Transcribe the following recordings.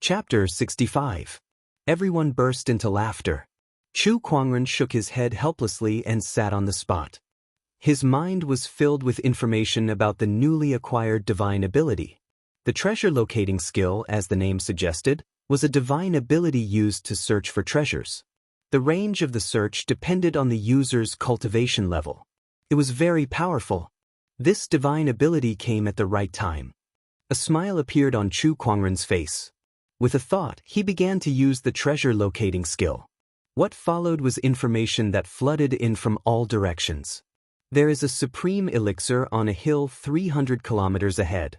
Chapter 65. Everyone burst into laughter. Chu Kuangren shook his head helplessly and sat on the spot. His mind was filled with information about the newly acquired divine ability. The treasure locating skill, as the name suggested, was a divine ability used to search for treasures. The range of the search depended on the user's cultivation level. It was very powerful. This divine ability came at the right time. A smile appeared on Chu Kuangren's face. With a thought, he began to use the treasure locating skill. What followed was information that flooded in from all directions. There is a supreme elixir on a hill 300 kilometers ahead.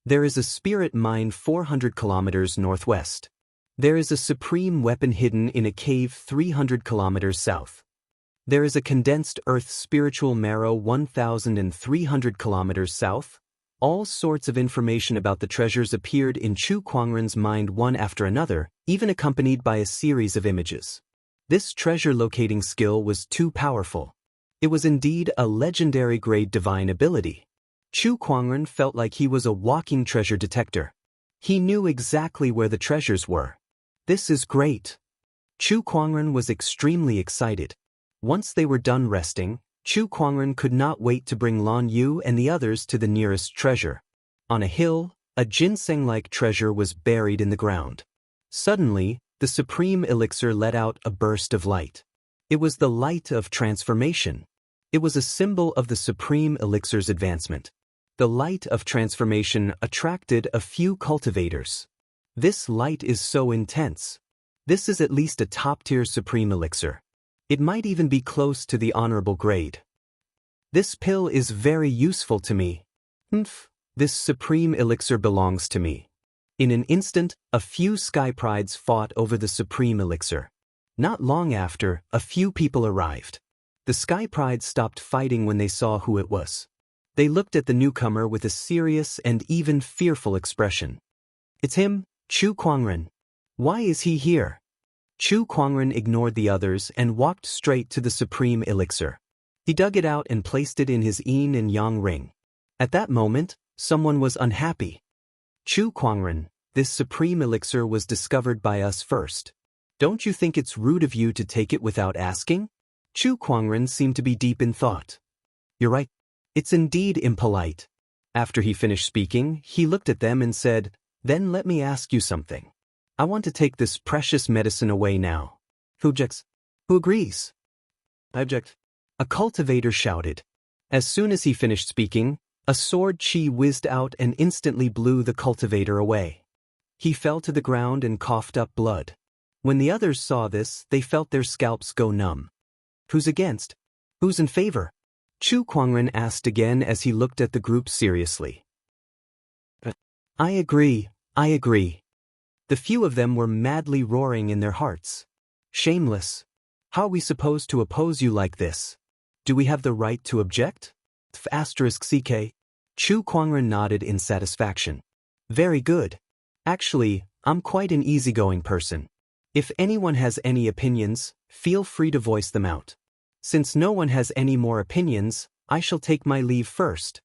There is a spirit mine 400 kilometers northwest. There is a supreme weapon hidden in a cave 300 kilometers south. There is a condensed earth spiritual marrow 1,300 kilometers south. All sorts of information about the treasures appeared in Chu Kuangren's mind one after another, even accompanied by a series of images. This treasure locating skill was too powerful. It was indeed a legendary grade divine ability. Chu Kuangren felt like he was a walking treasure detector. He knew exactly where the treasures were. This is great. Chu Kuangren was extremely excited. Once they were done resting, Chu Kuangren could not wait to bring Lan Yu and the others to the nearest treasure. On a hill, a ginseng-like treasure was buried in the ground. Suddenly, the supreme elixir let out a burst of light. It was the light of transformation. It was a symbol of the supreme elixir's advancement. The light of transformation attracted a few cultivators. This light is so intense. This is at least a top-tier supreme elixir. It might even be close to the honorable grade. This pill is very useful to me. This supreme elixir belongs to me. In an instant, a few sky prides fought over the supreme elixir. Not long after, a few people arrived. The sky prides stopped fighting when they saw who it was. They looked at the newcomer with a serious and even fearful expression. It's him, Chu Kuangren. Why is he here? Chu Kuangren ignored the others and walked straight to the supreme elixir. He dug it out and placed it in his yin and yang ring. At that moment, someone was unhappy. Chu Kuangren, this supreme elixir was discovered by us first. Don't you think it's rude of you to take it without asking? Chu Kuangren seemed to be deep in thought. You're right. It's indeed impolite. After he finished speaking, he looked at them and said, Then let me ask you something. I want to take this precious medicine away now. Who objects? Who agrees? I object. A cultivator shouted. As soon as he finished speaking, a sword chi whizzed out and instantly blew the cultivator away. He fell to the ground and coughed up blood. When the others saw this, they felt their scalps go numb. Who's against? Who's in favor? Chu Kuangren asked again as he looked at the group seriously. I agree. The few of them were madly roaring in their hearts. Shameless. How are we supposed to oppose you like this? Do we have the right to object? *CK. Chu Kuangren nodded in satisfaction. Very good. Actually, I'm quite an easygoing person. If anyone has any opinions, feel free to voice them out. Since no one has any more opinions, I shall take my leave first.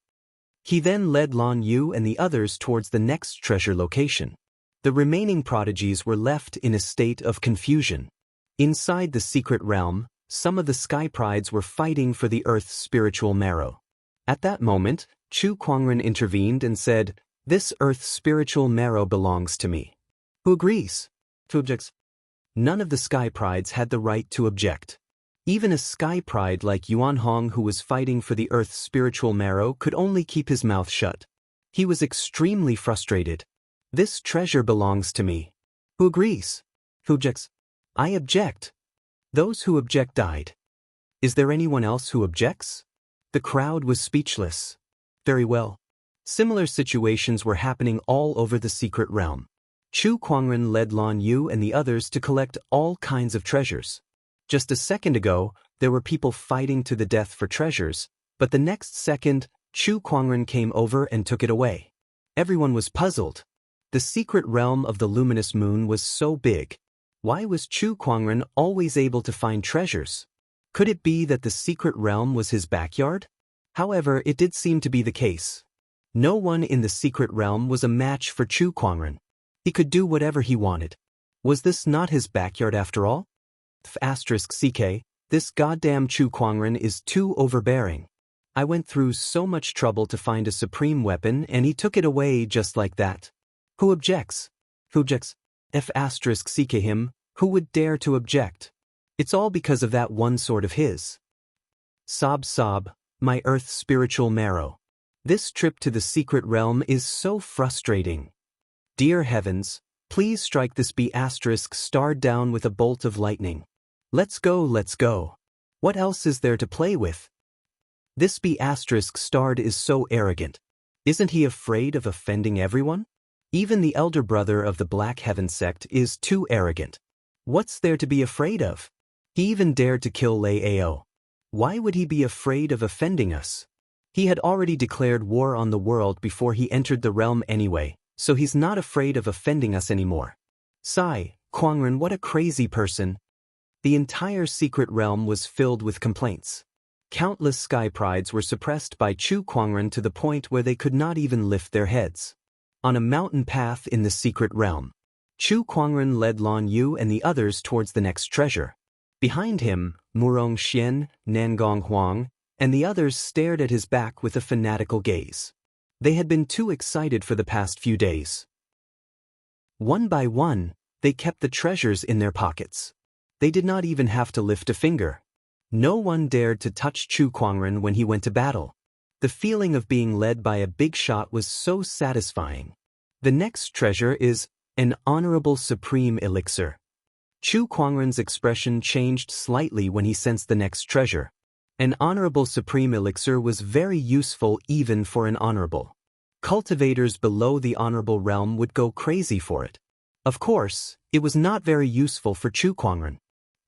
He then led Lan Yu and the others towards the next treasure location. The remaining prodigies were left in a state of confusion. Inside the secret realm, some of the sky prides were fighting for the earth's spiritual marrow. At that moment, Chu Kuangren intervened and said, This earth's spiritual marrow belongs to me. Who agrees? Who objects? None of the sky prides had the right to object. Even a sky pride like Yuan Hong, who was fighting for the earth's spiritual marrow, could only keep his mouth shut. He was extremely frustrated. This treasure belongs to me. Who agrees? Who objects? I object. Those who object died. Is there anyone else who objects? The crowd was speechless. Very well. Similar situations were happening all over the secret realm. Chu Kuangren led Lan Yu and the others to collect all kinds of treasures. Just a second ago, there were people fighting to the death for treasures, but the next second, Chu Kuangren came over and took it away. Everyone was puzzled. The secret realm of the luminous moon was so big. Why was Chu Kuangren always able to find treasures? Could it be that the secret realm was his backyard? However, it did seem to be the case. No one in the secret realm was a match for Chu Kuangren. He could do whatever he wanted. Was this not his backyard after all? *CK, this goddamn Chu Kuangren is too overbearing. I went through so much trouble to find a supreme weapon and he took it away just like that. Who objects? Who objects? *CK him, who would dare to object? It's all because of that one sword of his. Sob sob, my earth's spiritual marrow. This trip to the secret realm is so frustrating. Dear heavens, please strike this B** down with a bolt of lightning. Let's go, let's go. What else is there to play with? This B** is so arrogant. Isn't he afraid of offending everyone? Even the elder brother of the Black Heaven sect is too arrogant. What's there to be afraid of? He even dared to kill Lei Ao. Why would he be afraid of offending us? He had already declared war on the world before he entered the realm anyway, so he's not afraid of offending us anymore. Sigh, Kuangren, what a crazy person. The entire secret realm was filled with complaints. Countless sky prides were suppressed by Chu Kuangren to the point where they could not even lift their heads. On a mountain path in the secret realm, Chu Kuangren led Lan Yu and the others towards the next treasure. Behind him, Murong Xian, Nangong Huang, and the others stared at his back with a fanatical gaze. They had been too excited for the past few days. One by one, they kept the treasures in their pockets. They did not even have to lift a finger. No one dared to touch Chu Kuangren when he went to battle. The feeling of being led by a big shot was so satisfying. The next treasure is an honorable supreme elixir. Chu Kuangren's expression changed slightly when he sensed the next treasure. An honorable supreme elixir was very useful even for an honorable. Cultivators below the honorable realm would go crazy for it. Of course, it was not very useful for Chu Kuangren.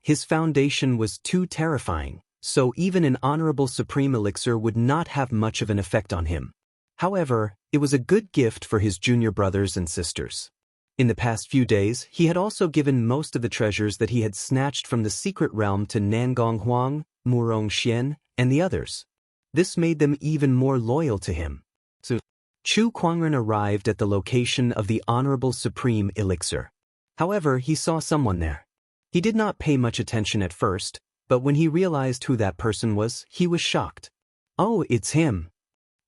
His foundation was too terrifying, so even an honorable supreme elixir would not have much of an effect on him. However, it was a good gift for his junior brothers and sisters. In the past few days, he had also given most of the treasures that he had snatched from the secret realm to Nangong Huang, Murong Xian, and the others. This made them even more loyal to him. So, Chu Kuangren arrived at the location of the Honorable Supreme Elixir. However, he saw someone there. He did not pay much attention at first, but when he realized who that person was, he was shocked. Oh, it's him.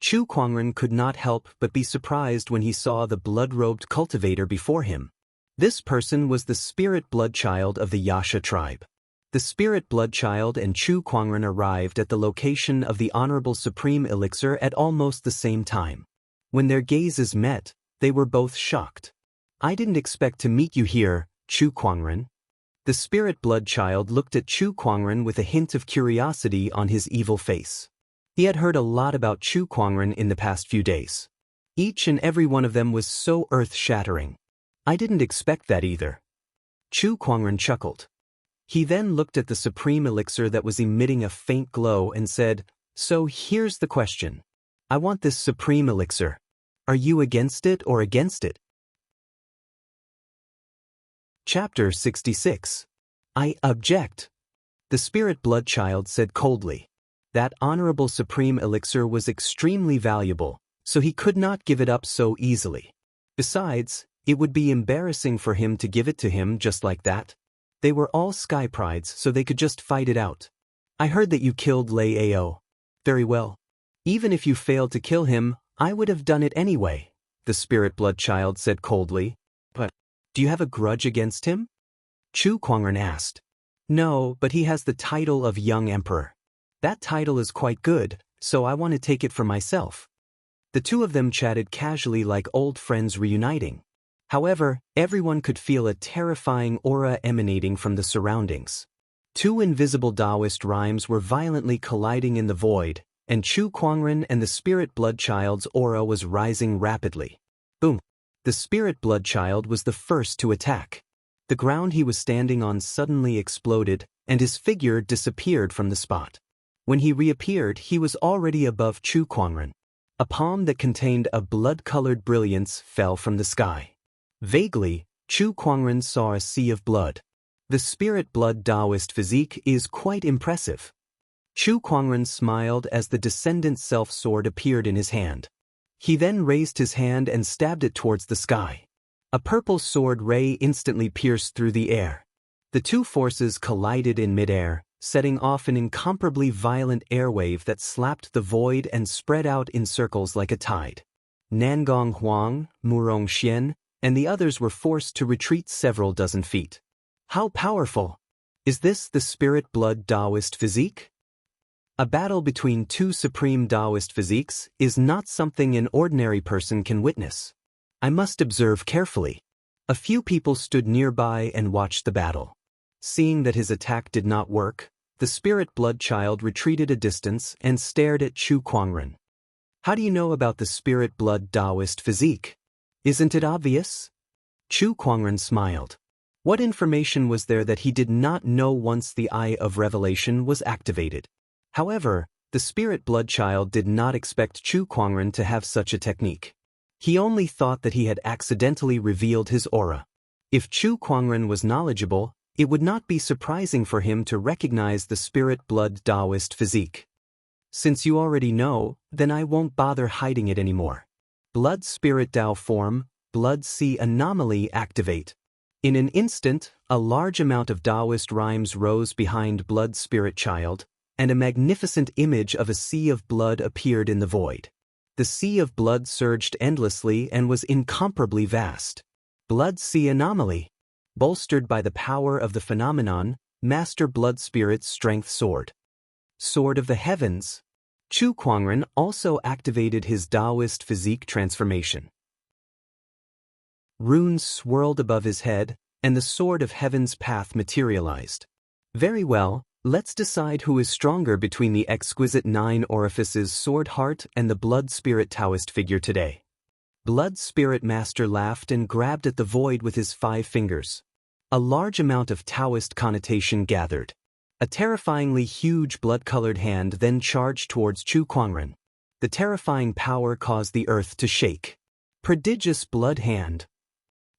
Chu Kuangren could not help but be surprised when he saw the blood-robed cultivator before him. This person was the spirit blood child of the Yasha tribe. The spirit blood child and Chu Kuangren arrived at the location of the Honorable Supreme Elixir at almost the same time. When their gazes met, they were both shocked. I didn't expect to meet you here, Chu Kuangren. The spirit blood child looked at Chu Kuangren with a hint of curiosity on his evil face. He had heard a lot about Chu Kuangren in the past few days. Each and every one of them was so earth-shattering. I didn't expect that either. Chu Kuangren chuckled. He then looked at the supreme elixir that was emitting a faint glow and said, "So here's the question. I want this supreme elixir. Are you against it or against it?" Chapter 66. I object. The spirit blood child said coldly. That honorable supreme elixir was extremely valuable, so he could not give it up so easily. Besides, it would be embarrassing for him to give it to him just like that. They were all sky prides, so they could just fight it out. I heard that you killed Lei Ao. Very well. Even if you failed to kill him, I would have done it anyway, the spirit blood child said coldly. But, do you have a grudge against him? Chu Kuangren asked. No, but he has the title of young emperor. That title is quite good, so I want to take it for myself. The two of them chatted casually like old friends reuniting. However, everyone could feel a terrifying aura emanating from the surroundings. Two invisible Daoist rhymes were violently colliding in the void, and Chu Kuangren and the spirit blood child's aura was rising rapidly. Boom! The spirit blood child was the first to attack. The ground he was standing on suddenly exploded, and his figure disappeared from the spot. When he reappeared, he was already above Chu Kuangren. A palm that contained a blood-colored brilliance fell from the sky. Vaguely, Chu Kuangren saw a sea of blood. The spirit blood Daoist physique is quite impressive. Chu Kuangren smiled as the descendant self-sword appeared in his hand. He then raised his hand and stabbed it towards the sky. A purple sword ray instantly pierced through the air. The two forces collided in midair, setting off an incomparably violent airwave that slapped the void and spread out in circles like a tide. Nangong Huang, Murong Xian, and the others were forced to retreat several dozen feet. How powerful! Is this the spirit blood Daoist physique? A battle between two supreme Daoist physiques is not something an ordinary person can witness. I must observe carefully. A few people stood nearby and watched the battle. Seeing that his attack did not work, the spirit blood child retreated a distance and stared at Chu Kuangren. How do you know about the spirit blood Daoist physique? Isn't it obvious? Chu Kuangren smiled. What information was there that he did not know once the Eye of Revelation was activated? However, the spirit blood child did not expect Chu Kuangren to have such a technique. He only thought that he had accidentally revealed his aura. If Chu Kuangren was knowledgeable, it would not be surprising for him to recognize the spirit blood Daoist physique. Since you already know, then I won't bother hiding it anymore. Blood spirit Dao form, blood sea anomaly activate. In an instant, a large amount of Daoist rhymes rose behind blood spirit child, and a magnificent image of a sea of blood appeared in the void. The sea of blood surged endlessly and was incomparably vast. Blood sea anomaly. Bolstered by the power of the phenomenon, Master Blood Spirit's strength sword. Sword of the Heavens. Chu Kuangren also activated his Daoist physique transformation. Runes swirled above his head, and the Sword of Heaven's path materialized. Very well, let's decide who is stronger between the exquisite 9 orifices sword heart and the Blood Spirit Taoist figure today. Blood Spirit Master laughed and grabbed at the void with his 5 fingers. A large amount of Taoist connotation gathered. A terrifyingly huge blood-colored hand then charged towards Chu Kuangren. The terrifying power caused the earth to shake. Prodigious blood hand.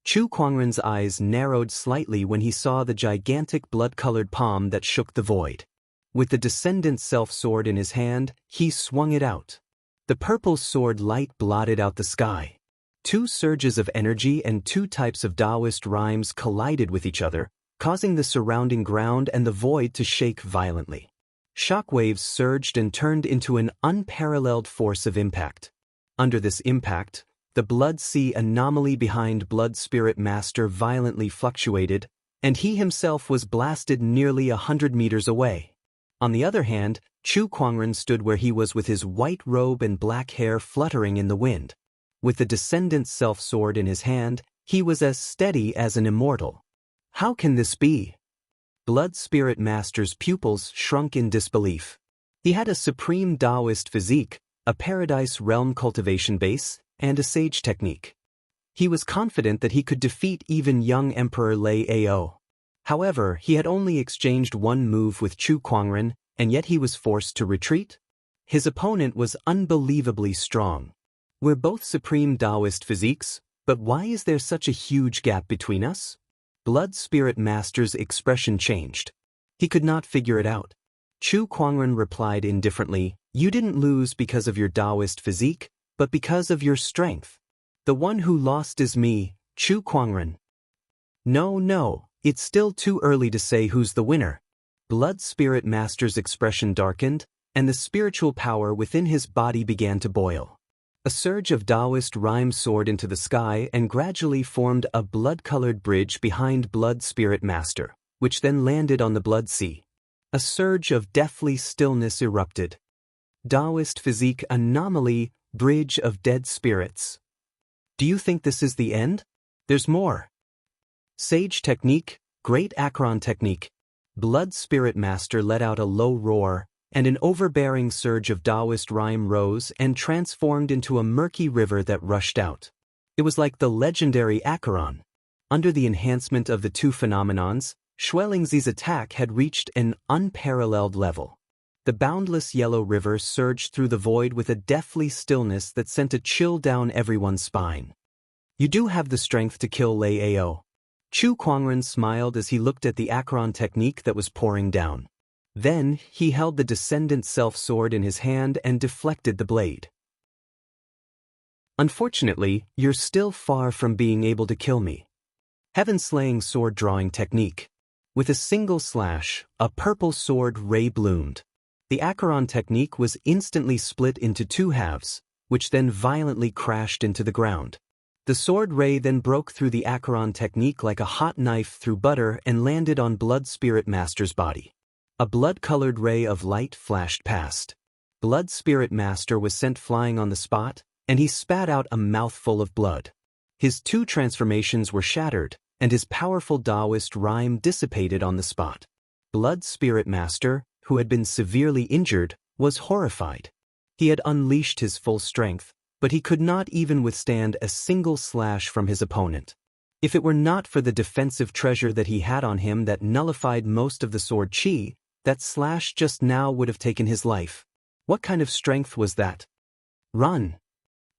Chu Kuangren's eyes narrowed slightly when he saw the gigantic blood-colored palm that shook the void. With the Descendant Self-Sword in his hand, he swung it out. The purple sword light blotted out the sky. 2 surges of energy and 2 types of Daoist rhymes collided with each other, causing the surrounding ground and the void to shake violently. Shockwaves surged and turned into an unparalleled force of impact. Under this impact, the blood sea anomaly behind Blood Spirit Master violently fluctuated, and he himself was blasted nearly 100 meters away. On the other hand, Chu Kuangren stood where he was with his white robe and black hair fluttering in the wind. With the Descendant Self-Sword in his hand, he was as steady as an immortal. How can this be? Blood Spirit Master's pupils shrunk in disbelief. He had a supreme Daoist physique, a Paradise Realm cultivation base, and a sage technique. He was confident that he could defeat even young Emperor Lei Ao. However, he had only exchanged 1 move with Chu Kuangren, and yet he was forced to retreat? His opponent was unbelievably strong. We're both supreme Daoist physiques, but why is there such a huge gap between us? Blood Spirit Master's expression changed. He could not figure it out. Chu Kuangren replied indifferently, "You didn't lose because of your Daoist physique, but because of your strength. The one who lost is me, Chu Kuangren." No, it's still too early to say who's the winner. Blood Spirit Master's expression darkened, and the spiritual power within his body began to boil. A surge of Daoist rhyme soared into the sky and gradually formed a blood-colored bridge behind Blood Spirit Master, which then landed on the blood sea. A surge of deathly stillness erupted. Daoist physique anomaly, bridge of dead spirits. Do you think this is the end? There's more. Sage technique, Great Akron technique. Blood Spirit Master let out a low roar, and an overbearing surge of Daoist rhyme rose and transformed into a murky river that rushed out. It was like the legendary Acheron. Under the enhancement of the 2 phenomenons, Xuelingzi's attack had reached an unparalleled level. The boundless yellow river surged through the void with a deathly stillness that sent a chill down everyone's spine. You do have the strength to kill Lei Ao. Chu Kuangren smiled as he looked at the Acheron technique that was pouring down. Then, he held the Descendant Self-Sword in his hand and deflected the blade. Unfortunately, you're still far from being able to kill me. Heaven-slaying sword drawing technique. With a single slash, a purple sword ray bloomed. The Acheron technique was instantly split into two halves, which then violently crashed into the ground. The sword ray then broke through the Acheron technique like a hot knife through butter and landed on Blood Spirit Master's body. A blood-colored ray of light flashed past. Blood Spirit Master was sent flying on the spot, and he spat out a mouthful of blood. His two transformations were shattered, and his powerful Daoist rhyme dissipated on the spot. Blood Spirit Master, who had been severely injured, was horrified. He had unleashed his full strength, but he could not even withstand a single slash from his opponent. If it were not for the defensive treasure that he had on him that nullified most of the sword chi, that slash just now would have taken his life. What kind of strength was that? Run!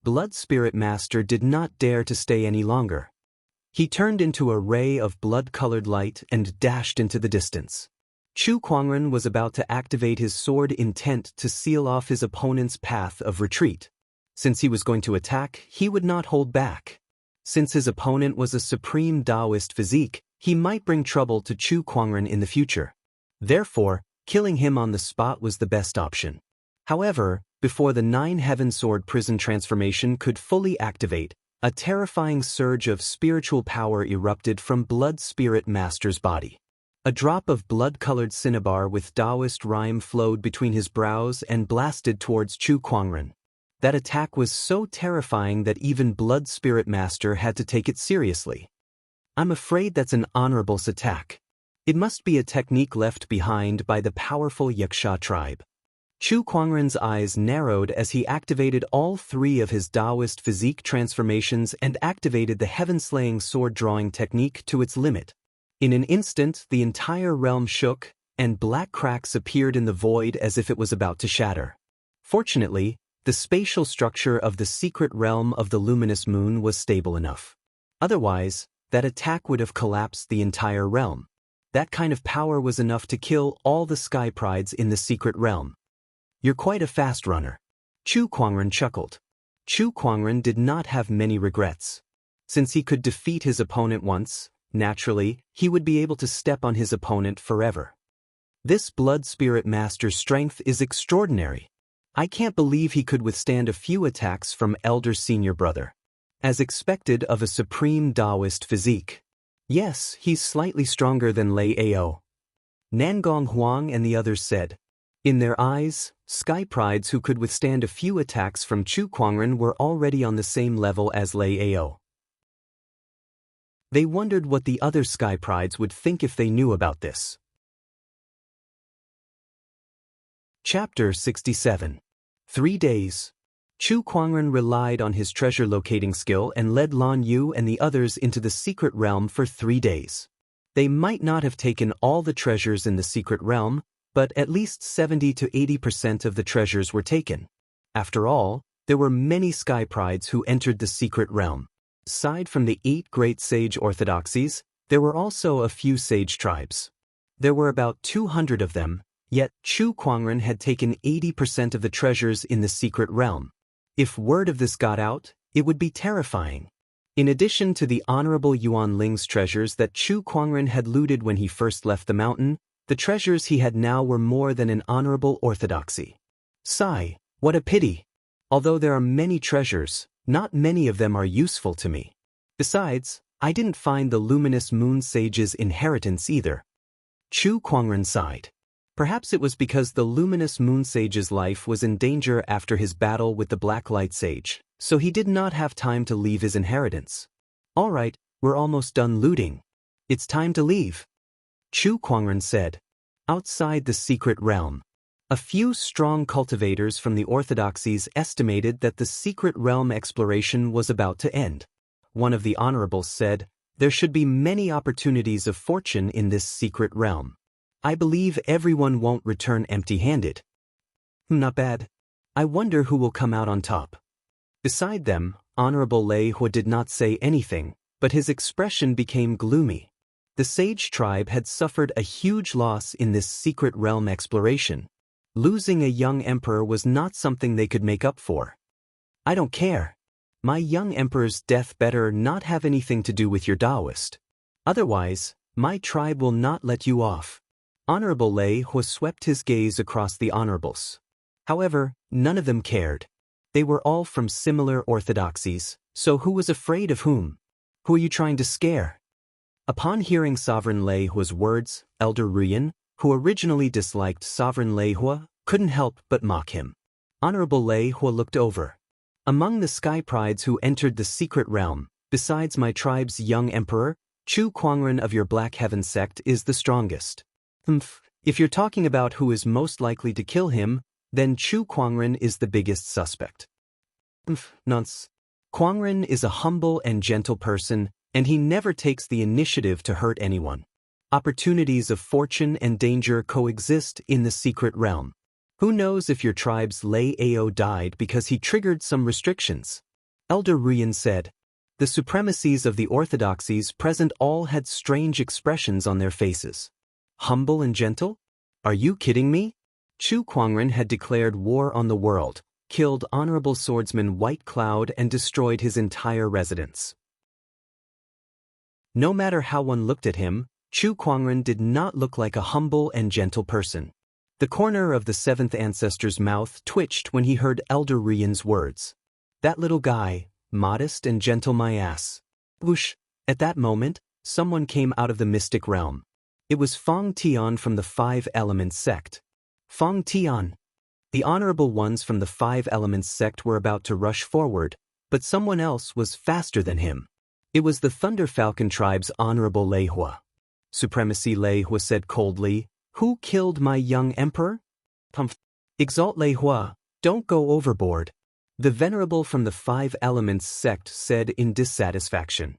Blood Spirit Master did not dare to stay any longer. He turned into a ray of blood-colored light and dashed into the distance. Chu Kuangren was about to activate his sword intent to seal off his opponent's path of retreat. Since he was going to attack, he would not hold back. Since his opponent was a supreme Daoist physique, he might bring trouble to Chu Kuangren in the future. Therefore, killing him on the spot was the best option. However, before the 9 Heaven Sword Prison transformation could fully activate, a terrifying surge of spiritual power erupted from Blood Spirit Master's body. A drop of blood-colored cinnabar with Daoist rhyme flowed between his brows and blasted towards Chu Kuangren. That attack was so terrifying that even Blood Spirit Master had to take it seriously. I'm afraid that's an honorable attack. It must be a technique left behind by the powerful Yaksha tribe. Chu Kuangren's eyes narrowed as he activated all 3 of his Daoist physique transformations and activated the heaven-slaying sword-drawing technique to its limit. In an instant, the entire realm shook, and black cracks appeared in the void as if it was about to shatter. Fortunately, the spatial structure of the secret realm of the luminous moon was stable enough. Otherwise, that attack would have collapsed the entire realm. That kind of power was enough to kill all the sky prides in the secret realm. You're quite a fast runner. Chu Kuangren chuckled. Chu Kuangren did not have many regrets. Since he could defeat his opponent once, naturally, he would be able to step on his opponent forever. This Blood Spirit Master's strength is extraordinary. I can't believe he could withstand a few attacks from Elder Senior Brother. As expected of a supreme Daoist physique. Yes, he's slightly stronger than Lei Ao. Nangong Huang and the others said. In their eyes, sky prides who could withstand a few attacks from Chu Kuangren were already on the same level as Lei Ao. They wondered what the other sky prides would think if they knew about this. Chapter 67. 3 days. Chu Kuangren relied on his treasure-locating skill and led Lan Yu and the others into the secret realm for 3 days. They might not have taken all the treasures in the secret realm, but at least 70 to 80% of the treasures were taken. After all, there were many sky prides who entered the secret realm. Aside from the 8 great sage orthodoxies, there were also a few sage tribes. There were about 200 of them, yet Chu Kuangren had taken 80% of the treasures in the secret realm. If word of this got out, it would be terrifying. In addition to the Honorable Yuan Ling's treasures that Chu Kuangren had looted when he first left the mountain, the treasures he had now were more than an honorable orthodoxy. Sigh, what a pity. Although there are many treasures, not many of them are useful to me. Besides, I didn't find the luminous moon sage's inheritance either. Chu Kuangren sighed. Perhaps it was because the luminous moon sage's life was in danger after his battle with the black light sage, so he did not have time to leave his inheritance. All right, we're almost done looting. It's time to leave. Chu Kuangren said. Outside the secret realm. A few strong cultivators from the orthodoxies estimated that the secret realm exploration was about to end. One of the honorables said, there should be many opportunities of fortune in this secret realm. I believe everyone won't return empty-handed. Not bad. I wonder who will come out on top. Beside them, Honorable Lei Hua did not say anything, but his expression became gloomy. The sage tribe had suffered a huge loss in this secret realm exploration. Losing a young emperor was not something they could make up for. I don't care. My young emperor's death better not have anything to do with your Daoist. Otherwise, my tribe will not let you off. Honorable Lei Hua swept his gaze across the honorables. However, none of them cared. They were all from similar orthodoxies, so who was afraid of whom? Who are you trying to scare? Upon hearing Sovereign Lei Hua's words, Elder Ruyan, who originally disliked Sovereign Lei Hua, couldn't help but mock him. Honorable Lei Hua looked over. Among the sky prides who entered the secret realm, besides my tribe's young emperor, Chu Kuangren of your Black Heaven sect is the strongest. If you're talking about who is most likely to kill him, then Chu Kuangren is the biggest suspect. Nonce. Kuangren is a humble and gentle person, and he never takes the initiative to hurt anyone. Opportunities of fortune and danger coexist in the secret realm. Who knows if your tribe's Lei Ao died because he triggered some restrictions? Elder Ruyan said. The supremacies of the orthodoxies present all had strange expressions on their faces. Humble and gentle? Are you kidding me? Chu Kuangren had declared war on the world, killed Honorable Swordsman White Cloud and destroyed his entire residence. No matter how one looked at him, Chu Kuangren did not look like a humble and gentle person. The corner of the seventh ancestor's mouth twitched when he heard Elder Ruyan's words. That little guy, modest and gentle my ass. Whoosh! At that moment, someone came out of the mystic realm. It was Fong Tian from the Five Elements sect. Fong Tian. The honorable ones from the Five Elements sect were about to rush forward, but someone else was faster than him. It was the Thunder Falcon tribe's Honorable Lei Hua. Supremacy Lei Hua said coldly, Who killed my young emperor? Exalt Lei Hua, don't go overboard. The venerable from the Five Elements sect said in dissatisfaction.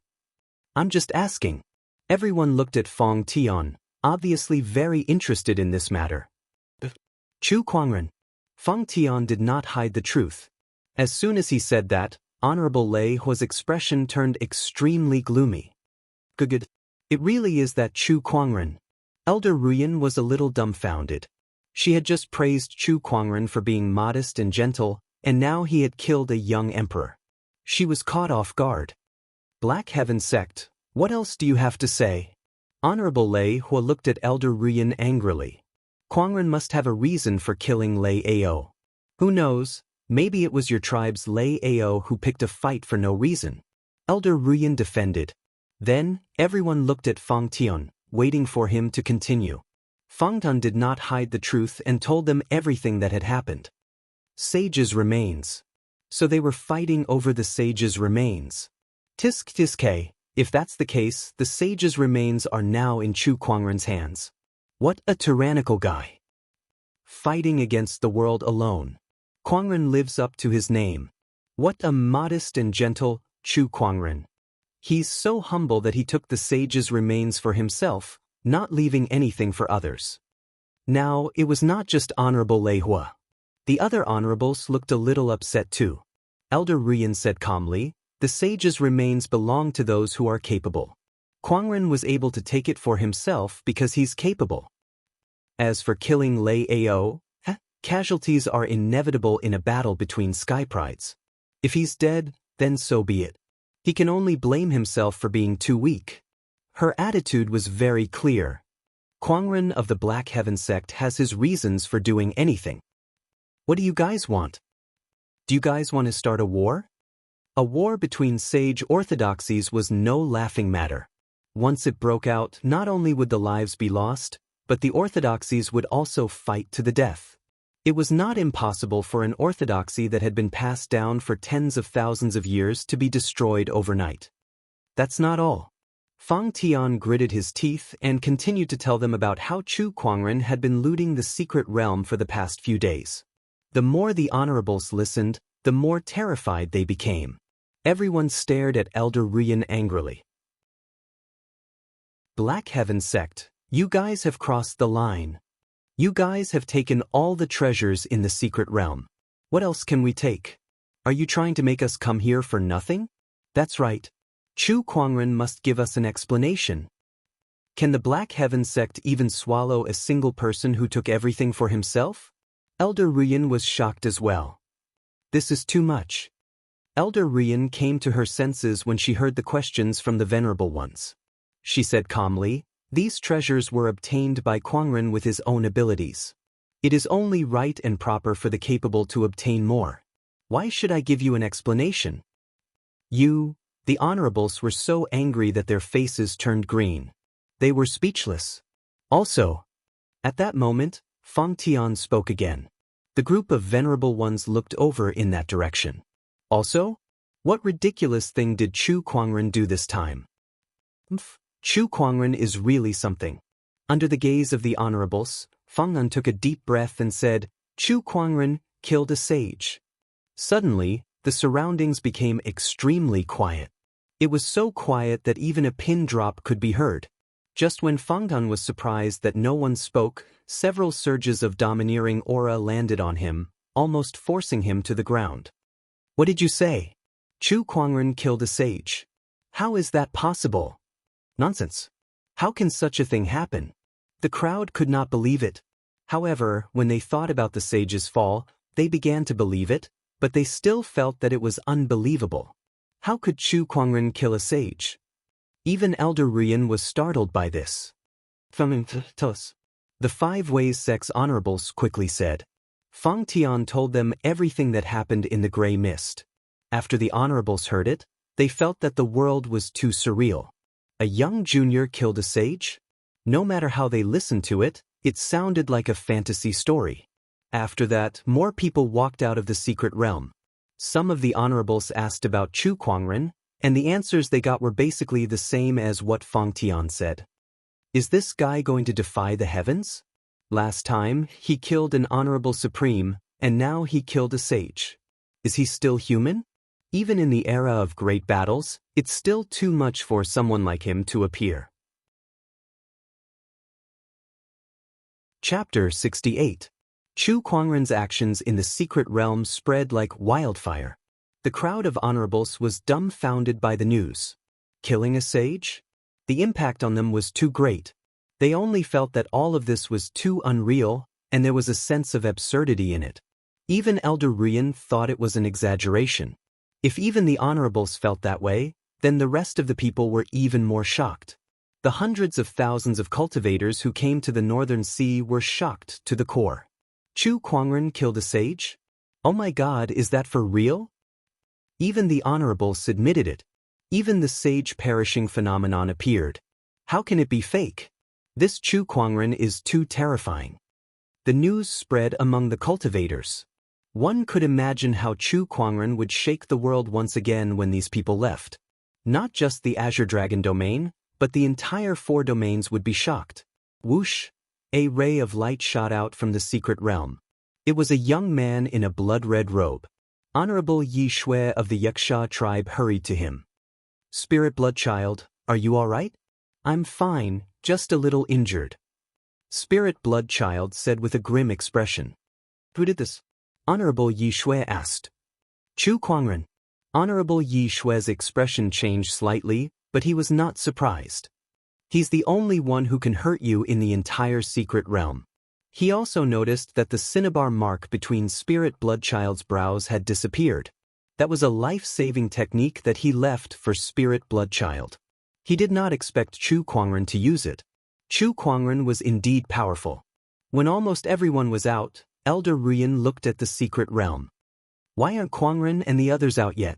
I'm just asking. Everyone looked at Fong Tian, obviously very interested in this matter. Chu Kuangren. Fong Tian did not hide the truth. As soon as he said that, Honorable Lei Hua's expression turned extremely gloomy. Good. It really is that Chu Kuangren. Elder Ruyan was a little dumbfounded. She had just praised Chu Kuangren for being modest and gentle, and now he had killed a young emperor. She was caught off guard. Black Heaven sect, what else do you have to say? Honorable Lei Hua looked at Elder Ruyan angrily. Kuangren must have a reason for killing Lei Ao. Who knows, maybe it was your tribe's Lei Ao who picked a fight for no reason. Elder Ruyan defended. Then, everyone looked at Fong Tian, waiting for him to continue. Fong Tian did not hide the truth and told them everything that had happened. Sage's remains. So they were fighting over the sage's remains. Tisk, if that's the case, the sage's remains are now in Chu Kuangren's hands. What a tyrannical guy. Fighting against the world alone. Kuangren lives up to his name. What a modest and gentle Chu Kuangren. He's so humble that he took the sage's remains for himself, not leaving anything for others. Now, it was not just Honorable Lei Hua. The other honorables looked a little upset too. Elder Ruyan said calmly, the sage's remains belong to those who are capable. Kuangren was able to take it for himself because he's capable. As for killing Lei Ao, casualties are inevitable in a battle between sky prides. If he's dead, then so be it. He can only blame himself for being too weak. Her attitude was very clear. Kuangren of the Black Heaven sect has his reasons for doing anything. What do you guys want? Do you guys want to start a war? A war between sage orthodoxies was no laughing matter. Once it broke out, not only would the lives be lost, but the orthodoxies would also fight to the death. It was not impossible for an orthodoxy that had been passed down for tens of thousands of years to be destroyed overnight. That's not all. Fong Tian gritted his teeth and continued to tell them about how Chu Kuangren had been looting the secret realm for the past few days. The more the honorables listened, the more terrified they became. Everyone stared at Elder Ruyan angrily. Black Heaven sect, you guys have crossed the line. You guys have taken all the treasures in the secret realm. What else can we take? Are you trying to make us come here for nothing? That's right. Chu Kuangren must give us an explanation. Can the Black Heaven sect even swallow a single person who took everything for himself? Elder Ruyan was shocked as well. This is too much. Elder Rian came to her senses when she heard the questions from the Venerable Ones. She said calmly, "These treasures were obtained by Kuangren with his own abilities. It is only right and proper for the capable to obtain more. Why should I give you an explanation?" The Honorables were so angry that their faces turned green. They were speechless. Also, at that moment, Feng Tian spoke again. The group of Venerable Ones looked over in that direction. Also? What ridiculous thing did Chu Kuangren do this time? Chu Kuangren is really something. Under the gaze of the Honorables, Feng An took a deep breath and said, "Chu Kuangren killed a sage." Suddenly, the surroundings became extremely quiet. It was so quiet that even a pin drop could be heard. Just when Feng An was surprised that no one spoke, several surges of domineering aura landed on him, almost forcing him to the ground. "What did you say? Chu Kuangren killed a sage. How is that possible? Nonsense. How can such a thing happen?" The crowd could not believe it. However, when they thought about the sage's fall, they began to believe it, but they still felt that it was unbelievable. How could Chu Kuangren kill a sage? Even Elder Rian was startled by this. "Tell us." The Five Ways Sect's Honorables quickly said. Feng Tian told them everything that happened in the gray mist. After the Honorables heard it, they felt that the world was too surreal. A young junior killed a sage? No matter how they listened to it, it sounded like a fantasy story. After that, more people walked out of the secret realm. Some of the Honorables asked about Chu Kuangren, and the answers they got were basically the same as what Feng Tian said. Is this guy going to defy the heavens? Last time, he killed an honorable supreme, and now he killed a sage. Is he still human? Even in the era of great battles, it's still too much for someone like him to appear. Chapter 68. Chu Kuangren's actions in the secret realm spread like wildfire. The crowd of Honorables was dumbfounded by the news. Killing a sage? The impact on them was too great. They only felt that all of this was too unreal, and there was a sense of absurdity in it. Even Elder Rian thought it was an exaggeration. If even the Honorables felt that way, then the rest of the people were even more shocked. The hundreds of thousands of cultivators who came to the Northern Sea were shocked to the core. Chu Kuangren killed a sage? Oh my God, is that for real? Even the Honorables admitted it. Even the sage perishing phenomenon appeared. How can it be fake? This Chu Kuangren is too terrifying. The news spread among the cultivators. One could imagine how Chu Kuangren would shake the world once again when these people left. Not just the Azure Dragon domain, but the entire 4 domains would be shocked. Whoosh! A ray of light shot out from the secret realm. It was a young man in a blood-red robe. Honorable Yi Shui of the Yuxia tribe hurried to him. "Spirit Blood Child, are you all right?" "I'm fine, just a little injured," Spirit Blood Child said with a grim expression. "Who did this?" Honorable Yi Shui asked. "Chu Kuangren." Honorable Yi Shui's expression changed slightly, but he was not surprised. He's the only one who can hurt you in the entire secret realm. He also noticed that the cinnabar mark between Spirit Bloodchild's brows had disappeared. That was a life-saving technique that he left for Spirit Bloodchild. He did not expect Chu Kuangren to use it. Chu Kuangren was indeed powerful. When almost everyone was out, Elder Rian looked at the secret realm. Why aren't Kuangren and the others out yet?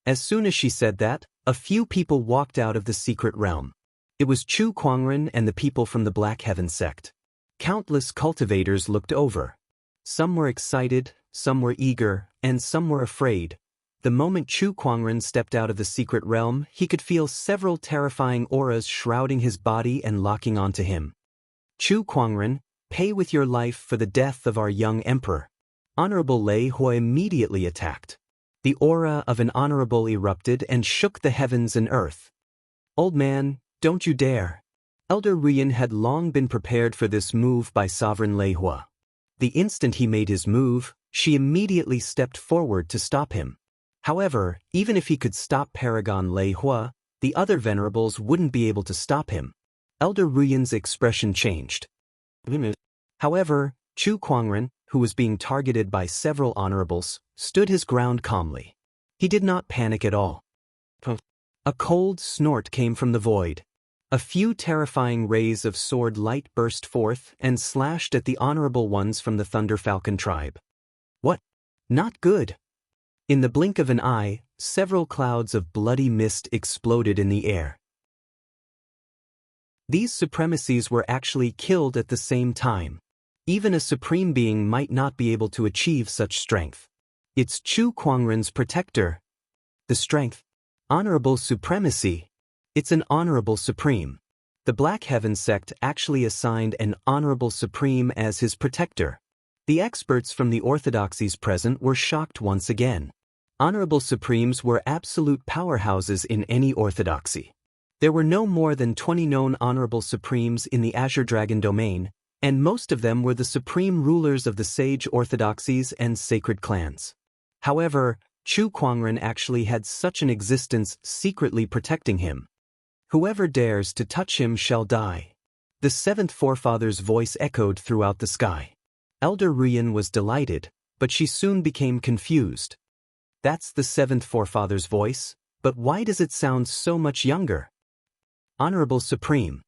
As soon as she said that, a few people walked out of the secret realm. It was Chu Kuangren and the people from the Black Heaven sect. Countless cultivators looked over. Some were excited, some were eager, and some were afraid. The moment Chu Kuangren stepped out of the secret realm, he could feel several terrifying auras shrouding his body and locking onto him. "Chu Kuangren, pay with your life for the death of our young emperor." Honorable Lei Hui immediately attacked. The aura of an honorable erupted and shook the heavens and earth. "Old man, don't you dare." Elder Rian had long been prepared for this move by Sovereign Lei Hui. The instant he made his move, she immediately stepped forward to stop him. However, even if he could stop Paragon Lei Hui, the other venerables wouldn't be able to stop him. Elder Rian's expression changed. However, Chu Kuangren, who was being targeted by several honorables, stood his ground calmly. He did not panic at all. A cold snort came from the void. A few terrifying rays of sword light burst forth and slashed at the honorable ones from the Thunder Falcon tribe. What? Not good. In the blink of an eye, several clouds of bloody mist exploded in the air. These supremacies were actually killed at the same time. Even a supreme being might not be able to achieve such strength. It's Chu Kuangren's protector. The strength. Honorable supremacy. It's an honorable supreme. The Black Heaven sect actually assigned an honorable supreme as his protector. The experts from the orthodoxies present were shocked once again. Honorable supremes were absolute powerhouses in any orthodoxy. There were no more than 20 known honorable supremes in the Azure Dragon domain, and most of them were the supreme rulers of the sage orthodoxies and sacred clans. However, Chu Kuangren actually had such an existence secretly protecting him. Whoever dares to touch him shall die. The seventh forefather's voice echoed throughout the sky. Elder Ruyan was delighted, but she soon became confused. That's the seventh forefather's voice, but why does it sound so much younger? Honorable Supreme.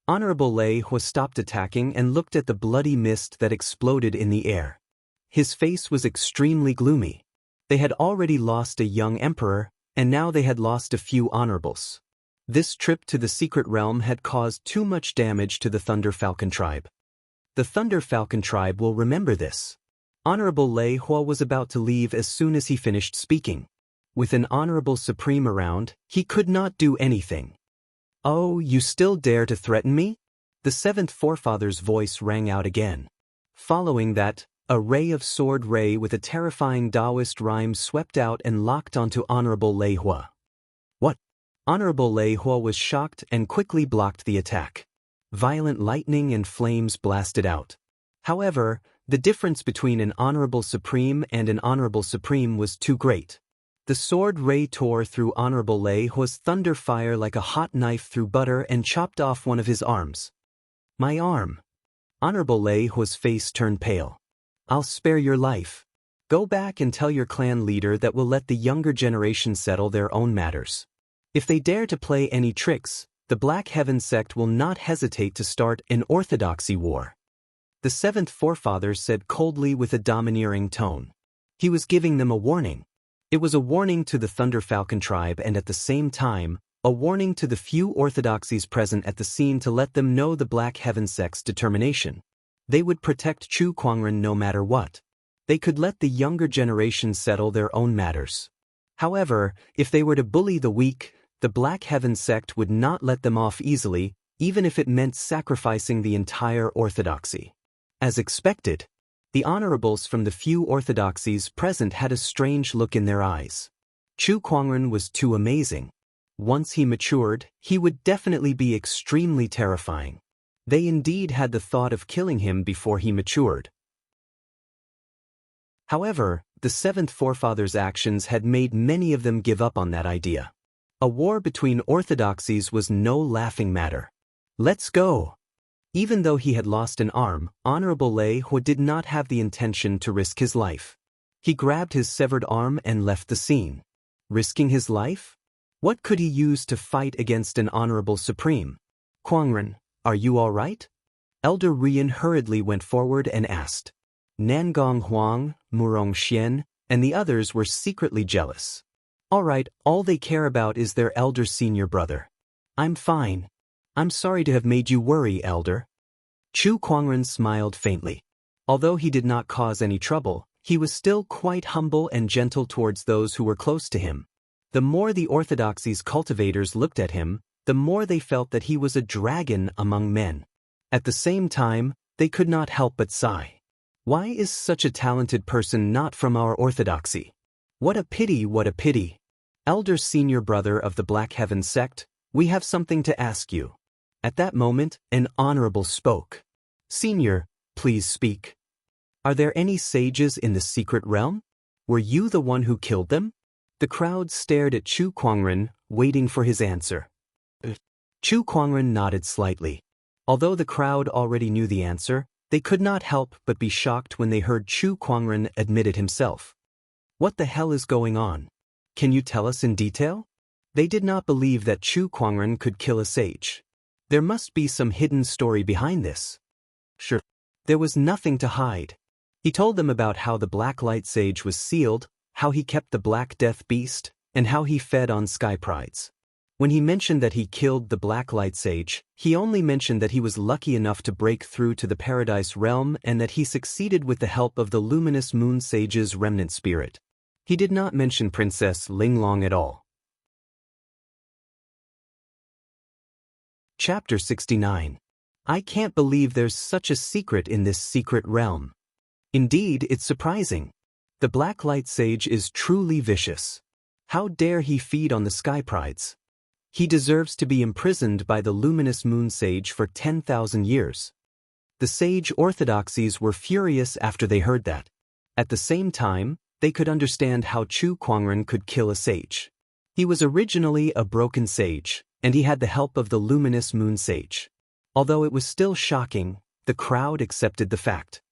Honorable Lei Hua stopped attacking and looked at the bloody mist that exploded in the air. His face was extremely gloomy. They had already lost a young emperor, and now they had lost a few honorables. This trip to the secret realm had caused too much damage to the Thunder Falcon tribe. The Thunder Falcon tribe will remember this. Honorable Lei Hua was about to leave as soon as he finished speaking. With an honorable supreme around, he could not do anything. Oh, you still dare to threaten me? The seventh forefather's voice rang out again. Following that, a ray of sword ray with a terrifying Daoist rhyme swept out and locked onto Honorable Lei Hua. What? Honorable Lei Hua was shocked and quickly blocked the attack. Violent lightning and flames blasted out. However, the difference between an honorable supreme and an honorable supreme was too great. The sword ray tore through Honorable Lei Hua's thunder fire like a hot knife through butter and chopped off one of his arms. My arm. Honorable Lei Hua's face turned pale. I'll spare your life. Go back and tell your clan leader that we'll let the younger generation settle their own matters. If they dare to play any tricks, the Black Heaven sect will not hesitate to start an orthodoxy war. The seventh forefather said coldly with a domineering tone. He was giving them a warning. It was a warning to the Thunder Falcon tribe and at the same time, a warning to the few orthodoxies present at the scene to let them know the Black Heaven sect's determination. They would protect Chu Kuangren no matter what. They could let the younger generation settle their own matters. However, if they were to bully the weak, the Black Heaven sect would not let them off easily, even if it meant sacrificing the entire orthodoxy. As expected, the honorables from the few orthodoxies present had a strange look in their eyes. Chu Kuangren was too amazing. Once he matured, he would definitely be extremely terrifying. They indeed had the thought of killing him before he matured. However, the seventh forefather's actions had made many of them give up on that idea. A war between orthodoxies was no laughing matter. Let's go! Even though he had lost an arm, Honorable Lei Hua did not have the intention to risk his life. He grabbed his severed arm and left the scene. Risking his life? What could he use to fight against an honorable supreme? Kuangren, are you all right? Elder Rian hurriedly went forward and asked. Nangong Huang, Murong Xian, and the others were secretly jealous. All right, all they care about is their elder senior brother. I'm fine. I'm sorry to have made you worry, Elder. Chu Kuangren smiled faintly. Although he did not cause any trouble, he was still quite humble and gentle towards those who were close to him. The more the orthodoxy's cultivators looked at him, the more they felt that he was a dragon among men. At the same time, they could not help but sigh. Why is such a talented person not from our orthodoxy? What a pity, what a pity. Elder senior brother of the Black Heaven sect, we have something to ask you. At that moment, an honorable spoke. Senior, please speak. Are there any sages in the secret realm? Were you the one who killed them? The crowd stared at Chu Kuangren, waiting for his answer. Chu Kuangren nodded slightly. Although the crowd already knew the answer, they could not help but be shocked when they heard Chu Kuangren admit it himself. What the hell is going on? Can you tell us in detail? They did not believe that Chu Kuangren could kill a sage. There must be some hidden story behind this. Sure. There was nothing to hide. He told them about how the Black Light Sage was sealed, how he kept the Black Death Beast, and how he fed on sky prides. When he mentioned that he killed the Black Light Sage, he only mentioned that he was lucky enough to break through to the Paradise Realm and that he succeeded with the help of the Luminous Moon Sage's remnant spirit. He did not mention Princess Linglong at all. Chapter 69. I can't believe there's such a secret in this secret realm. Indeed, it's surprising. The Black Light Sage is truly vicious. How dare he feed on the sky prides? He deserves to be imprisoned by the Luminous Moon Sage for 10,000 years. The sage orthodoxies were furious after they heard that. At the same time, they could understand how Chu Kuangren could kill a sage. He was originally a broken sage, and he had the help of the Luminous Moon Sage. Although it was still shocking, the crowd accepted the fact.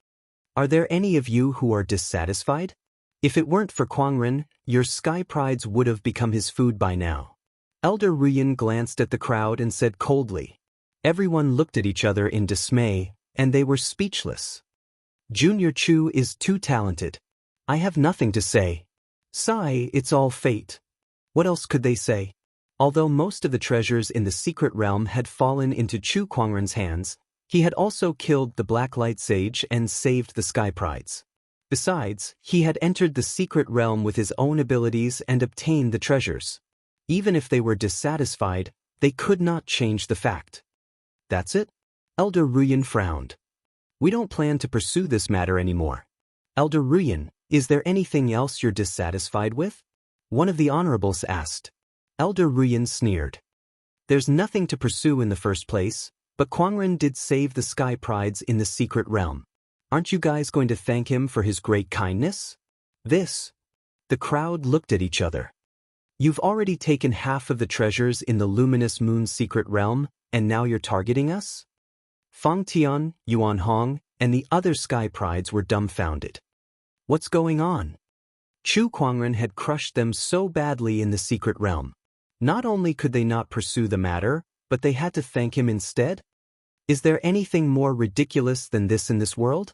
Are there any of you who are dissatisfied? If it weren't for Kuangren, your sky prides would have become his food by now. Elder Ruyin glanced at the crowd and said coldly. Everyone looked at each other in dismay, and they were speechless. Junior Chu is too talented. I have nothing to say. Sigh, it's all fate. What else could they say? Although most of the treasures in the secret realm had fallen into Chu Kuangren's hands, he had also killed the Black Light Sage and saved the sky prides. Besides, he had entered the secret realm with his own abilities and obtained the treasures. Even if they were dissatisfied, they could not change the fact. That's it? Elder Ruyin frowned. We don't plan to pursue this matter anymore. Elder Ruyin, is there anything else you're dissatisfied with? One of the honorables asked. Elder Ruyin sneered. There's nothing to pursue in the first place, but Kuangren did save the sky prides in the secret realm. Aren't you guys going to thank him for his great kindness? The crowd looked at each other. You've already taken half of the treasures in the Luminous Moon secret realm, and now you're targeting us? Fang Tian, Yuan Hong, and the other sky prides were dumbfounded. What's going on? Chu Kuangren had crushed them so badly in the secret realm. Not only could they not pursue the matter, but they had to thank him instead? Is there anything more ridiculous than this in this world?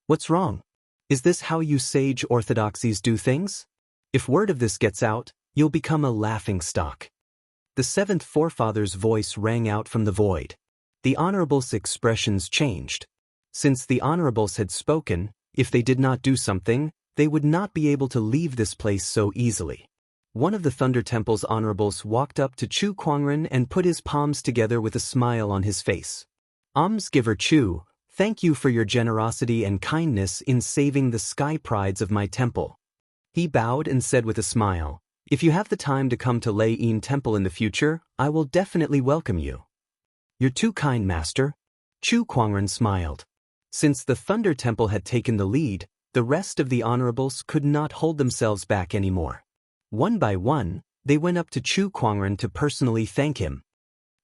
What's wrong? Is this how you sage orthodoxies do things? If word of this gets out, you'll become a laughingstock. The seventh forefather's voice rang out from the void. The honorables' expressions changed. Since the honorables had spoken, if they did not do something, they would not be able to leave this place so easily. One of the Thunder Temple's honorables walked up to Chu Kuangren and put his palms together with a smile on his face. Almsgiver Chu, thank you for your generosity and kindness in saving the sky prides of my temple. He bowed and said with a smile, if you have the time to come to Lei Yin Temple in the future, I will definitely welcome you. You're too kind, Master. Chu Kuangren smiled. Since the Thunder Temple had taken the lead, the rest of the honorables could not hold themselves back anymore. One by one, they went up to Chu Kuangren to personally thank him.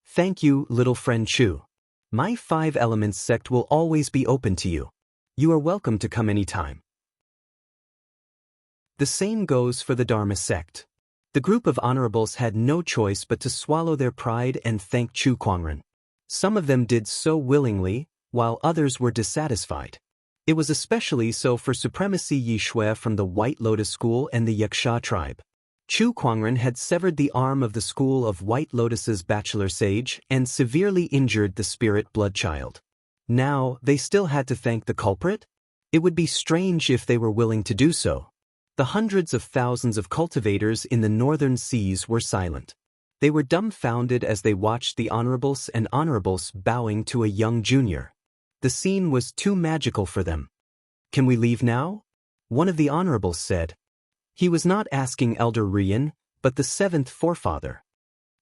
Thank you, little friend Chu. My 5 Elements sect will always be open to you. You are welcome to come anytime. The same goes for the Dharma sect. The group of honorables had no choice but to swallow their pride and thank Chu Kuangren. Some of them did so willingly, while others were dissatisfied. It was especially so for Supremacy Yi Shui from the White Lotus School and the Yaksha tribe. Chu Kuangren had severed the arm of the school of White Lotus's bachelor sage and severely injured the spirit bloodchild. Now, they still had to thank the culprit? It would be strange if they were willing to do so. The hundreds of thousands of cultivators in the northern seas were silent. They were dumbfounded as they watched the honorables and honorables bowing to a young junior. The scene was too magical for them. Can we leave now? One of the honorables said. He was not asking Elder Ruyin, but the seventh forefather.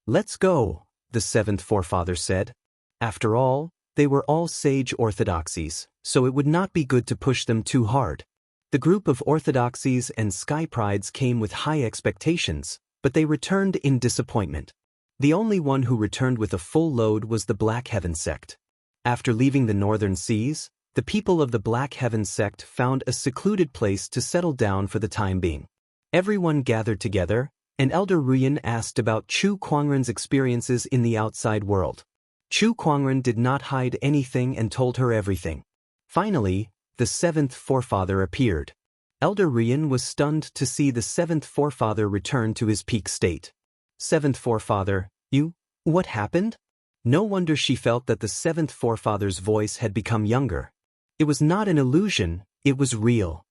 Let's go, the seventh forefather said. After all, they were all sage orthodoxies, so it would not be good to push them too hard. The group of orthodoxies and sky prides came with high expectations, but they returned in disappointment. The only one who returned with a full load was the Black Heaven sect. After leaving the northern seas, the people of the Black Heaven sect found a secluded place to settle down for the time being. Everyone gathered together, and Elder Ruyan asked about Chu Kuangren's experiences in the outside world. Chu Kuangren did not hide anything and told her everything. Finally, the seventh forefather appeared. Elder Ruyan was stunned to see the seventh forefather return to his peak state. Seventh forefather, you? What happened? No wonder she felt that the seventh forefather's voice had become younger. It was not an illusion, it was real.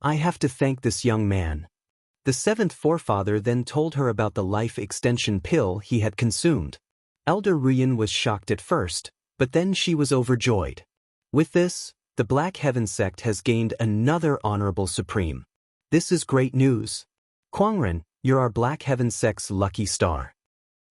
I have to thank this young man. The seventh forefather then told her about the life extension pill he had consumed. Elder Ruyan was shocked at first, but then she was overjoyed. With this, the Black Heaven sect has gained another honorable supreme. This is great news. Kuangren, you're our Black Heaven sect's lucky star.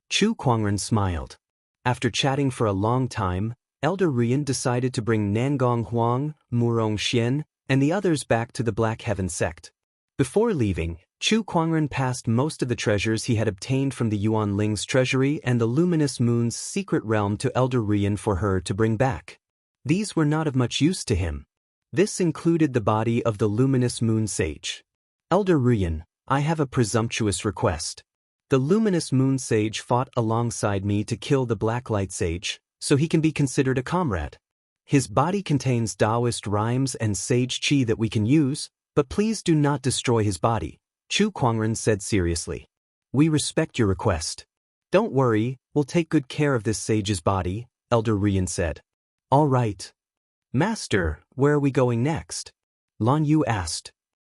Chu Kuangren smiled. After chatting for a long time, Elder Ruyan decided to bring Nangong Huang, Murong Xian, and the others back to the Black Heaven sect. Before leaving, Chu Kuangren passed most of the treasures he had obtained from the Yuan Ling's treasury and the Luminous Moon's secret realm to Elder Ruyan for her to bring back. These were not of much use to him. This included the body of the Luminous Moon Sage. Elder Ruyan, I have a presumptuous request. The Luminous Moon Sage fought alongside me to kill the Black Light Sage, so he can be considered a comrade. His body contains Daoist rhymes and sage qi that we can use, but please do not destroy his body, Chu Kuangren said seriously. We respect your request. Don't worry, we'll take good care of this sage's body, Elder Ruyan said. All right. Master, where are we going next? Lan Yu asked.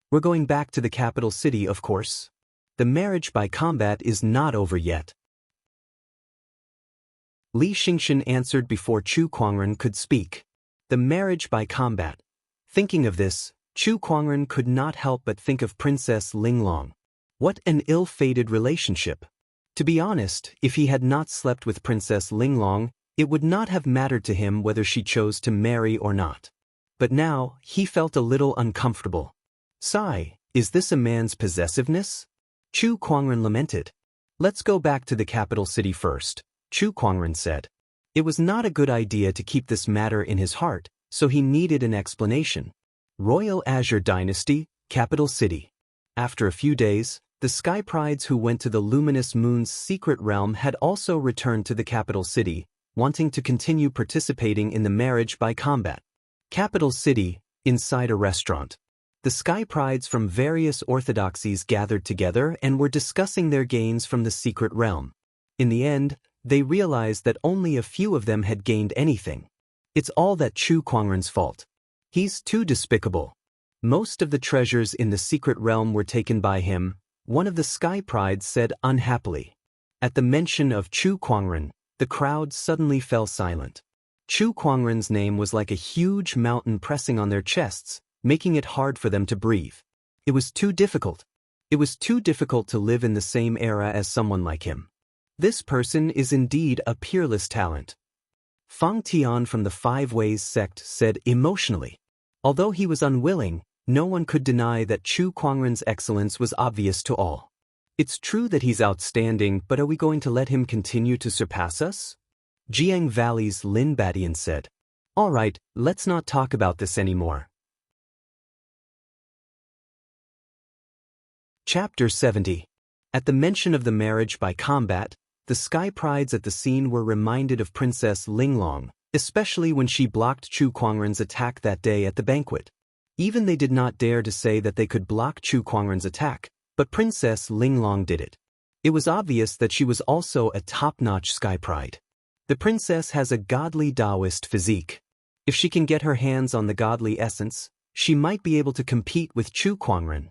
We're going back to the capital city, of course. The marriage by combat is not over yet. Li Xingxian answered before Chu Kuangren could speak. The marriage by combat. Thinking of this, Chu Kuangren could not help but think of Princess Linglong. What an ill-fated relationship. To be honest, if he had not slept with Princess Linglong, it would not have mattered to him whether she chose to marry or not. But now, he felt a little uncomfortable. Sigh, is this a man's possessiveness? Chu Kuangren lamented. Let's go back to the capital city first, Chu Kuangren said. It was not a good idea to keep this matter in his heart, so he needed an explanation. Royal Azure Dynasty, capital city. After a few days, the Sky Prides who went to the Luminous Moon's secret realm had also returned to the capital city, wanting to continue participating in the marriage by combat. Capital city, inside a restaurant. The Sky Prides from various orthodoxies gathered together and were discussing their gains from the secret realm. In the end, they realized that only a few of them had gained anything. It's all that Chu Kuangren's fault. He's too despicable. Most of the treasures in the secret realm were taken by him, one of the Sky Prides said unhappily. At the mention of Chu Kuangren, the crowd suddenly fell silent. Chu Kuangren's name was like a huge mountain pressing on their chests, making it hard for them to breathe. It was too difficult. It was too difficult to live in the same era as someone like him. This person is indeed a peerless talent. Fang Tian from the Five Ways sect said emotionally. Although he was unwilling, no one could deny that Chu Kuangren's excellence was obvious to all. It's true that he's outstanding, but are we going to let him continue to surpass us? Jiang Valley's Lin Badian said. All right, let's not talk about this anymore. Chapter 70. At the mention of the marriage by combat, the Sky Prides at the scene were reminded of Princess Linglong, especially when she blocked Chu Kuangren's attack that day at the banquet. Even they did not dare to say that they could block Chu Kuangren's attack, but Princess Linglong did it. It was obvious that she was also a top-notch Sky Pride. The princess has a godly Daoist physique. If she can get her hands on the godly essence, she might be able to compete with Chu Kuangren.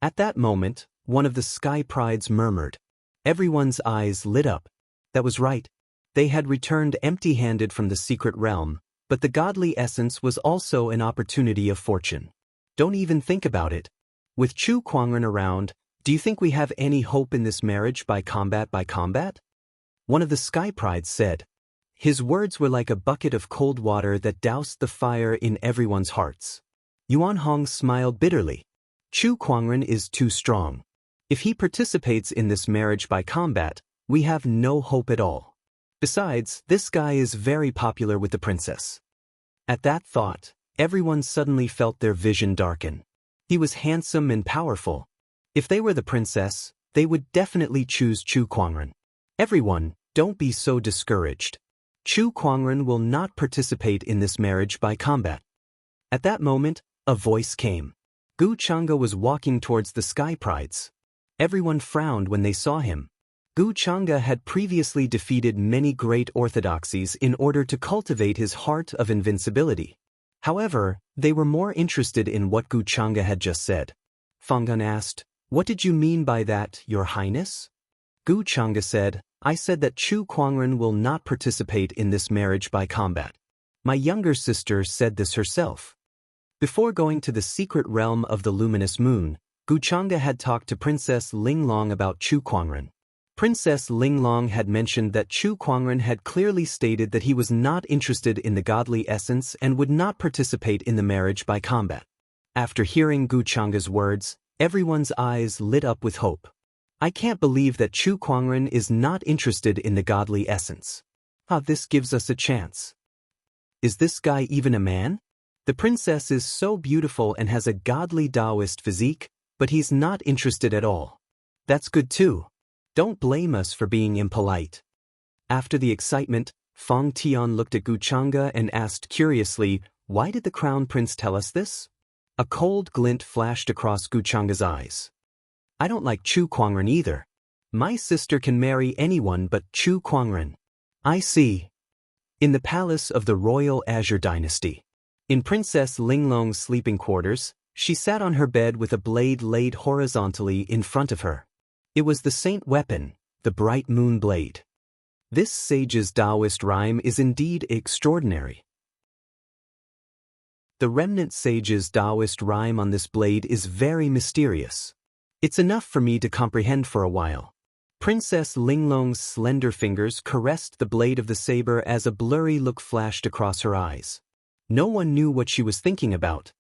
At that moment, one of the Sky Prides murmured. Everyone's eyes lit up. That was right. They had returned empty-handed from the secret realm, but the godly essence was also an opportunity of fortune. Don't even think about it. With Chu Kuangren around, do you think we have any hope in this marriage by combat by combat? One of the Sky Prides said. His words were like a bucket of cold water that doused the fire in everyone's hearts. Yuan Hong smiled bitterly. Chu Kuangren is too strong. If he participates in this marriage by combat, we have no hope at all. Besides, this guy is very popular with the princess. At that thought, everyone suddenly felt their vision darken. He was handsome and powerful, If they were the princess, they would definitely choose Chu Kuangren. Everyone, don't be so discouraged. Chu Kuangren will not participate in this marriage by combat. At that moment, a voice came. Gu Chang'e was walking towards the Sky Prides. Everyone frowned when they saw him. Gu Chang'e had previously defeated many great orthodoxies in order to cultivate his heart of invincibility. However, they were more interested in what Gu Chang'e had just said. Fang Gun asked, "What did you mean by that, Your Highness?" Gu Chang'e said, "I said that Chu Kuangren will not participate in this marriage by combat. My younger sister said this herself." Before going to the secret realm of the luminous moon, Gu Chang'e had talked to Princess Linglong about Chu Kuangren. Princess Linglong had mentioned that Chu Kuangren had clearly stated that he was not interested in the godly essence and would not participate in the marriage by combat. After hearing Gu Chang'e's words, everyone's eyes lit up with hope. I can't believe that Chu Kuangren is not interested in the godly essence. This gives us a chance. Is this guy even a man? The princess is so beautiful and has a godly Daoist physique, but he's not interested at all. That's good too. Don't blame us for being impolite. After the excitement, Fang Tian looked at Gu Chang'e and asked curiously, "Why did the crown prince tell us this?" A cold glint flashed across Gu Chang'e's eyes. "I don't like Chu Kuangren either. My sister can marry anyone but Chu Kuangren." "I see." In the palace of the royal Azure dynasty. In Princess Linglong's sleeping quarters, she sat on her bed with a blade laid horizontally in front of her. It was the saint weapon, the bright moon blade. This sage's Daoist rhyme is indeed extraordinary. The remnant sage's Daoist rhyme on this blade is very mysterious. It's enough for me to comprehend for a while. Princess Linglong's slender fingers caressed the blade of the saber as a blurry look flashed across her eyes. No one knew what she was thinking about.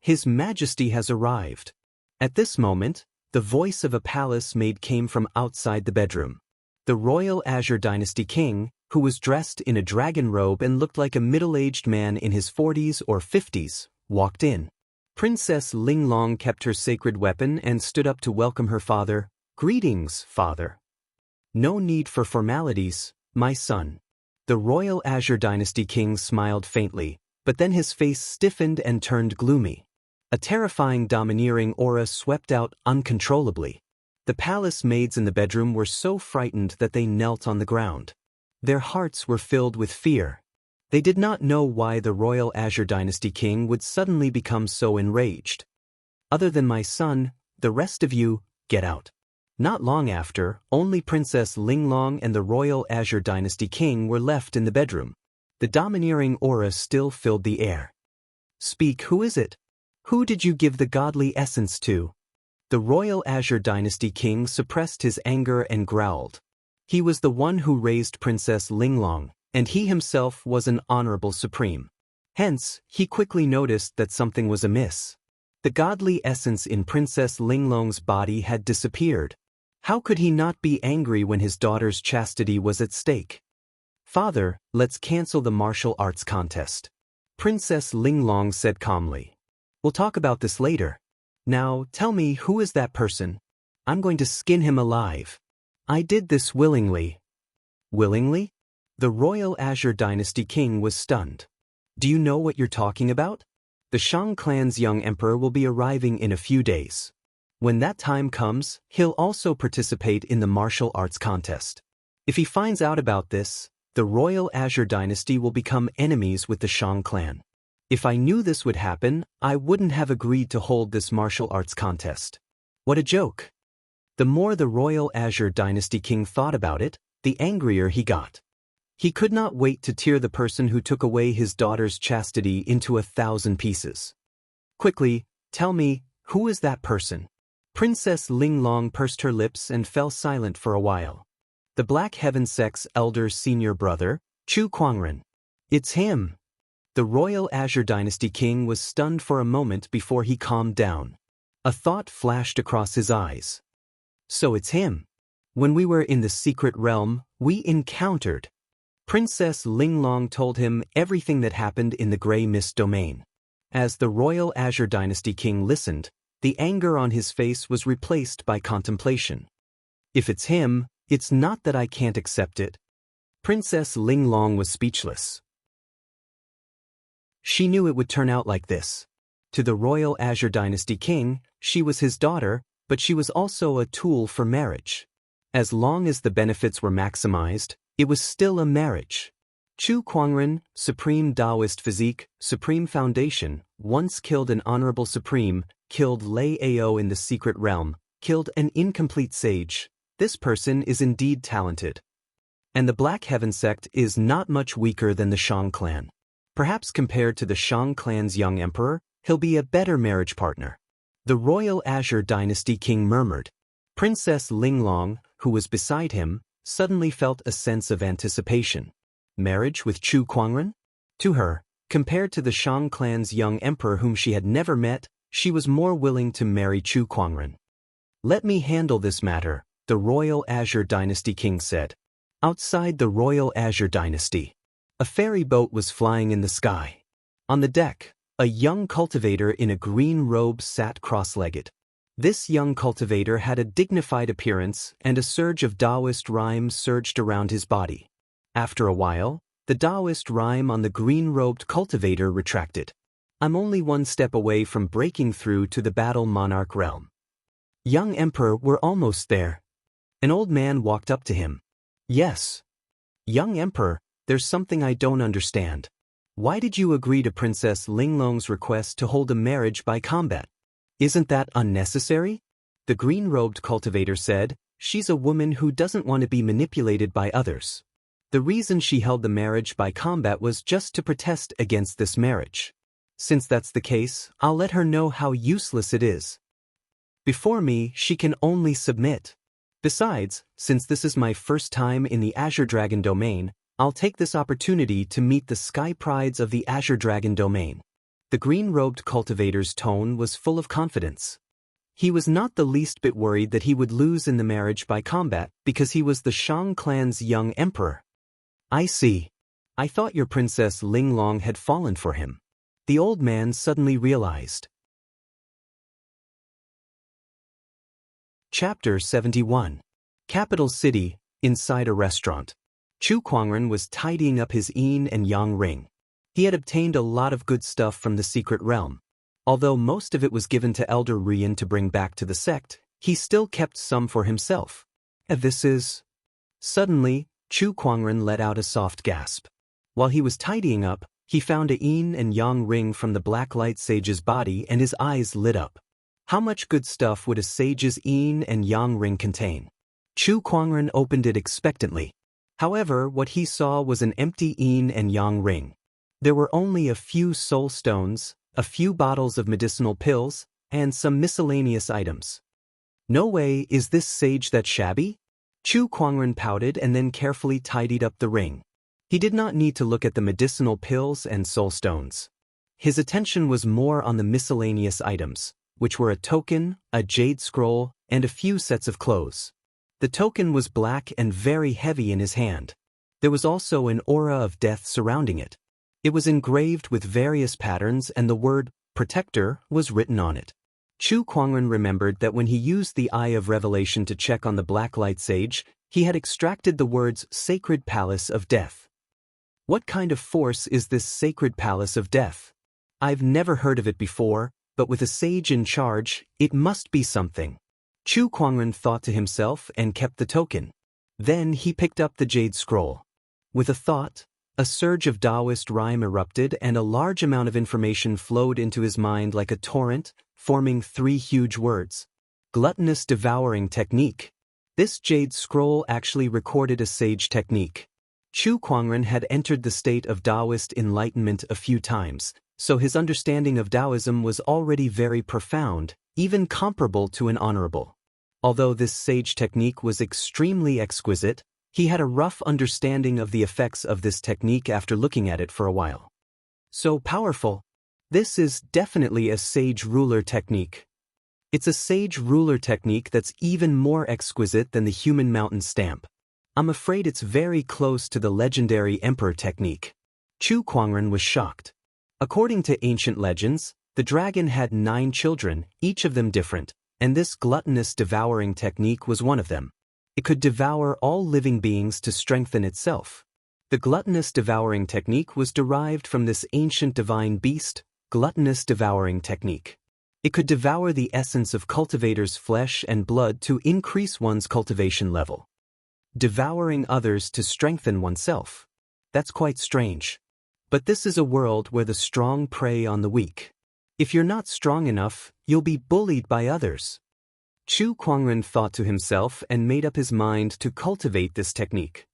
His Majesty has arrived. At this moment, the voice of a palace maid came from outside the bedroom. The royal Azure dynasty king, who was dressed in a dragon robe and looked like a middle-aged man in his 40s or 50s, walked in. Princess Linglong kept her sacred weapon and stood up to welcome her father. "Greetings, father." "No need for formalities, my son." The royal Azure dynasty king smiled faintly, but then his face stiffened and turned gloomy. A terrifying domineering aura swept out uncontrollably. The palace maids in the bedroom were so frightened that they knelt on the ground. Their hearts were filled with fear. They did not know why the royal Azure dynasty king would suddenly become so enraged. "Other than my son, the rest of you, get out." Not long after, only Princess Linglong and the royal Azure dynasty king were left in the bedroom. The domineering aura still filled the air. "Speak, who is it? Who did you give the godly essence to?" The royal Azure dynasty king suppressed his anger and growled. He was the one who raised Princess Linglong, and he himself was an honorable supreme. Hence, he quickly noticed that something was amiss. The godly essence in Princess Linglong's body had disappeared. How could he not be angry when his daughter's chastity was at stake? "Father, let's cancel the martial arts contest," Princess Linglong said calmly. "We'll talk about this later. Now, tell me, who is that person? I'm going to skin him alive." "I did this willingly." "Willingly?" The royal Azure dynasty king was stunned. "Do you know what you're talking about? The Shang clan's young emperor will be arriving in a few days. When that time comes, he'll also participate in the martial arts contest. If he finds out about this, the royal Azure dynasty will become enemies with the Shang clan. If I knew this would happen, I wouldn't have agreed to hold this martial arts contest." What a joke. The more the royal Azure dynasty king thought about it, the angrier he got. He could not wait to tear the person who took away his daughter's chastity into 1,000 pieces. "Quickly, tell me, who is that person?" Princess Linglong pursed her lips and fell silent for a while. "The Black Heaven Sect's elder senior brother, Chu Kuangren." "It's him." The royal Azure dynasty king was stunned for a moment before he calmed down. A thought flashed across his eyes. "So it's him. When we were in the secret realm, we encountered." Princess Linglong told him everything that happened in the Grey Mist domain. As the royal Azure dynasty king listened, The anger on his face was replaced by contemplation. If it's him, it's not that I can't accept it. Princess Linglong was speechless. She knew it would turn out like this. To the royal Azure Dynasty king, she was his daughter, but she was also a tool for marriage. As long as the benefits were maximized, it was still a marriage. Chu Kuangren, Supreme Daoist Physique, Supreme Foundation, once killed an honorable supreme, killed Lei Ao in the secret realm, killed an incomplete sage. This person is indeed talented. And the Black Heaven sect is not much weaker than the Shang clan. Perhaps compared to the Shang clan's young emperor, he'll be a better marriage partner. The royal Azure Dynasty king murmured. Princess Linglong, who was beside him, suddenly felt a sense of anticipation. Marriage with Chu Kuangren? To her, compared to the Shang clan's young emperor whom she had never met, she was more willing to marry Chu Kuangren. Let me handle this matter, the royal Azure Dynasty king said. Outside the royal Azure Dynasty, a ferry boat was flying in the sky. On the deck, a young cultivator in a green robe sat cross-legged. This young cultivator had a dignified appearance, and a surge of Daoist rhyme surged around his body. After a while, the Daoist rhyme on the green-robed cultivator retracted. I'm only one step away from breaking through to the battle monarch realm. Young emperor, we're almost there. An old man walked up to him. Yes. Young emperor, there's something I don't understand. Why did you agree to Princess Linglong's request to hold a marriage by combat? Isn't that unnecessary? The green-robed cultivator said, she's a woman who doesn't want to be manipulated by others. The reason she held the marriage by combat was just to protest against this marriage. Since that's the case, I'll let her know how useless it is. Before me, she can only submit. Besides, since this is my first time in the Azure Dragon domain, I'll take this opportunity to meet the sky prides of the Azure Dragon domain. The green-robed cultivator's tone was full of confidence. He was not the least bit worried that he would lose in the marriage by combat because he was the Shang clan's young emperor. I see. I thought your Princess Linglong had fallen for him. The old man suddenly realized. Chapter 71. Capital City, inside a restaurant. Chu Kuangren was tidying up his yin and yang ring. He had obtained a lot of good stuff from the secret realm. Although most of it was given to Elder Rian to bring back to the sect, he still kept some for himself. This is... Suddenly, Chu Kuangren let out a soft gasp. While he was tidying up, he found a yin and yang ring from the Black Light Sage's body and his eyes lit up. How much good stuff would a sage's yin and yang ring contain? Chu Kuangren opened it expectantly. However, what he saw was an empty yin and yang ring. There were only a few soul stones, a few bottles of medicinal pills, and some miscellaneous items. No way, is this sage that shabby? Chu Kuangren pouted and then carefully tidied up the ring. He did not need to look at the medicinal pills and soul stones. His attention was more on the miscellaneous items, which were a token, a jade scroll, and a few sets of clothes. The token was black and very heavy in his hand. There was also an aura of death surrounding it. It was engraved with various patterns and the word, Protector, was written on it. Chu Kuangren remembered that when he used the Eye of Revelation to check on the Black Light Sage, he had extracted the words Sacred Palace of Death. What kind of force is this Sacred Palace of Death? I've never heard of it before, but with a sage in charge, it must be something. Chu Kuangren thought to himself and kept the token. Then he picked up the jade scroll. With a thought, a surge of Daoist rhyme erupted and a large amount of information flowed into his mind like a torrent, forming 3 huge words. Gluttonous devouring technique. This jade scroll actually recorded a sage technique. Chu Kuangren had entered the state of Daoist enlightenment a few times, so his understanding of Taoism was already very profound, even comparable to an honorable. Although this sage technique was extremely exquisite, he had a rough understanding of the effects of this technique after looking at it for a while. So powerful. This is definitely a sage ruler technique. It's a sage ruler technique that's even more exquisite than the human mountain stamp. I'm afraid it's very close to the legendary emperor technique. Chu Kuangren was shocked. According to ancient legends, The dragon had 9 children, each of them different, and this gluttonous devouring technique was one of them. It could devour all living beings to strengthen itself. The gluttonous devouring technique was derived from this ancient divine beast, gluttonous devouring technique. It could devour the essence of cultivators' flesh and blood to increase one's cultivation level. Devouring others to strengthen oneself. That's quite strange. But this is a world where the strong prey on the weak. If you're not strong enough, you'll be bullied by others. Chu Kuangren thought to himself and made up his mind to cultivate this technique.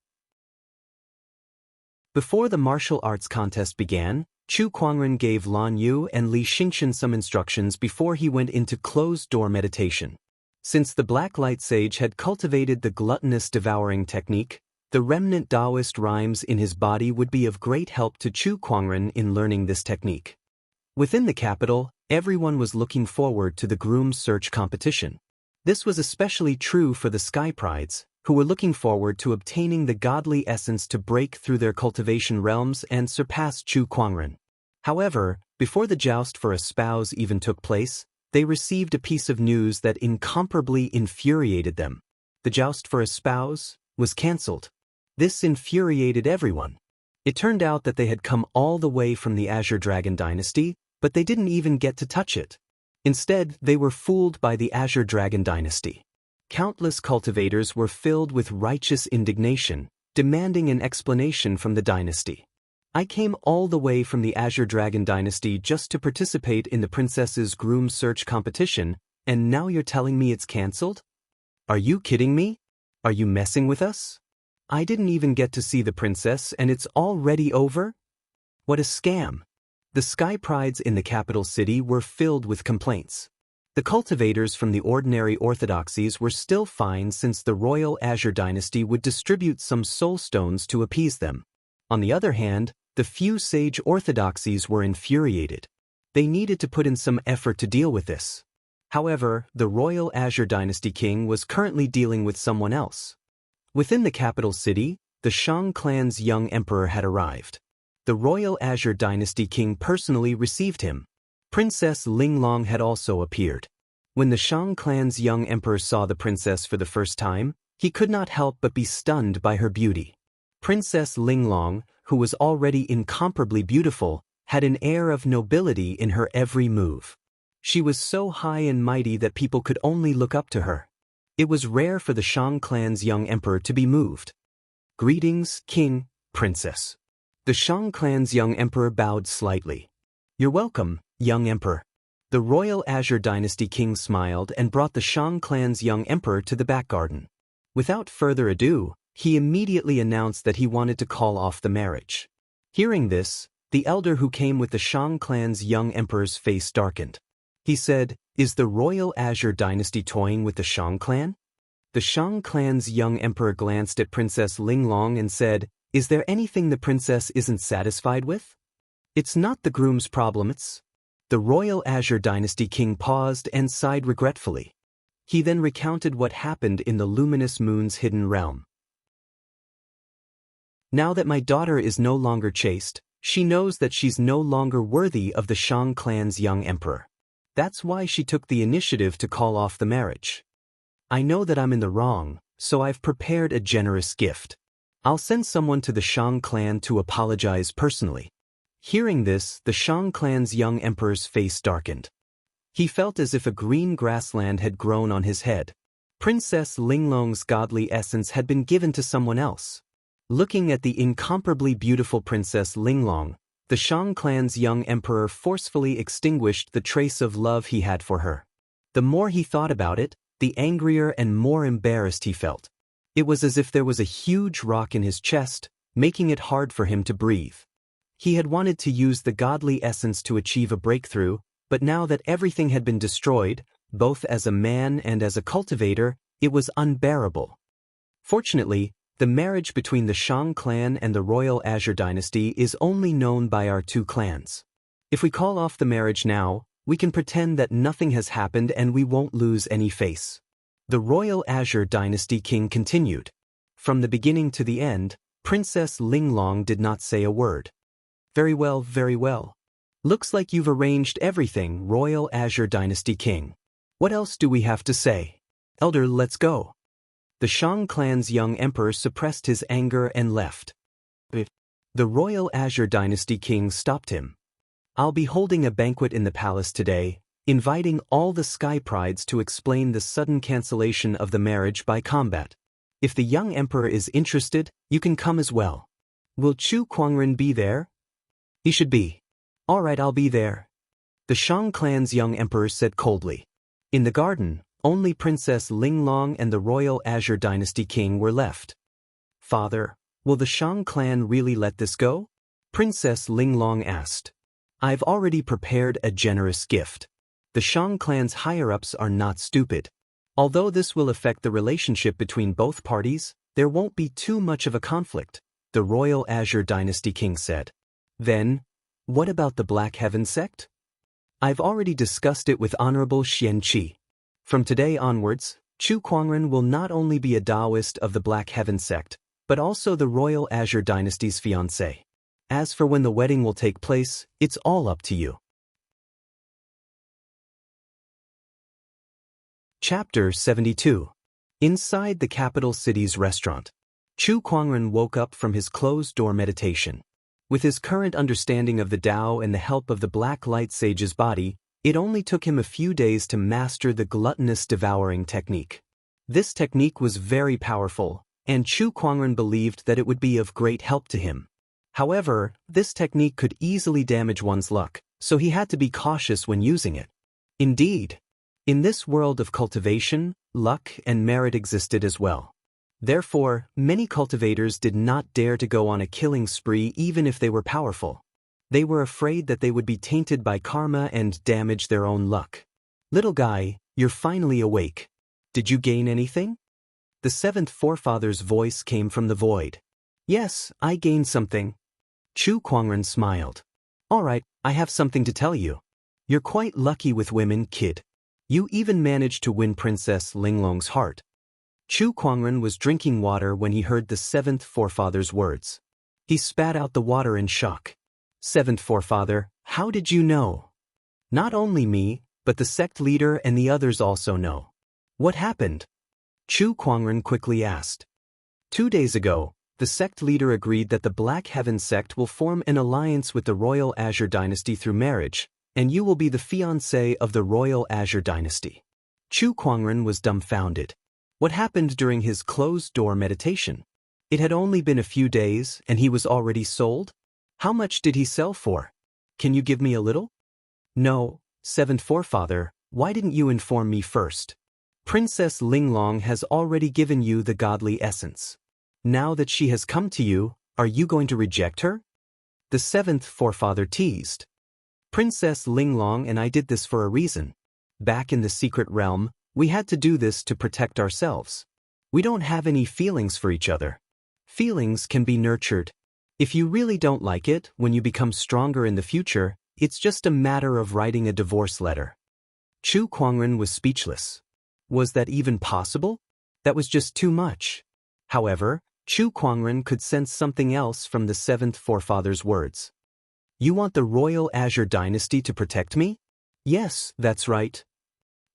Before the martial arts contest began, Chu Kuangren gave Lan Yu and Li Xingxian some instructions before he went into closed-door meditation. Since the Black Light Sage had cultivated the gluttonous devouring technique, the remnant Daoist rhymes in his body would be of great help to Chu Kuangren in learning this technique. Within the capital, everyone was looking forward to the groom search competition. This was especially true for the Sky Prides, who were looking forward to obtaining the godly essence to break through their cultivation realms and surpass Chu Kuangren. However, before the joust for a spouse even took place, they received a piece of news that incomparably infuriated them. The joust for a spouse was cancelled. This infuriated everyone. It turned out that they had come all the way from the Azure Dragon Dynasty, but they didn't even get to touch it. Instead, they were fooled by the Azure Dragon Dynasty. Countless cultivators were filled with righteous indignation, demanding an explanation from the dynasty. I came all the way from the Azure Dragon Dynasty just to participate in the princess's groom search competition, and now you're telling me it's cancelled? Are you kidding me? Are you messing with us? I didn't even get to see the princess and it's already over? What a scam! The Sky Prides in the capital city were filled with complaints. The cultivators from the ordinary orthodoxies were still fine since the royal Azure Dynasty would distribute some soul stones to appease them. On the other hand, the few sage orthodoxies were infuriated. They needed to put in some effort to deal with this. However, the royal Azure Dynasty king was currently dealing with someone else. Within the capital city, the Shang clan's young emperor had arrived. The royal Azure Dynasty king personally received him. Princess Linglong had also appeared. When the Shang clan's young emperor saw the princess for the first time, he could not help but be stunned by her beauty. Princess Linglong, who was already incomparably beautiful, had an air of nobility in her every move. She was so high and mighty that people could only look up to her. It was rare for the Shang clan's young emperor to be moved. "Greetings, king, princess." The Shang clan's young emperor bowed slightly. "You're welcome, young emperor." The royal Azure Dynasty king smiled and brought the Shang clan's young emperor to the back garden. Without further ado, he immediately announced that he wanted to call off the marriage. Hearing this, the elder who came with the Shang clan's young emperor's face darkened. He said, "Is the royal Azure Dynasty toying with the Shang clan?" The Shang clan's young emperor glanced at Princess Linglong and said, "Is there anything the princess isn't satisfied with? It's not the groom's problem, it's..." The royal Azure Dynasty king paused and sighed regretfully. He then recounted what happened in the luminous moon's hidden realm. "Now that my daughter is no longer chaste, she knows that she's no longer worthy of the Shang clan's young emperor. That's why she took the initiative to call off the marriage. I know that I'm in the wrong, so I've prepared a generous gift. I'll send someone to the Shang clan to apologize personally." Hearing this, the Shang clan's young emperor's face darkened. He felt as if a green grassland had grown on his head. Princess Linglong's godly essence had been given to someone else. Looking at the incomparably beautiful Princess Linglong, the Shang clan's young emperor forcefully extinguished the trace of love he had for her. The more he thought about it, the angrier and more embarrassed he felt. It was as if there was a huge rock in his chest, making it hard for him to breathe. He had wanted to use the godly essence to achieve a breakthrough, but now that everything had been destroyed, both as a man and as a cultivator, it was unbearable. Fortunately, the marriage between the Shang clan and the royal Azure Dynasty is only known by our two clans. If we call off the marriage now, we can pretend that nothing has happened and we won't lose any face. The royal Azure Dynasty king continued. From the beginning to the end, Princess Linglong did not say a word. Very well, very well. Looks like you've arranged everything, Royal Azure Dynasty King. What else do we have to say? Elder, let's go. The Shang clan's young emperor suppressed his anger and left. The Royal Azure Dynasty King stopped him. I'll be holding a banquet in the palace today, inviting all the Sky Prides to explain the sudden cancellation of the marriage by combat. If the young emperor is interested, you can come as well. Will Chu Kuangren be there? He should be. All right, I'll be there. The Shang clan's young emperor said coldly. In the garden, only Princess Linglong and the Royal Azure Dynasty King were left. Father, will the Shang clan really let this go? Princess Linglong asked. I've already prepared a generous gift. The Shang clan's higher-ups are not stupid. Although this will affect the relationship between both parties, there won't be too much of a conflict, the Royal Azure Dynasty King said. Then, what about the Black Heaven sect? I've already discussed it with Honorable Xianxia. From today onwards, Chu Kuangren will not only be a Daoist of the Black Heaven sect, but also the Royal Azure Dynasty's fiancé. As for when the wedding will take place, it's all up to you. Chapter 72. Inside the capital city's restaurant, Chu Kuangren woke up from his closed-door meditation. With his current understanding of the Tao and the help of the Black Light Sage's body, it only took him a few days to master the gluttonous devouring technique. This technique was very powerful, and Chu Kuangren believed that it would be of great help to him. However, this technique could easily damage one's luck, so he had to be cautious when using it. Indeed, in this world of cultivation, luck and merit existed as well. Therefore, many cultivators did not dare to go on a killing spree even if they were powerful. They were afraid that they would be tainted by karma and damage their own luck. Little guy, you're finally awake. Did you gain anything? The seventh forefather's voice came from the void. Yes, I gained something. Chu Kuangren smiled. All right, I have something to tell you. You're quite lucky with women, kid. You even managed to win Princess Linglong's heart. Chu Kuangren was drinking water when he heard the seventh forefather's words. He spat out the water in shock. Seventh forefather, how did you know? Not only me, but the sect leader and the others also know. What happened? Chu Kuangren quickly asked. 2 days ago, the sect leader agreed that the Black Heaven sect will form an alliance with the Royal Azure Dynasty through marriage, and you will be the fiancé of the Royal Azure Dynasty. Chu Kuangren was dumbfounded. What happened during his closed-door meditation? It had only been a few days, and he was already sold? How much did he sell for? Can you give me a little? No, seventh forefather, why didn't you inform me first? Princess Linglong has already given you the godly essence. Now that she has come to you, are you going to reject her? The seventh forefather teased. Princess Linglong and I did this for a reason. Back in the secret realm, we had to do this to protect ourselves. We don't have any feelings for each other. Feelings can be nurtured. If you really don't like it, when you become stronger in the future, it's just a matter of writing a divorce letter. Chu Kuangren was speechless. Was that even possible? That was just too much. However, Chu Kuangren could sense something else from the seventh forefather's words. You want the Royal Azure Dynasty to protect me? Yes, that's right.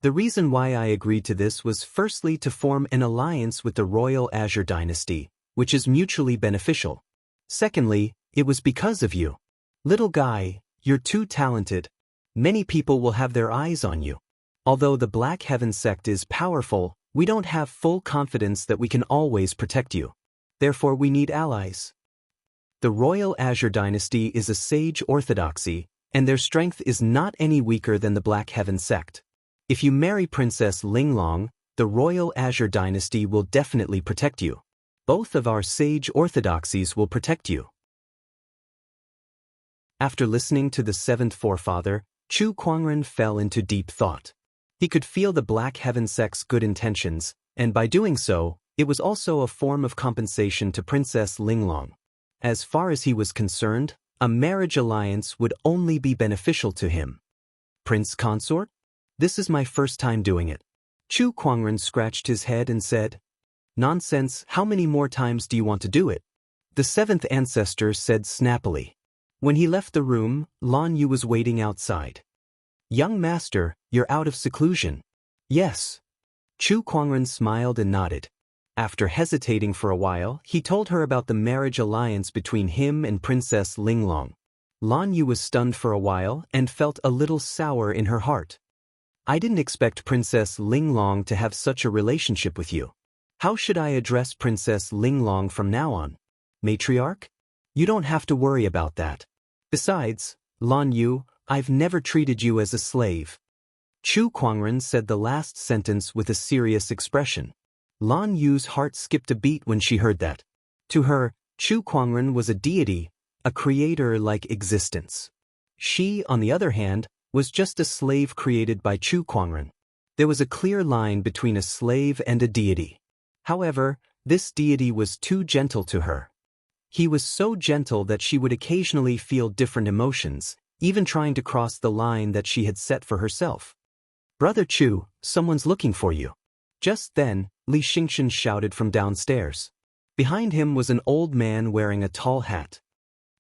The reason why I agreed to this was firstly to form an alliance with the Royal Azure Dynasty, which is mutually beneficial. Secondly, it was because of you. Little guy, you're too talented. Many people will have their eyes on you. Although the Black Heaven sect is powerful, we don't have full confidence that we can always protect you. Therefore, we need allies. The Royal Azure Dynasty is a sage orthodoxy, and their strength is not any weaker than the Black Heaven sect. If you marry Princess Linglong, the Royal Azure Dynasty will definitely protect you. Both of our sage orthodoxies will protect you. After listening to the seventh forefather, Chu Kuangren fell into deep thought. He could feel the Black Heaven sect's good intentions, and by doing so, it was also a form of compensation to Princess Linglong. As far as he was concerned, a marriage alliance would only be beneficial to him. Prince Consort? This is my first time doing it. Chu Kuangren scratched his head and said, Nonsense, how many more times do you want to do it? The seventh ancestor said snappily. When he left the room, Lan Yu was waiting outside. "Young master, you're out of seclusion." "Yes." Chu Kuangren smiled and nodded. After hesitating for a while, he told her about the marriage alliance between him and Princess Linglong. Lan Yu was stunned for a while and felt a little sour in her heart. "I didn't expect Princess Linglong to have such a relationship with you. How should I address Princess Linglong from now on? Matriarch? You don't have to worry about that. Besides, Lan Yu, I've never treated you as a slave." Chu Kuangren said the last sentence with a serious expression. Lan Yu's heart skipped a beat when she heard that. To her, Chu Kuangren was a deity, a creator-like existence. She, on the other hand, was just a slave created by Chu Kuangren. There was a clear line between a slave and a deity. However, this deity was too gentle to her. He was so gentle that she would occasionally feel different emotions, even trying to cross the line that she had set for herself. "Brother Chu, someone's looking for you." Just then, Li Xingxian shouted from downstairs. Behind him was an old man wearing a tall hat.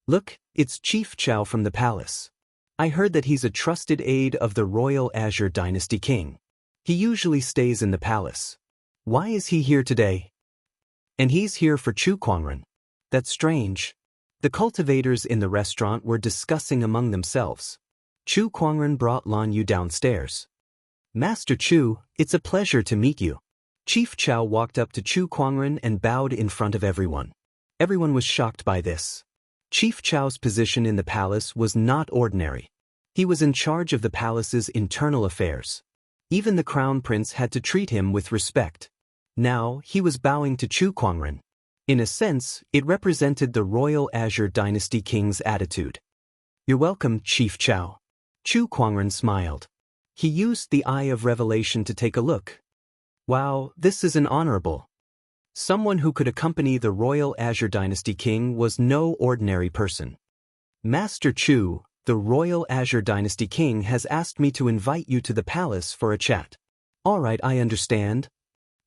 "Look, it's Chief Chao from the palace. I heard that he's a trusted aide of the royal Azure Dynasty king. He usually stays in the palace. Why is he here today?" "And he's here for Chu Kuangren." "That's strange." The cultivators in the restaurant were discussing among themselves. Chu Kuangren brought Lan Yu downstairs. "Master Chu, it's a pleasure to meet you." Chief Chao walked up to Chu Kuangren and bowed in front of everyone. Everyone was shocked by this. Chief Chao's position in the palace was not ordinary. He was in charge of the palace's internal affairs. Even the crown prince had to treat him with respect. Now, he was bowing to Chu Kuangren. In a sense, it represented the royal Azure Dynasty king's attitude. "You're welcome, Chief Chao." Chu Kuangren smiled. He used the Eye of Revelation to take a look. Wow, this is an honorable. Someone who could accompany the royal Azure Dynasty king was no ordinary person. "Master Chu, the royal Azure Dynasty king has asked me to invite you to the palace for a chat." "All right, I understand."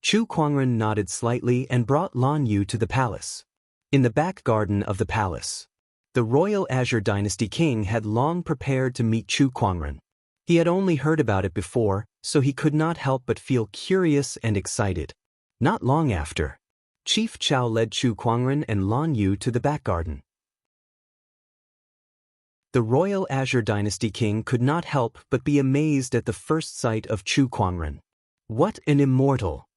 Chu Kuangren nodded slightly and brought Lan Yu to the palace. In the back garden of the palace, the royal Azure Dynasty king had long prepared to meet Chu Kuangren. He had only heard about it before, so he could not help but feel curious and excited. Not long after, Chief Chao led Chu Kuangren and Lan Yu to the back garden. The royal Azure Dynasty king could not help but be amazed at the first sight of Chu Kuangren. What an immortal!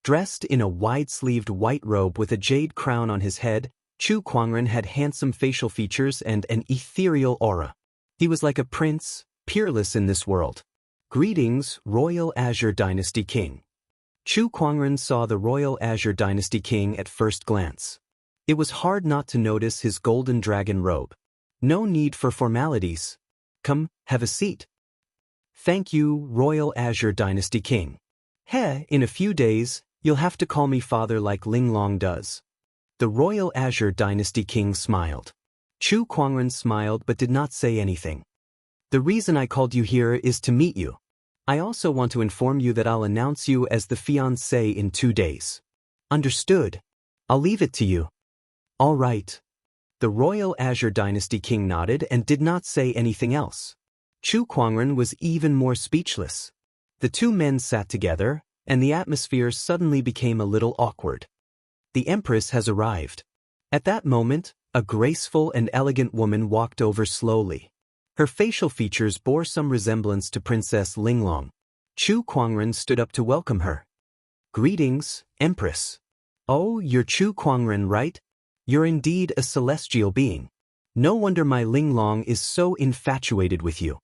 Dressed in a wide-sleeved white robe with a jade crown on his head, Chu Kuangren had handsome facial features and an ethereal aura. He was like a prince, peerless in this world. "Greetings, royal Azure Dynasty king." Chu Kuangren saw the royal Azure Dynasty king at first glance. It was hard not to notice his golden dragon robe. "No need for formalities. Come, have a seat." "Thank you, royal Azure Dynasty king." In a few days, you'll have to call me father like Linglong does." The royal Azure Dynasty king smiled. Chu Kuangren smiled but did not say anything. "The reason I called you here is to meet you. I also want to inform you that I'll announce you as the fiancé in 2 days." "Understood. I'll leave it to you." "All right." The royal Azure Dynasty king nodded and did not say anything else. Chu Kuangren was even more speechless. The two men sat together, and the atmosphere suddenly became a little awkward. "The Empress has arrived." At that moment, a graceful and elegant woman walked over slowly. Her facial features bore some resemblance to Princess Linglong. Chu Kuangren stood up to welcome her. "Greetings, Empress." "Oh, you're Chu Kuangren, right? You're indeed a celestial being. No wonder my Linglong is so infatuated with you."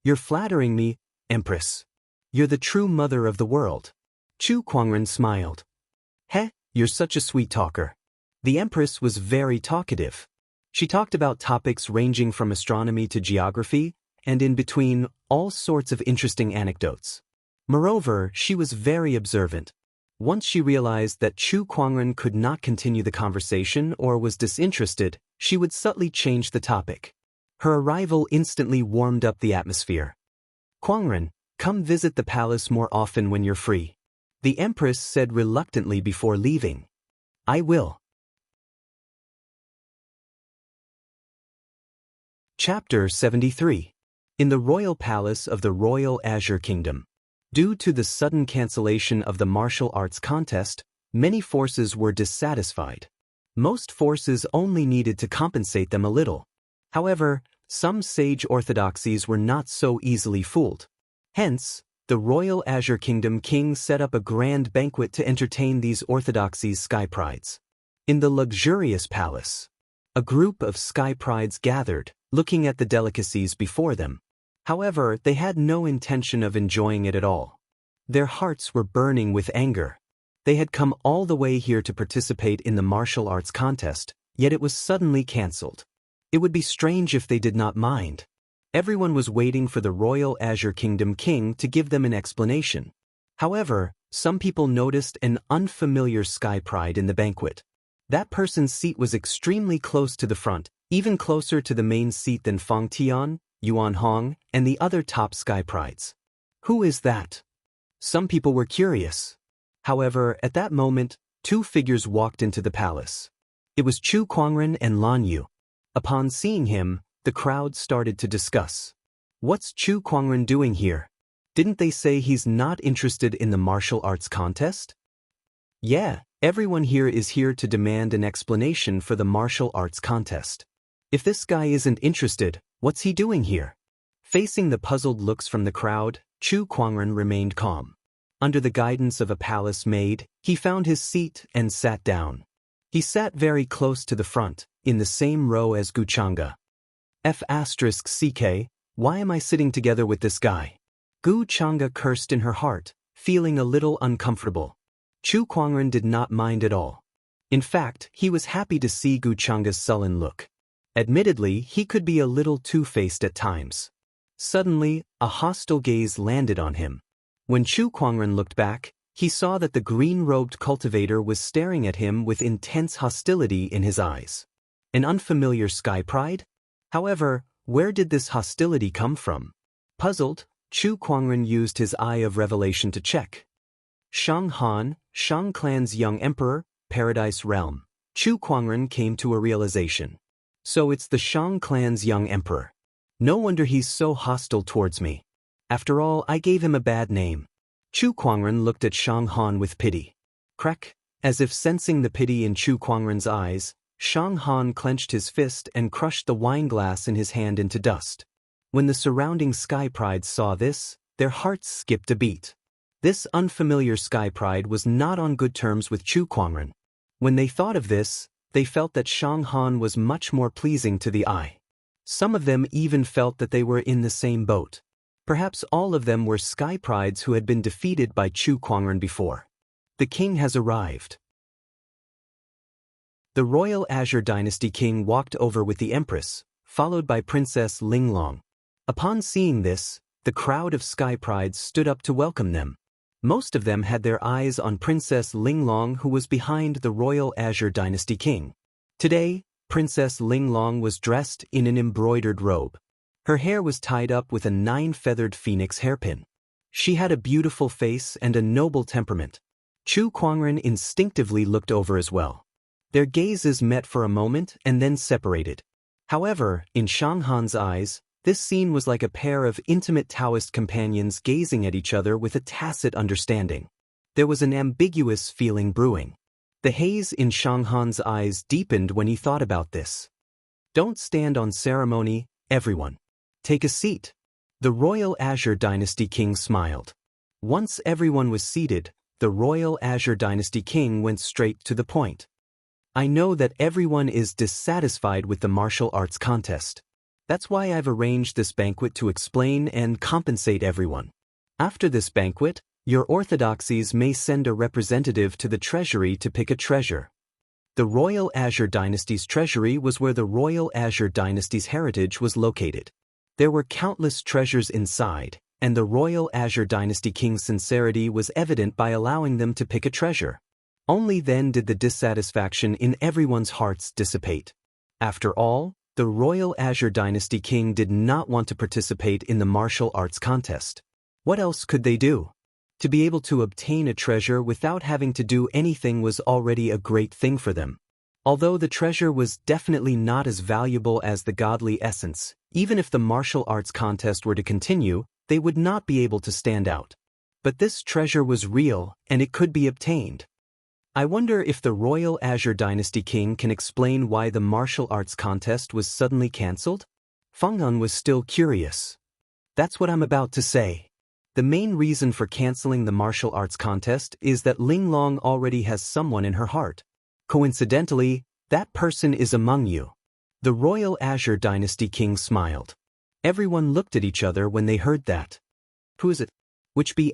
"You're flattering me, Empress. You're the true mother of the world." Chu Kuangren smiled. You're such a sweet talker." The Empress was very talkative. She talked about topics ranging from astronomy to geography, and in between, all sorts of interesting anecdotes. Moreover, she was very observant. Once she realized that Chu Kuangren could not continue the conversation or was disinterested, she would subtly change the topic. Her arrival instantly warmed up the atmosphere. "Kuangren, come visit the palace more often when you're free," the Empress said reluctantly before leaving. "I will." Chapter 73. In the royal palace of the Royal Azure Kingdom. Due to the sudden cancellation of the martial arts contest, many forces were dissatisfied. Most forces only needed to compensate them a little. However, some sage orthodoxies were not so easily fooled. Hence, the Royal Azure Kingdom king set up a grand banquet to entertain these orthodoxies' sky prides. In the luxurious palace, a group of sky prides gathered, looking at the delicacies before them. However, they had no intention of enjoying it at all. Their hearts were burning with anger. They had come all the way here to participate in the martial arts contest, yet it was suddenly cancelled. It would be strange if they did not mind. Everyone was waiting for the Royal Azure Kingdom king to give them an explanation. However, some people noticed an unfamiliar sky pride in the banquet. That person's seat was extremely close to the front, even closer to the main seat than Fang Tian, Yuan Hong, and the other top sky prides. Who is that? Some people were curious. However, at that moment, two figures walked into the palace. It was Chu Kuangren and Lan Yu. Upon seeing him, the crowd started to discuss. What's Chu Kuangren doing here? Didn't they say he's not interested in the martial arts contest? Yeah, everyone here is here to demand an explanation for the martial arts contest. If this guy isn't interested, what's he doing here? Facing the puzzled looks from the crowd, Chu Kuangren remained calm. Under the guidance of a palace maid, he found his seat and sat down. He sat very close to the front, in the same row as Guchanga. F***CK, why am I sitting together with this guy? Guchanga cursed in her heart, feeling a little uncomfortable. Chu Kuangren did not mind at all. In fact, he was happy to see Guchanga's sullen look. Admittedly, he could be a little two-faced at times. Suddenly, a hostile gaze landed on him. When Chu Kuangren looked back, he saw that the green-robed cultivator was staring at him with intense hostility in his eyes. An unfamiliar sky pride? However, where did this hostility come from? Puzzled, Chu Kuangren used his eye of revelation to check. Shang Han, Shang clan's young emperor, Paradise Realm. Chu Kuangren came to a realization. So it's the Shang clan's young emperor. No wonder he's so hostile towards me. After all, I gave him a bad name. Chu Kuangren looked at Shang Han with pity. Crack, as if sensing the pity in Chu Kuangren's eyes, Shang Han clenched his fist and crushed the wineglass in his hand into dust. When the surrounding sky prides saw this, their hearts skipped a beat. This unfamiliar sky pride was not on good terms with Chu Kuangren. When they thought of this, they felt that Shang Han was much more pleasing to the eye. Some of them even felt that they were in the same boat. Perhaps all of them were sky prides who had been defeated by Chu Kuangren before. The king has arrived. The Royal Azure Dynasty king walked over with the empress, followed by Princess Linglong. Upon seeing this, the crowd of sky prides stood up to welcome them. Most of them had their eyes on Princess Linglong, who was behind the Royal Azure Dynasty king. Today, Princess Linglong was dressed in an embroidered robe. Her hair was tied up with a 9-feathered phoenix hairpin. She had a beautiful face and a noble temperament. Chu Kuangren instinctively looked over as well. Their gazes met for a moment and then separated. However, in Shang Han's eyes, this scene was like a pair of intimate Daoist companions gazing at each other with a tacit understanding. There was an ambiguous feeling brewing. The haze in Shang Han's eyes deepened when he thought about this. Don't stand on ceremony, everyone. Take a seat. The Royal Azure Dynasty king smiled. Once everyone was seated, the Royal Azure Dynasty king went straight to the point. I know that everyone is dissatisfied with the martial arts contest. That's why I've arranged this banquet to explain and compensate everyone. After this banquet, your orthodoxies may send a representative to the treasury to pick a treasure. The Royal Azure Dynasty's treasury was where the Royal Azure Dynasty's heritage was located. There were countless treasures inside, and the Royal Azure Dynasty king's sincerity was evident by allowing them to pick a treasure. Only then did the dissatisfaction in everyone's hearts dissipate. After all, the Royal Azure Dynasty king did not want to participate in the martial arts contest. What else could they do? To be able to obtain a treasure without having to do anything was already a great thing for them. Although the treasure was definitely not as valuable as the godly essence, Even if the martial arts contest were to continue, they would not be able to stand out. But this treasure was real, and it could be obtained. I wonder if the royal Azure Dynasty king can explain why the martial arts contest was suddenly cancelled? Feng An was still curious. That's what I'm about to say. The main reason for cancelling the martial arts contest is that Ling Long already has someone in her heart. Coincidentally, that person is among you. The royal Azure Dynasty king smiled. Everyone looked at each other when they heard that. Who is it? Which B**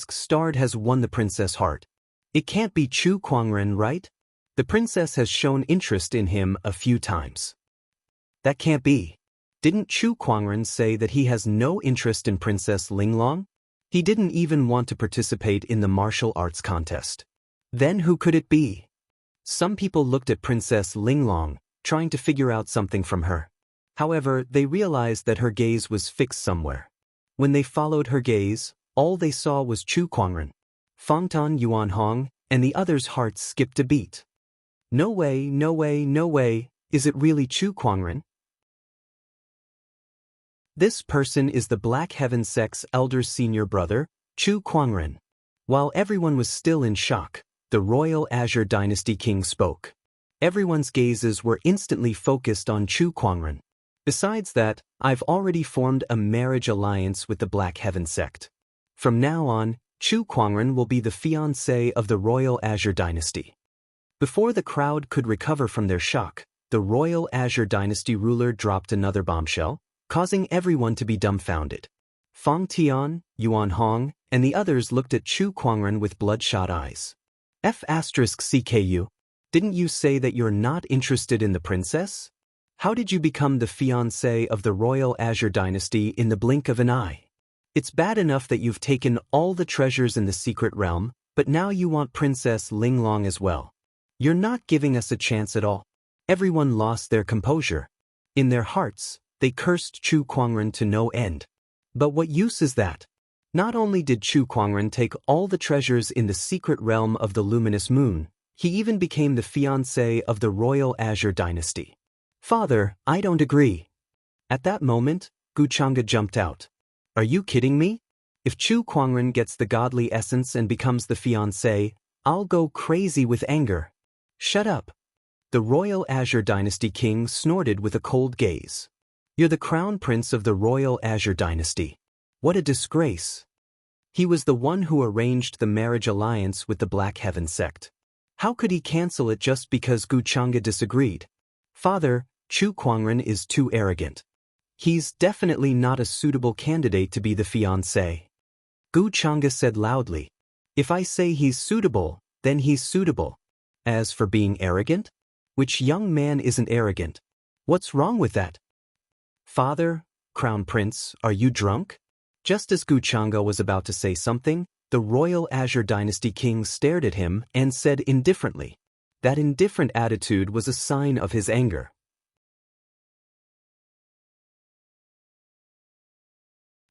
starred has won the princess heart? It can't be Chu Kuangren, right? The princess has shown interest in him a few times. That can't be. Didn't Chu Kuangren say that he has no interest in Princess Linglong? He didn't even want to participate in the martial arts contest. Then who could it be? Some people looked at Princess Linglong, trying to figure out something from her. However, they realized that her gaze was fixed somewhere. When they followed her gaze, all they saw was Chu Kuangren. Fangtan Yuan Hong, and the others' hearts skipped a beat. No way, no way, no way, is it really Chu Kuangren? This person is the Black Heaven sect's elder senior brother, Chu Kuangren. While everyone was still in shock, the royal Azure Dynasty king spoke. Everyone's gazes were instantly focused on Chu Kuangren. Besides that, I've already formed a marriage alliance with the Black Heaven sect. From now on, Chu Kuangren will be the fiancé of the royal Azure Dynasty. Before the crowd could recover from their shock, the royal Azure Dynasty ruler dropped another bombshell, causing everyone to be dumbfounded. Fang Tian, Yuan Hong, and the others looked at Chu Kuangren with bloodshot eyes. F***CKU, didn't you say that you're not interested in the princess? How did you become the fiancé of the royal Azure Dynasty in the blink of an eye? It's bad enough that you've taken all the treasures in the secret realm, but now you want Princess Linglong as well. You're not giving us a chance at all. Everyone lost their composure. In their hearts, they cursed Chu Kuangren to no end. But what use is that? Not only did Chu Kuangren take all the treasures in the secret realm of the luminous moon, he even became the fiancé of the royal Azure Dynasty. Father, I don't agree. At that moment, Guchanga jumped out. Are you kidding me? If Chu Kuangren gets the godly essence and becomes the fiancé, I'll go crazy with anger. Shut up. The royal Azure Dynasty king snorted with a cold gaze. You're the crown prince of the royal Azure Dynasty. What a disgrace. He was the one who arranged the marriage alliance with the Black Heaven sect. How could he cancel it just because Guchanga disagreed? Father, Chu Kuangren is too arrogant. He's definitely not a suitable candidate to be the fiancé. Guchanga said loudly. If I say he's suitable, then he's suitable. As for being arrogant? Which young man isn't arrogant? What's wrong with that? Father, Crown Prince, are you drunk? Just as Guchanga was about to say something, the royal Azure Dynasty king stared at him and said indifferently. That indifferent attitude was a sign of his anger.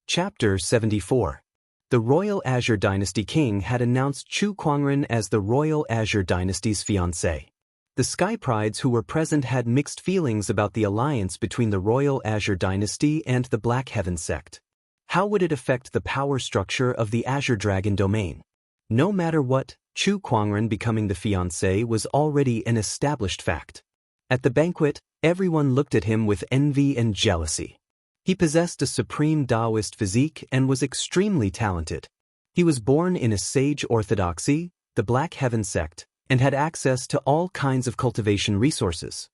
Chapter 74. The royal Azure Dynasty king had announced Chu Kuangren as the royal Azure Dynasty's fiancé. The Sky Prides who were present had mixed feelings about the alliance between the royal Azure Dynasty and the Black Heaven sect. How would it affect the power structure of the Azure Dragon domain? No matter what, Chu Kuangren becoming the fiancé was already an established fact. At the banquet, everyone looked at him with envy and jealousy. He possessed a supreme Daoist physique and was extremely talented. He was born in a sage orthodoxy, the Black Heaven sect, and had access to all kinds of cultivation resources.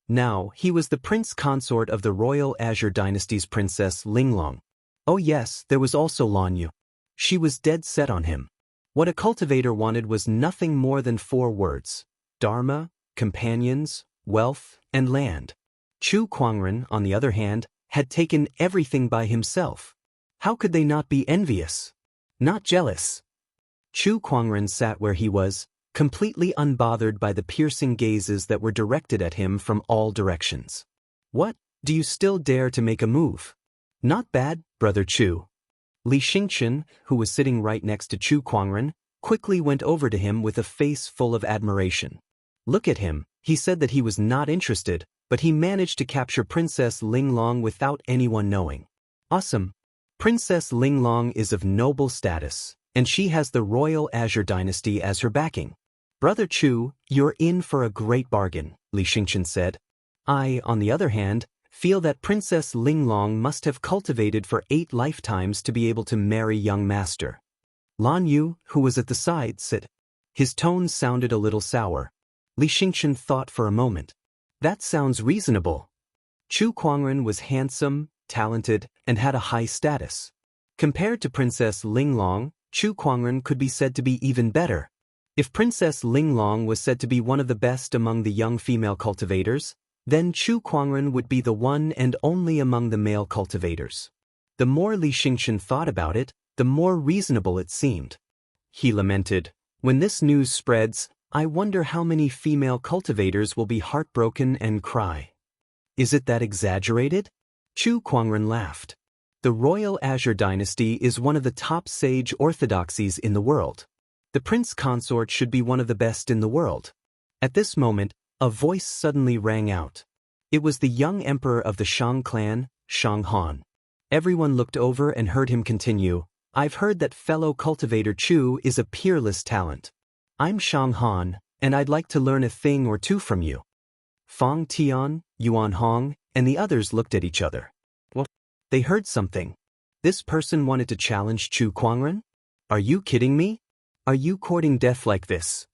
Now, he was the prince consort of the royal Azure Dynasty's princess Linglong. Oh yes, there was also Lan Yu. She was dead set on him. What a cultivator wanted was nothing more than 4 words: Dharma, companions, wealth, and land. Chu Kuangren, on the other hand, had taken everything by himself. How could they not be envious? Not jealous. Chu Kuangren sat where he was, completely unbothered by the piercing gazes that were directed at him from all directions. What? Do you still dare to make a move? Not bad, Brother Chu. Li Xingchen, who was sitting right next to Chu Kuangren, quickly went over to him with a face full of admiration. Look at him, he said that he was not interested, but he managed to capture Princess Linglong without anyone knowing. Awesome! Princess Linglong is of noble status, and she has the royal Azure dynasty as her backing. Brother Chu, you're in for a great bargain, Li Xingqian said. I, on the other hand, feel that Princess Linglong must have cultivated for 8 lifetimes to be able to marry young master. Lan Yu, who was at the side, said. His tone sounded a little sour. Li Xingqian thought for a moment. That sounds reasonable. Chu Kuangren was handsome, talented, and had a high status. Compared to Princess Linglong, Chu Kuangren could be said to be even better. If Princess Linglong was said to be one of the best among the young female cultivators, then Chu Kuangren would be the one and only among the male cultivators. The more Li Xingqian thought about it, the more reasonable it seemed. He lamented, when this news spreads, I wonder how many female cultivators will be heartbroken and cry. Is it that exaggerated? Chu Kuangren laughed. The Royal Azure dynasty is one of the top sage orthodoxies in the world. The prince consort should be one of the best in the world. At this moment, a voice suddenly rang out. It was the young emperor of the Shang clan, Shang Han. Everyone looked over and heard him continue, I've heard that fellow cultivator Chu is a peerless talent. I'm Shang Han, and I'd like to learn a thing or two from you. Fang Tian, Yuan Hong, and the others looked at each other. What? They heard something. This person wanted to challenge Chu Kuangren? Are you kidding me? Are you courting death like this?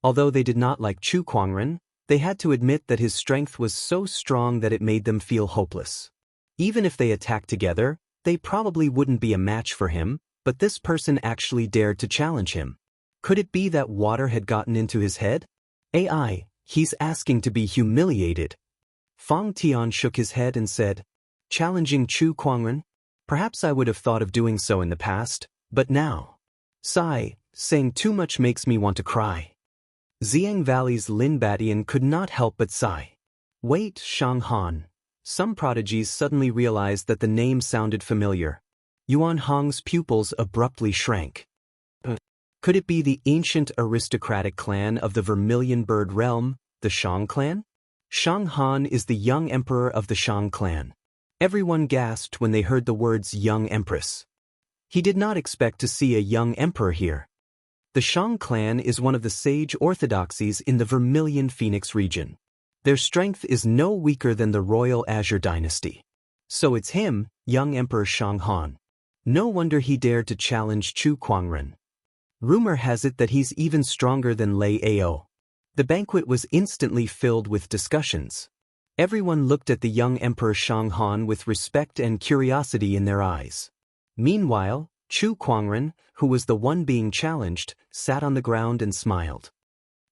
Although they did not like Chu Kuangren, they had to admit that his strength was so strong that it made them feel hopeless. Even if they attacked together, they probably wouldn't be a match for him, but this person actually dared to challenge him. Could it be that water had gotten into his head? AI, he's asking to be humiliated. Fang Tian shook his head and said, challenging Chu Kuangren? Perhaps I would have thought of doing so in the past, but now. Sigh, saying too much makes me want to cry. Xiang Valley's Lin Batian could not help but sigh. Wait, Shang Han. Some prodigies suddenly realized that the name sounded familiar. Yuan Hong's pupils abruptly shrank. Could it be the ancient aristocratic clan of the Vermilion Bird realm, the Shang clan? Shang Han is the young emperor of the Shang clan. Everyone gasped when they heard the words young empress. He did not expect to see a young emperor here. The Shang clan is one of the sage orthodoxies in the Vermilion Phoenix region. Their strength is no weaker than the Royal Azure dynasty. So it's him, young Emperor Shang Han. No wonder he dared to challenge Chu Kuangren. Rumor has it that he's even stronger than Lei Ao. The banquet was instantly filled with discussions. Everyone looked at the young Emperor Shang Han with respect and curiosity in their eyes. Meanwhile, Chu Kuangren, who was the one being challenged, sat on the ground and smiled.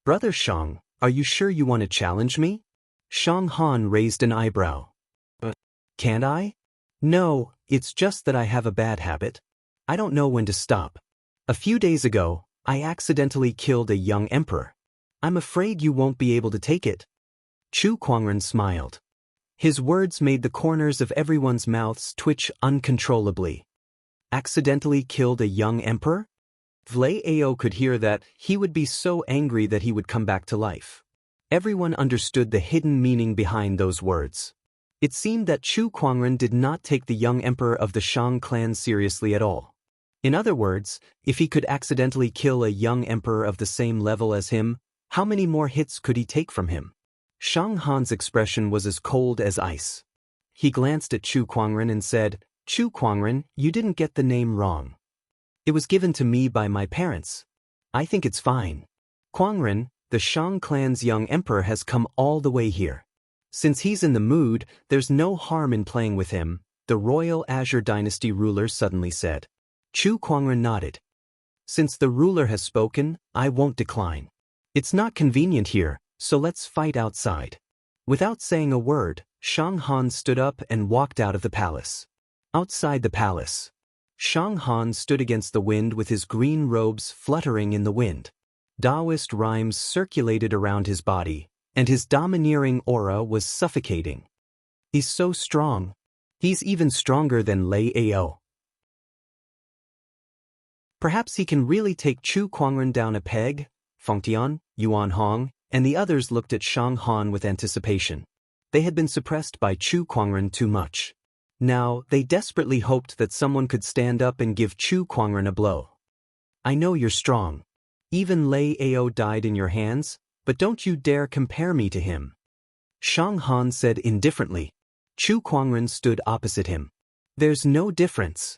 Brother Shang, are you sure you want to challenge me? Shang Han raised an eyebrow. Can't I? No, it's just that I have a bad habit. I don't know when to stop. A few days ago, I accidentally killed a young emperor. I'm afraid you won't be able to take it. Chu Kuangren smiled. His words made the corners of everyone's mouths twitch uncontrollably. Accidentally killed a young emperor? Lei Ao could hear that. He would be so angry that he would come back to life. Everyone understood the hidden meaning behind those words. It seemed that Chu Kuangren did not take the young emperor of the Shang clan seriously at all. In other words, if he could accidentally kill a young emperor of the same level as him, how many more hits could he take from him? Shang Han's expression was as cold as ice. He glanced at Chu Kuangren and said, Chu Kuangren, you didn't get the name wrong. It was given to me by my parents. I think it's fine. Kuangren, the Shang clan's young emperor, has come all the way here. Since he's in the mood, there's no harm in playing with him, the Royal Azure dynasty ruler suddenly said. Chu Kuangren nodded. Since the ruler has spoken, I won't decline. It's not convenient here, so let's fight outside. Without saying a word, Shang Han stood up and walked out of the palace. Outside the palace, Shang Han stood against the wind with his green robes fluttering in the wind. Daoist rhymes circulated around his body, and his domineering aura was suffocating. He's so strong. He's even stronger than Lei Ao. Perhaps he can really take Chu Kuangren down a peg? Fengtian, Yuan Hong, and the others looked at Shang Han with anticipation. They had been suppressed by Chu Kuangren too much. Now, they desperately hoped that someone could stand up and give Chu Kuangren a blow. I know you're strong. Even Lei Ao died in your hands, but don't you dare compare me to him. Shang Han said indifferently. Chu Kuangren stood opposite him. There's no difference.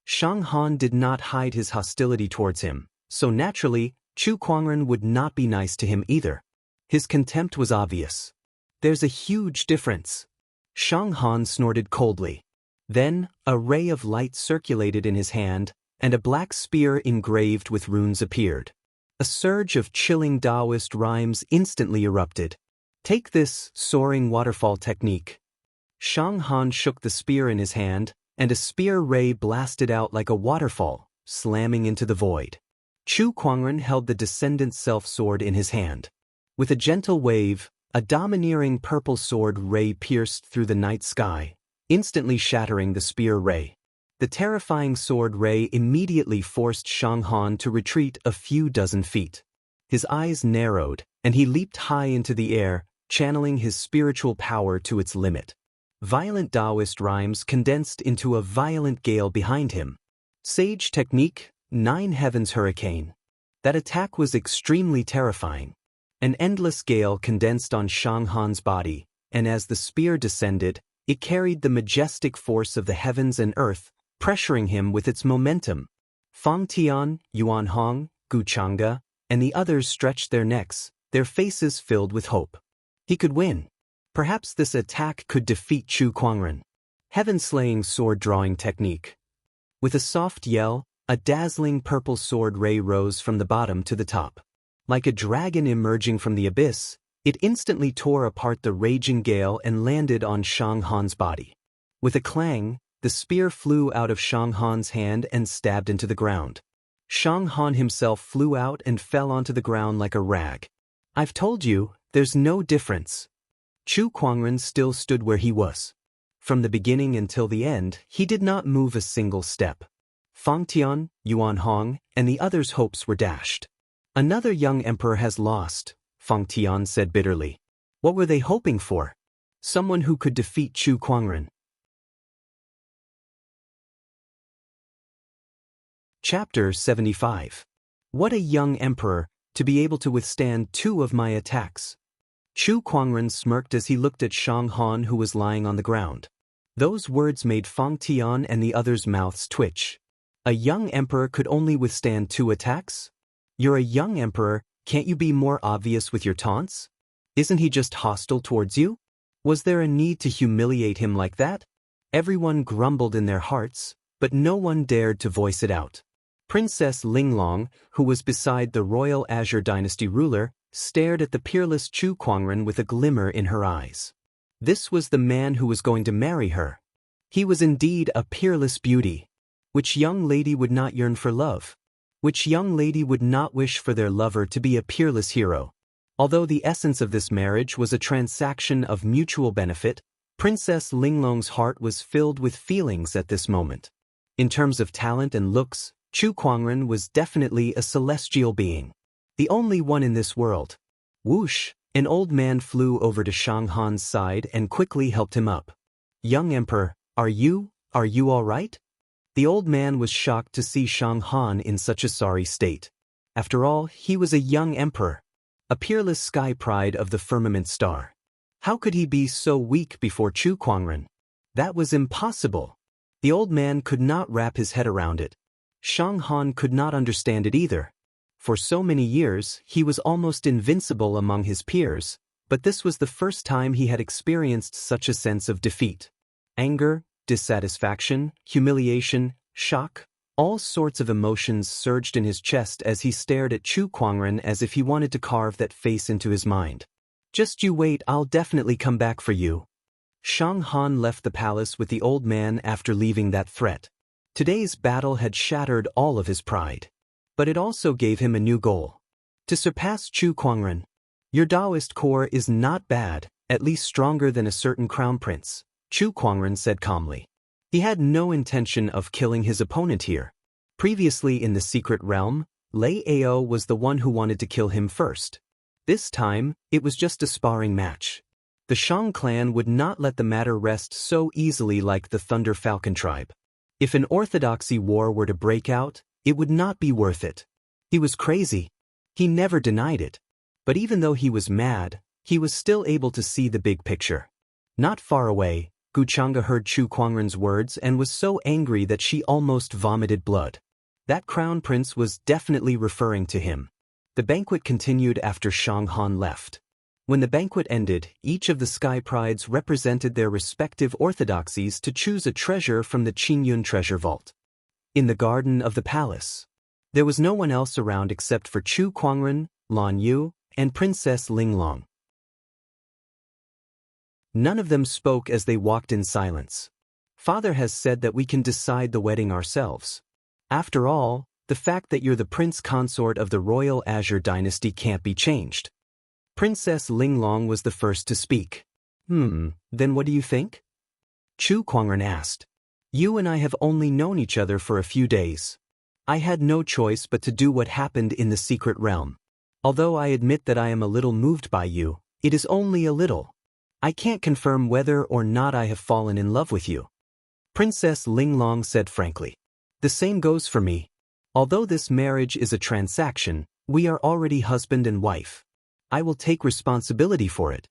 Shang Han did not hide his hostility towards him, so naturally, Chu Kuangren would not be nice to him either. His contempt was obvious. There's a huge difference. Shang Han snorted coldly. Then, a ray of light circulated in his hand, and a black spear engraved with runes appeared. A surge of chilling Daoist rhymes instantly erupted. Take this soaring waterfall technique. Shang Han shook the spear in his hand, and a spear ray blasted out like a waterfall, slamming into the void. Chu Kuangren held the Descendant Self-Sword in his hand. With a gentle wave, a domineering purple sword ray pierced through the night sky, instantly shattering the spear ray. The terrifying sword ray immediately forced Shang Han to retreat a few dozen feet. His eyes narrowed, and he leaped high into the air, channeling his spiritual power to its limit. Violent Daoist rhymes condensed into a violent gale behind him. Sage technique, 9 Heavens Hurricane. That attack was extremely terrifying. An endless gale condensed on Shang Han's body, and as the spear descended, it carried the majestic force of the heavens and earth, pressuring him with its momentum. Fang Tian, Yuan Hong, Gu Chang'e, and the others stretched their necks, their faces filled with hope. He could win. Perhaps this attack could defeat Chu Kuangren. Heaven-slaying sword-drawing technique. With a soft yell, a dazzling purple sword ray rose from the bottom to the top. Like a dragon emerging from the abyss, it instantly tore apart the raging gale and landed on Shang Han's body. With a clang, the spear flew out of Shang Han's hand and stabbed into the ground. Shang Han himself flew out and fell onto the ground like a rag. I've told you, there's no difference. Chu Kuangren still stood where he was. From the beginning until the end, he did not move a single step. Fang Tian, Yuan Hong, and the others' hopes were dashed. Another young emperor has lost, Fang Tian said bitterly. What were they hoping for? Someone who could defeat Chu Kuangren. Chapter 75. What a young emperor, to be able to withstand 2 of my attacks. Chu Kuangren smirked as he looked at Shang Han who was lying on the ground. Those words made Fang Tian and the others' mouths twitch. A young emperor could only withstand 2 attacks? You're a young emperor, can't you be more obvious with your taunts? Isn't he just hostile towards you? Was there a need to humiliate him like that? Everyone grumbled in their hearts, but no one dared to voice it out. Princess Linglong, who was beside the royal Azure Dynasty ruler, stared at the peerless Chu Kuangren with a glimmer in her eyes. This was the man who was going to marry her. He was indeed a peerless beauty. Which young lady would not yearn for love? Which young lady would not wish for their lover to be a peerless hero? Although the essence of this marriage was a transaction of mutual benefit, Princess Linglong's heart was filled with feelings at this moment. In terms of talent and looks, Chu Kuangren was definitely a celestial being. The only one in this world. Whoosh! An old man flew over to Shang Han's side and quickly helped him up. Young Emperor, are you all right? The old man was shocked to see Shang Han in such a sorry state. After all, he was a young emperor, a peerless sky pride of the firmament star. How could he be so weak before Chu Kuangren? That was impossible. The old man could not wrap his head around it. Shang Han could not understand it either. For so many years, he was almost invincible among his peers, but this was the first time he had experienced such a sense of defeat. Anger, dissatisfaction, humiliation, shock, all sorts of emotions surged in his chest as he stared at Chu Kuangren as if he wanted to carve that face into his mind. Just you wait, I'll definitely come back for you. Shang Han left the palace with the old man after leaving that threat. Today's battle had shattered all of his pride. But it also gave him a new goal. To surpass Chu Kuangren. Your Daoist core is not bad, at least stronger than a certain crown prince, Chu Kuangren said calmly. He had no intention of killing his opponent here. Previously in the secret realm, Lei Ao was the one who wanted to kill him first. This time, it was just a sparring match. The Shang clan would not let the matter rest so easily like the Thunder Falcon tribe. If an orthodoxy war were to break out, it would not be worth it. He was crazy. He never denied it. But even though he was mad, he was still able to see the big picture. Not far away, Guchanga heard Chu Kuangren's words and was so angry that she almost vomited blood. That crown prince was definitely referring to him. The banquet continued after Shang Han left. When the banquet ended, each of the Sky Prides represented their respective orthodoxies to choose a treasure from the Qingyun treasure vault. In the garden of the palace, there was no one else around except for Chu Kuangren, Lan Yu, and Princess Linglong. None of them spoke as they walked in silence. Father has said that we can decide the wedding ourselves. After all, the fact that you're the prince consort of the royal Azure dynasty can't be changed. Princess Linglong was the first to speak. Then what do you think? Chu Kuangren asked. You and I have only known each other for a few days. I had no choice but to do what happened in the secret realm. Although I admit that I am a little moved by you, it is only a little. I can't confirm whether or not I have fallen in love with you. Princess Linglong said frankly. The same goes for me. Although this marriage is a transaction, we are already husband and wife. I will take responsibility for it.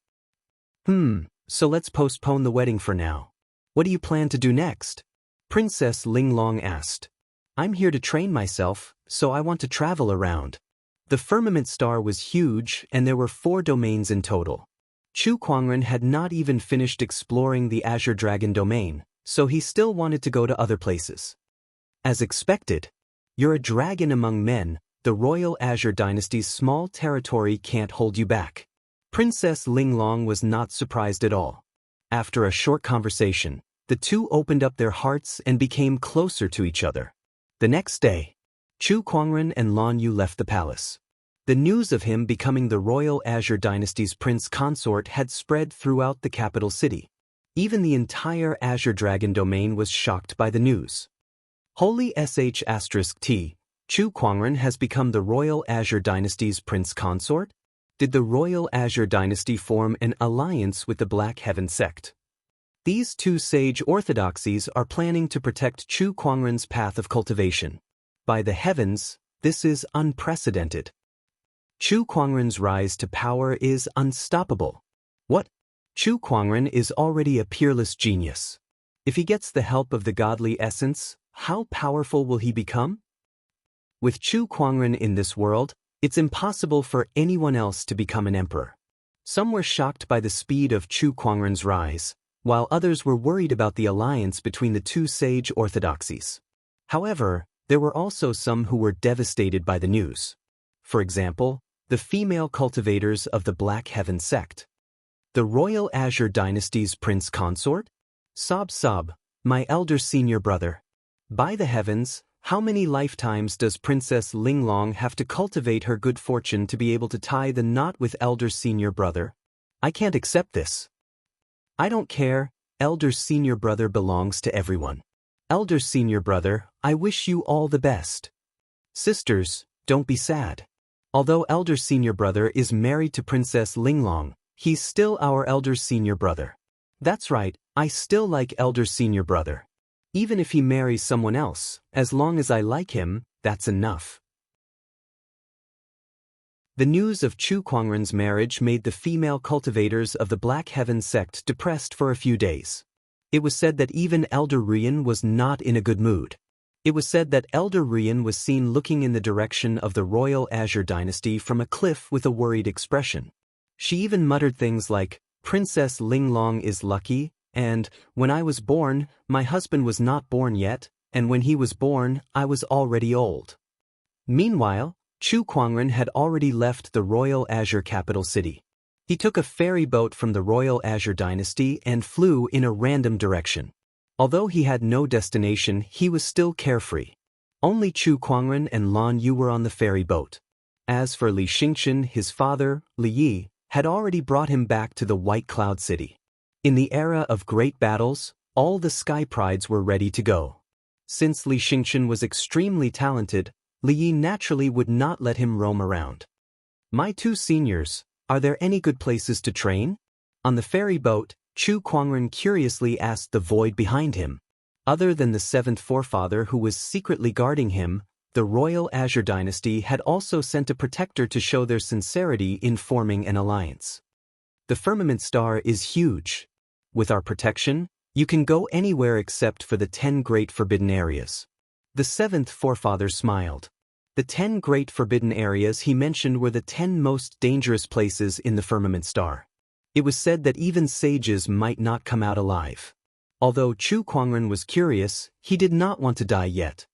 So let's postpone the wedding for now. What do you plan to do next? Princess Linglong asked. I'm here to train myself, so I want to travel around. The firmament star was huge and there were 4 domains in total. Chu Kuangren had not even finished exploring the Azure Dragon domain, so he still wanted to go to other places. As expected, you're a dragon among men. The royal Azure dynasty's small territory can't hold you back. Princess Linglong was not surprised at all. After a short conversation, the two opened up their hearts and became closer to each other. The next day, Chu Kuangren and Lan Yu left the palace. The news of him becoming the royal Azure dynasty's prince consort had spread throughout the capital city. Even the entire Azure Dragon domain was shocked by the news. Holy **T. Chu Kuangren has become the royal Azure dynasty's prince consort? Did the royal Azure dynasty form an alliance with the Black Heaven sect? These two sage orthodoxies are planning to protect Chu Kuangren's path of cultivation. By the heavens, this is unprecedented. Chu Kuangren's rise to power is unstoppable. What? Chu Kuangren is already a peerless genius. If he gets the help of the godly essence, how powerful will he become? With Chu Kuangren in this world, it's impossible for anyone else to become an emperor. Some were shocked by the speed of Chu Kuangren's rise, while others were worried about the alliance between the two sage orthodoxies. However, there were also some who were devastated by the news. For example, the female cultivators of the Black Heaven sect. The royal Azure dynasty's prince consort? Sob, my elder senior brother. By the heavens, how many lifetimes does Princess Linglong have to cultivate her good fortune to be able to tie the knot with elder senior brother? I can't accept this. I don't care, elder senior brother belongs to everyone. Elder senior brother, I wish you all the best. Sisters, don't be sad. Although elder senior brother is married to Princess Linglong, he's still our elder senior brother. That's right, I still like elder senior brother. Even if he marries someone else, as long as I like him, that's enough. The news of Chu Kuangren's marriage made the female cultivators of the Black Heaven sect depressed for a few days. It was said that even Elder Rian was not in a good mood. It was said that Elder Rian was seen looking in the direction of the royal Azure dynasty from a cliff with a worried expression. She even muttered things like, Princess Linglong is lucky, and, when I was born, my husband was not born yet, and when he was born, I was already old. Meanwhile, Chu Kuangren had already left the royal Azure capital city. He took a ferry boat from the royal Azure dynasty and flew in a random direction. Although he had no destination, he was still carefree. Only Chu Kuangren and Lan Yu were on the ferry boat. As for Li Xingchen, his father, Li Yi, had already brought him back to the White Cloud City. In the era of great battles, all the Sky Prides were ready to go. Since Li Xingchen was extremely talented, Li Yi naturally would not let him roam around. My two seniors, are there any good places to train? On the ferry boat, Chu Kuangren curiously asked the void behind him. Other than the seventh forefather who was secretly guarding him, the royal Azure dynasty had also sent a protector to show their sincerity in forming an alliance. The firmament star is huge. With our protection, you can go anywhere except for the 10 great forbidden areas. The seventh forefather smiled. The 10 great forbidden areas he mentioned were the 10 most dangerous places in the firmament star. It was said that even sages might not come out alive. Although Chu Kuangren was curious, he did not want to die yet.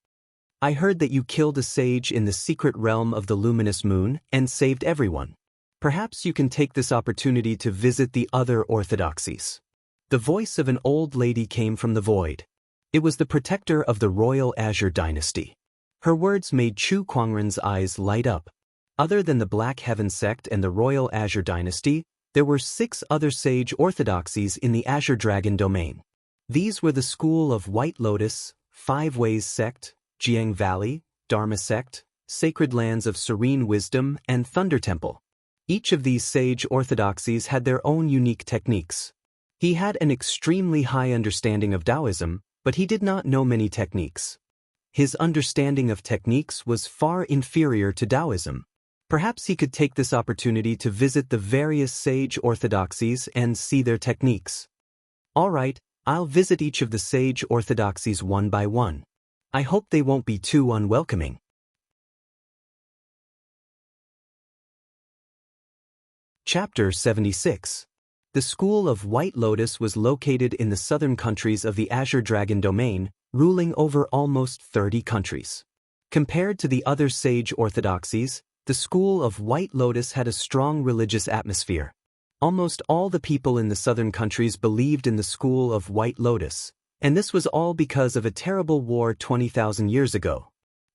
I heard that you killed a sage in the secret realm of the luminous moon and saved everyone. Perhaps you can take this opportunity to visit the other orthodoxies. The voice of an old lady came from the void. It was the protector of the royal Azure dynasty. Her words made Chu Kuangren's eyes light up. Other than the Black Heaven sect and the royal Azure dynasty, there were 6 other sage orthodoxies in the Azure Dragon domain. These were the School of White Lotus, 5 Ways sect, Jiang Valley, Dharma sect, Sacred Lands of Serene Wisdom, and Thunder Temple. Each of these sage orthodoxies had their own unique techniques. He had an extremely high understanding of Taoism, but he did not know many techniques. His understanding of techniques was far inferior to Taoism. Perhaps he could take this opportunity to visit the various sage orthodoxies and see their techniques. All right, I'll visit each of the sage orthodoxies one by one. I hope they won't be too unwelcoming. Chapter 76. The School of White Lotus was located in the southern countries of the Azure Dragon domain, ruling over almost 30 countries. Compared to the other sage orthodoxies, the School of White Lotus had a strong religious atmosphere. Almost all the people in the southern countries believed in the School of White Lotus, and this was all because of a terrible war 20,000 years ago.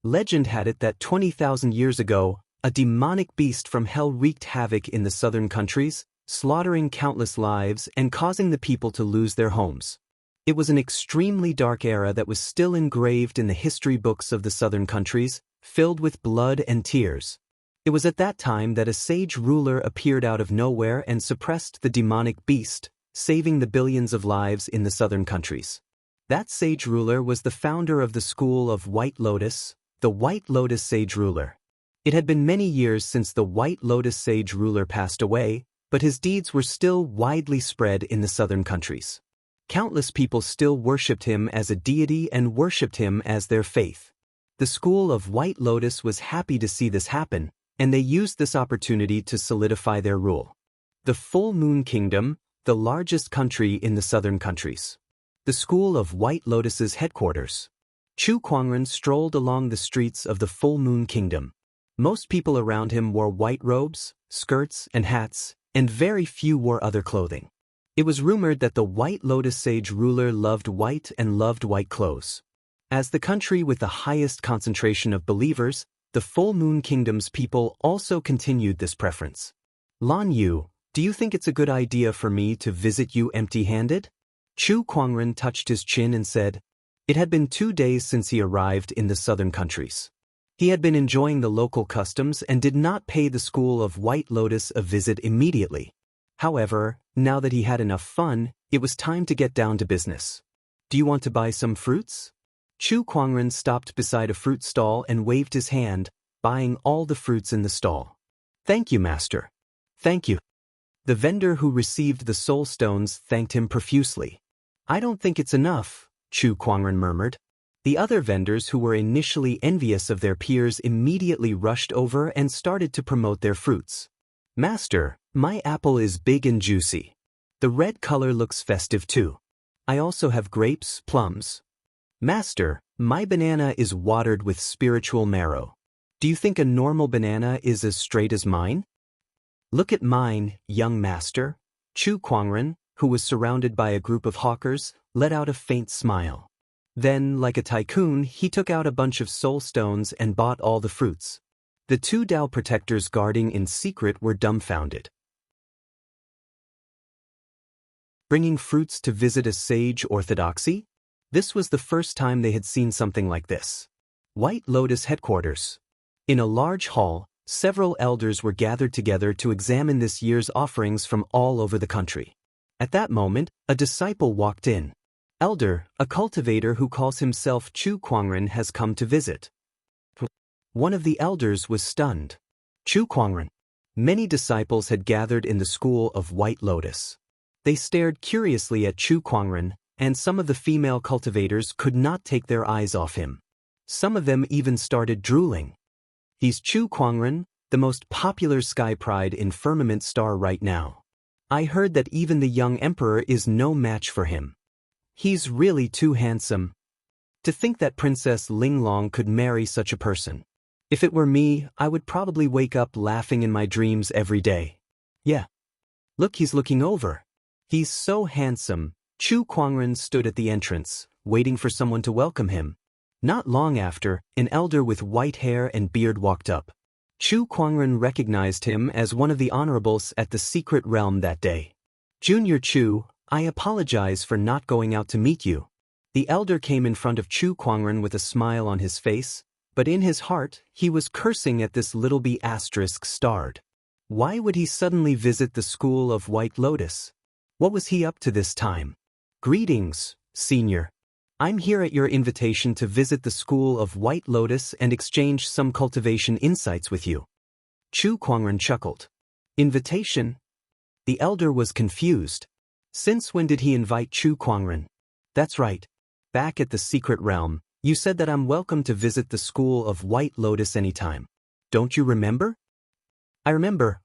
Legend had it that 20,000 years ago, a demonic beast from hell wreaked havoc in the southern countries, slaughtering countless lives and causing the people to lose their homes. It was an extremely dark era that was still engraved in the history books of the southern countries, filled with blood and tears. It was at that time that a sage ruler appeared out of nowhere and suppressed the demonic beast, saving the billions of lives in the southern countries. That sage ruler was the founder of the School of White Lotus, the White Lotus sage ruler. It had been many years since the White Lotus sage ruler passed away, but his deeds were still widely spread in the southern countries. Countless people still worshipped him as a deity and worshipped him as their faith. The School of White Lotus was happy to see this happen, and they used this opportunity to solidify their rule. The Full Moon Kingdom, the largest country in the southern countries. The School of White Lotus's headquarters. Chu Kuangren strolled along the streets of the Full Moon Kingdom. Most people around him wore white robes, skirts, and hats, and very few wore other clothing. It was rumored that the White Lotus sage ruler loved white and loved white clothes. As the country with the highest concentration of believers, the Full Moon Kingdom's people also continued this preference. Lan Yu, do you think it's a good idea for me to visit you empty-handed? Chu Kuangren touched his chin and said, it had been 2 days since he arrived in the southern countries. He had been enjoying the local customs and did not pay the School of White Lotus a visit immediately. However, now that he had enough fun, it was time to get down to business. Do you want to buy some fruits? Chu Kuangren stopped beside a fruit stall and waved his hand, buying all the fruits in the stall. Thank you, master. Thank you. The vendor who received the soul stones thanked him profusely. I don't think it's enough, Chu Kuangren murmured. The other vendors who were initially envious of their peers immediately rushed over and started to promote their fruits. Master, my apple is big and juicy. The red color looks festive too. I also have grapes, plums. Master, my banana is watered with spiritual marrow. Do you think a normal banana is as straight as mine? Look at mine, young master. Chu Kuangren, who was surrounded by a group of hawkers, let out a faint smile. Then, like a tycoon, he took out a bunch of soul stones and bought all the fruits. The 2 Dao protectors guarding in secret were dumbfounded. Bringing fruits to visit a sage orthodoxy? This was the first time they had seen something like this. White Lotus headquarters. In a large hall, Several elders were gathered together to examine this year's offerings from all over the country. At that moment, a disciple walked in. Elder, a cultivator who calls himself Chu Kuangren has come to visit. One of the elders was stunned. Chu Kuangren. Many disciples had gathered in the school of White Lotus. They stared curiously at Chu Kuangren, and some of the female cultivators could not take their eyes off him. Some of them even started drooling. He's Chu Kuangren, the most popular sky pride in Firmament Star right now. I heard that even the young emperor is no match for him. He's really too handsome. To think that Princess Linglong could marry such a person. If it were me, I would probably wake up laughing in my dreams every day. Yeah. Look, he's looking over. He's so handsome. Chu Kuangren stood at the entrance, waiting for someone to welcome him. Not long after, an elder with white hair and beard walked up. Chu Kuangren recognized him as one of the honorables at the secret realm that day. Junior Chu, I apologize for not going out to meet you. The elder came in front of Chu Kuangren with a smile on his face, but in his heart, he was cursing at this little b** starred. Why would he suddenly visit the school of White Lotus? What was he up to this time? Greetings, senior. I'm here at your invitation to visit the school of White Lotus and exchange some cultivation insights with you. Chu Kuangren chuckled. Invitation? The elder was confused. Since when did he invite Chu Kuangren? That's right. Back at the secret realm, you said that I'm welcome to visit the school of White Lotus anytime. Don't you remember? I remember.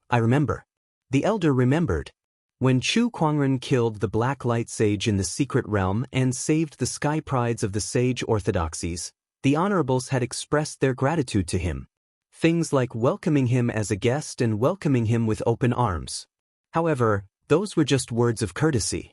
The elder remembered. When Chu Kuangren killed the Black Light Sage in the secret realm and saved the sky prides of the sage orthodoxies, the honorables had expressed their gratitude to him. Things like welcoming him as a guest and welcoming him with open arms. However, those were just words of courtesy.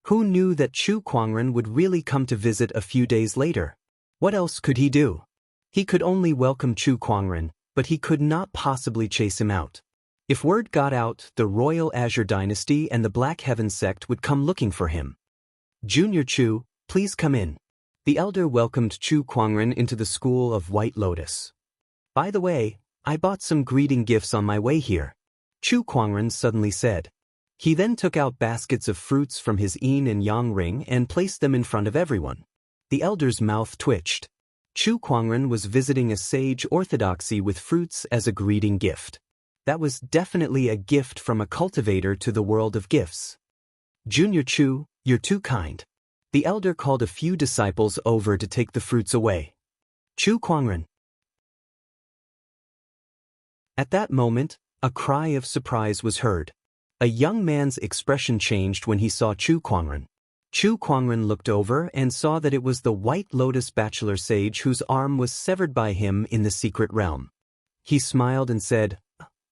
Who knew that Chu Kuangren would really come to visit a few days later? What else could he do? He could only welcome Chu Kuangren, but he could not possibly chase him out. If word got out, the Royal Azure Dynasty and the Black Heaven sect would come looking for him. Junior Chu, please come in. The elder welcomed Chu Kuangren into the school of White Lotus. By the way, I bought some greeting gifts on my way here. Chu Kuangren suddenly said. He then took out baskets of fruits from his yin and yang ring and placed them in front of everyone. The elder's mouth twitched. Chu Kuangren was visiting a sage orthodoxy with fruits as a greeting gift. That was definitely a gift from a cultivator to the world of gifts. Junior Chu, you're too kind. The elder called a few disciples over to take the fruits away. Chu Kuangren. At that moment, a cry of surprise was heard. A young man's expression changed when he saw Chu Kuangren. Chu Kuangren looked over and saw that it was the White Lotus bachelor sage whose arm was severed by him in the secret realm. He smiled and said,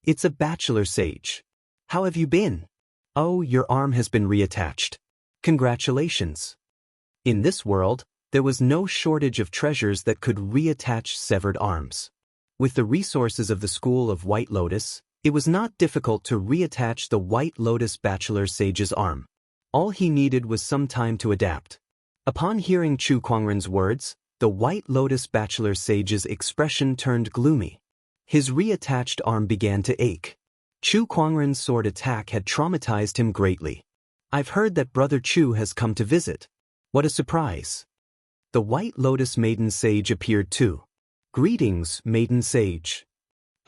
It's a bachelor sage. How have you been? Oh, your arm has been reattached. Congratulations. In this world, there was no shortage of treasures that could reattach severed arms. With the resources of the school of White Lotus, it was not difficult to reattach the White Lotus bachelor sage's arm. All he needed was some time to adapt. Upon hearing Chu Kuangren's words, the White Lotus bachelor sage's expression turned gloomy. His reattached arm began to ache. Chu Kuangren's sword attack had traumatized him greatly. I've heard that Brother Chu has come to visit. What a surprise. The White Lotus Maiden Sage appeared too. Greetings, Maiden Sage.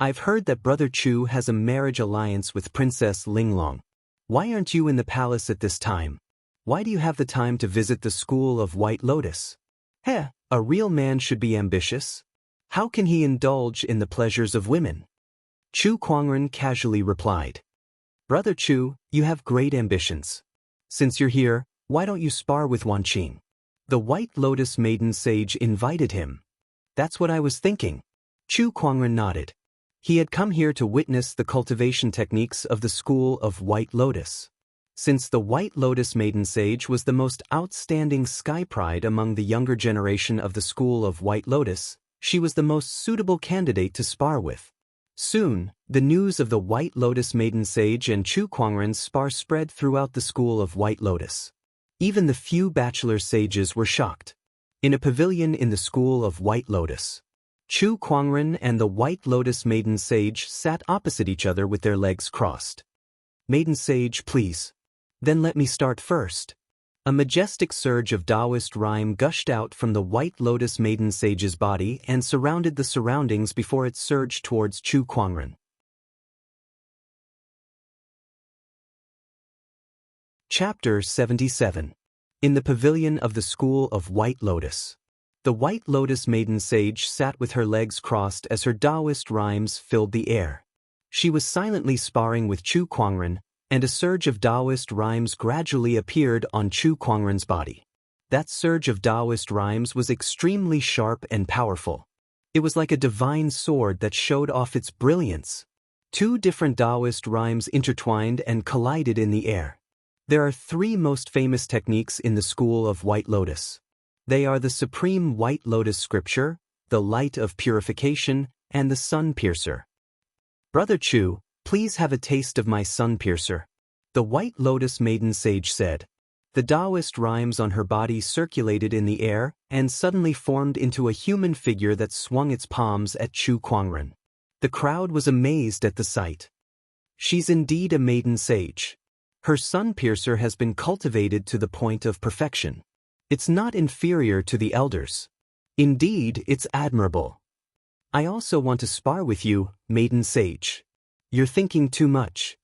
I've heard that Brother Chu has a marriage alliance with Princess Linglong. Why aren't you in the palace at this time? Why do you have the time to visit the school of White Lotus? Heh, a real man should be ambitious. How can he indulge in the pleasures of women? Chu Kuangren casually replied. Brother Chu, you have great ambitions. Since you're here, why don't you spar with Wanqing? The White Lotus Maiden Sage invited him. That's what I was thinking. Chu Kuangren nodded. He had come here to witness the cultivation techniques of the school of White Lotus. Since the White Lotus Maiden Sage was the most outstanding sky pride among the younger generation of the school of White Lotus, she was the most suitable candidate to spar with. Soon, the news of the White Lotus Maiden Sage and Chu Kuangren's spar spread throughout the school of White Lotus. Even the few bachelor sages were shocked. In a pavilion in the school of White Lotus, Chu Kuangren and the White Lotus Maiden Sage sat opposite each other with their legs crossed. Maiden Sage, please. Then let me start first. A majestic surge of Daoist rhyme gushed out from the White Lotus Maiden Sage's body and surrounded the surroundings before it surged towards Chu Kuangren. Chapter 77. In the Pavilion of the School of White Lotus. The White Lotus Maiden Sage sat with her legs crossed as her Daoist rhymes filled the air. She was silently sparring with Chu Kuangren, and a surge of Daoist rhymes gradually appeared on Chu Kuangren's body. That surge of Daoist rhymes was extremely sharp and powerful. It was like a divine sword that showed off its brilliance. Two different Daoist rhymes intertwined and collided in the air. There are three most famous techniques in the School of White Lotus. They are the Supreme White Lotus Scripture, the Light of Purification, and the Sun Piercer. Brother Chu, please have a taste of my Sun Piercer, the White Lotus Maiden Sage said. The Daoist rhymes on her body circulated in the air and suddenly formed into a human figure that swung its palms at Chu Kuangren. The crowd was amazed at the sight. She's indeed a Maiden Sage. Her Sun Piercer has been cultivated to the point of perfection. It's not inferior to the elders. Indeed, it's admirable. I also want to spar with you, Maiden Sage. You're thinking too much.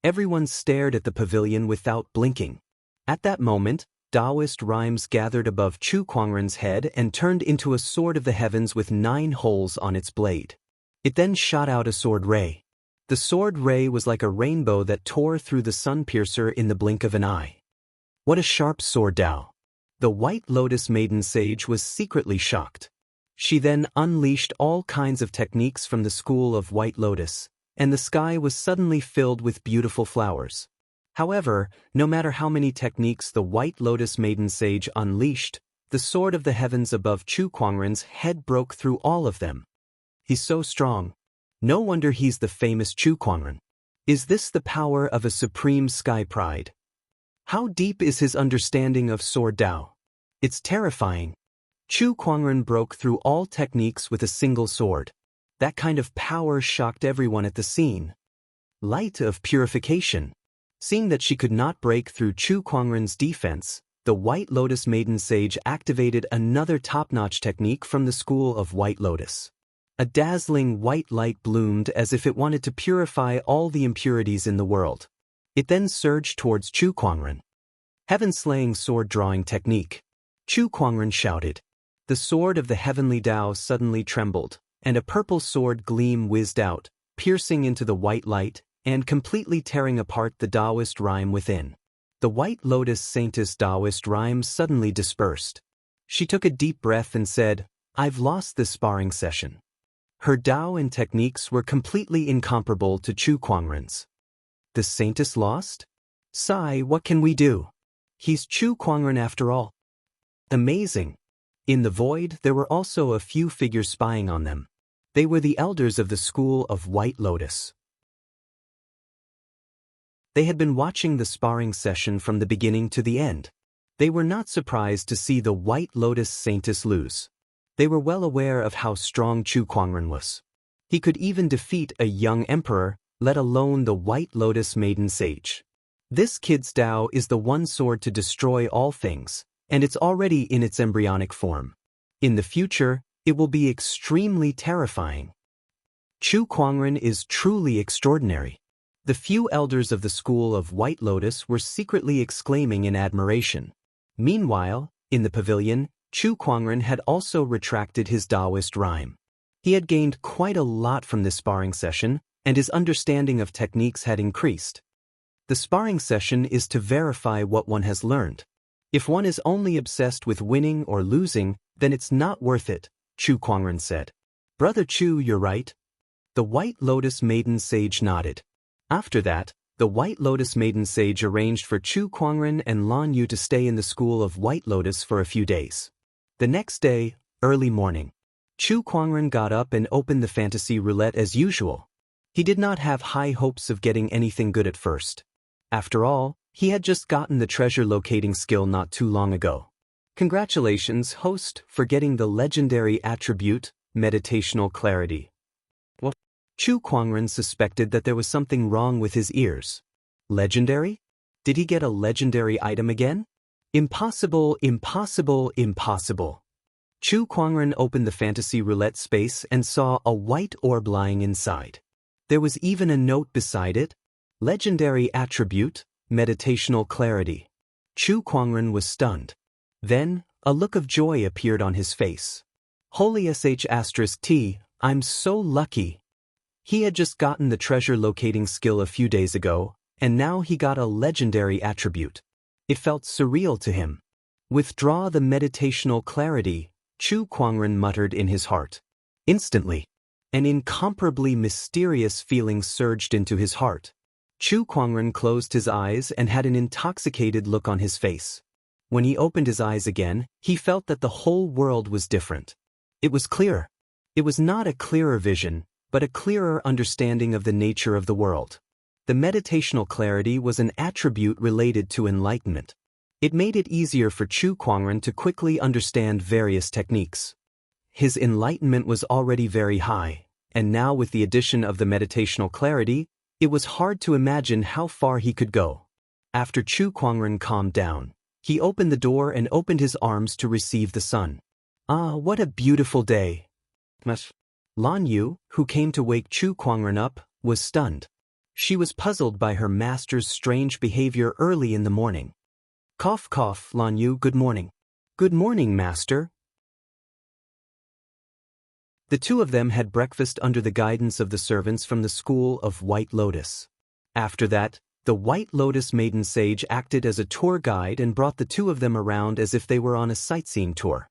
Everyone stared at the pavilion without blinking. At that moment, Daoist rhymes gathered above Chu Kuangren's head and turned into a sword of the heavens with 9 holes on its blade. It then shot out a sword ray. The sword ray was like a rainbow that tore through the Sun Piercer in the blink of an eye. What a sharp sword, Dao! The White Lotus Maiden Sage was secretly shocked. She then unleashed all kinds of techniques from the School of White Lotus, and the sky was suddenly filled with beautiful flowers. However, no matter how many techniques the White Lotus Maiden Sage unleashed, the sword of the heavens above Chu Kuangren's head broke through all of them. He's so strong. No wonder he's the famous Chu Kuangren. Is this the power of a supreme sky pride? How deep is his understanding of Sword Dao? It's terrifying. Chu Kuangren broke through all techniques with a single sword. That kind of power shocked everyone at the scene. Light of Purification. Seeing that she could not break through Chu Kuangren's defense, the White Lotus Maiden Sage activated another top-notch technique from the School of White Lotus. A dazzling white light bloomed as if it wanted to purify all the impurities in the world. It then surged towards Chu Kuangren. Heaven-slaying sword-drawing technique. Chu Kuangren shouted. The sword of the heavenly Dao suddenly trembled, and a purple sword gleam whizzed out, piercing into the white light, and completely tearing apart the Daoist rhyme within. The White Lotus Saintess Daoist rhyme suddenly dispersed. She took a deep breath and said, I've lost this sparring session. Her Dao and techniques were completely incomparable to Chu Kuangren's. The Saintess lost? Sigh, what can we do? He's Chu Kuangren after all. Amazing. In the void, there were also a few figures spying on them. They were the elders of the School of White Lotus. They had been watching the sparring session from the beginning to the end. They were not surprised to see the White Lotus Saintess lose. They were well aware of how strong Chu Kuangren was. He could even defeat a young emperor, let alone the White Lotus Maiden Sage. This kid's Dao is the one sword to destroy all things, and it's already in its embryonic form. In the future, it will be extremely terrifying. Chu Kuangren is truly extraordinary. The few elders of the School of White Lotus were secretly exclaiming in admiration. Meanwhile, in the pavilion, Chu Kuangren had also retracted his Daoist rhyme. He had gained quite a lot from this sparring session, and his understanding of techniques had increased. The sparring session is to verify what one has learned. If one is only obsessed with winning or losing, then it's not worth it, Chu Kuangren said. Brother Chu, you're right. The White Lotus Maiden Sage nodded. After that, the White Lotus Maiden Sage arranged for Chu Kuangren and Lan Yu to stay in the School of White Lotus for a few days. The next day, early morning, Chu Kuangren got up and opened the fantasy roulette as usual. He did not have high hopes of getting anything good at first. After all, he had just gotten the treasure locating skill not too long ago. Congratulations, host, for getting the legendary attribute, meditational clarity. What? Chu Kuangren suspected that there was something wrong with his ears. Legendary? Did he get a legendary item again? Impossible, impossible, impossible. Chu Kuangren opened the fantasy roulette space and saw a white orb lying inside. There was even a note beside it. Legendary attribute, meditational clarity. Chu Kuangren was stunned. Then, a look of joy appeared on his face. Holy sh*T, I'm so lucky. He had just gotten the treasure locating skill a few days ago, and now he got a legendary attribute. It felt surreal to him. Withdraw the meditational clarity, Chu Kuangren muttered in his heart. Instantly, an incomparably mysterious feeling surged into his heart. Chu Kuangren closed his eyes and had an intoxicated look on his face. When he opened his eyes again, he felt that the whole world was different. It was clear. It was not a clearer vision, but a clearer understanding of the nature of the world. The meditational clarity was an attribute related to enlightenment. It made it easier for Chu Kuangren to quickly understand various techniques. His enlightenment was already very high, and now with the addition of the meditational clarity, it was hard to imagine how far he could go. After Chu Kuangren calmed down, he opened the door and opened his arms to receive the sun. Ah, what a beautiful day! Lan Yu, who came to wake Chu Kuangren up, was stunned. She was puzzled by her master's strange behavior early in the morning. Cough cough, Lan Yu, good morning. Good morning, master. The two of them had breakfast under the guidance of the servants from the school of White Lotus. After that, the White Lotus Maiden Sage acted as a tour guide and brought the two of them around as if they were on a sightseeing tour.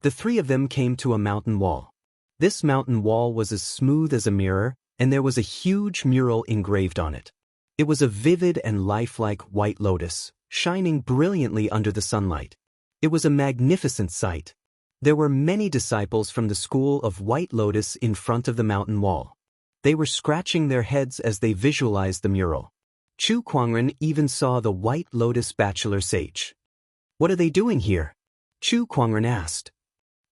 The three of them came to a mountain wall. This mountain wall was as smooth as a mirror, and there was a huge mural engraved on it. It was a vivid and lifelike white lotus, shining brilliantly under the sunlight. It was a magnificent sight. There were many disciples from the school of White Lotus in front of the mountain wall. They were scratching their heads as they visualized the mural. Chu Kuangren even saw the White Lotus Bachelor Sage. What are they doing here? Chu Kuangren asked.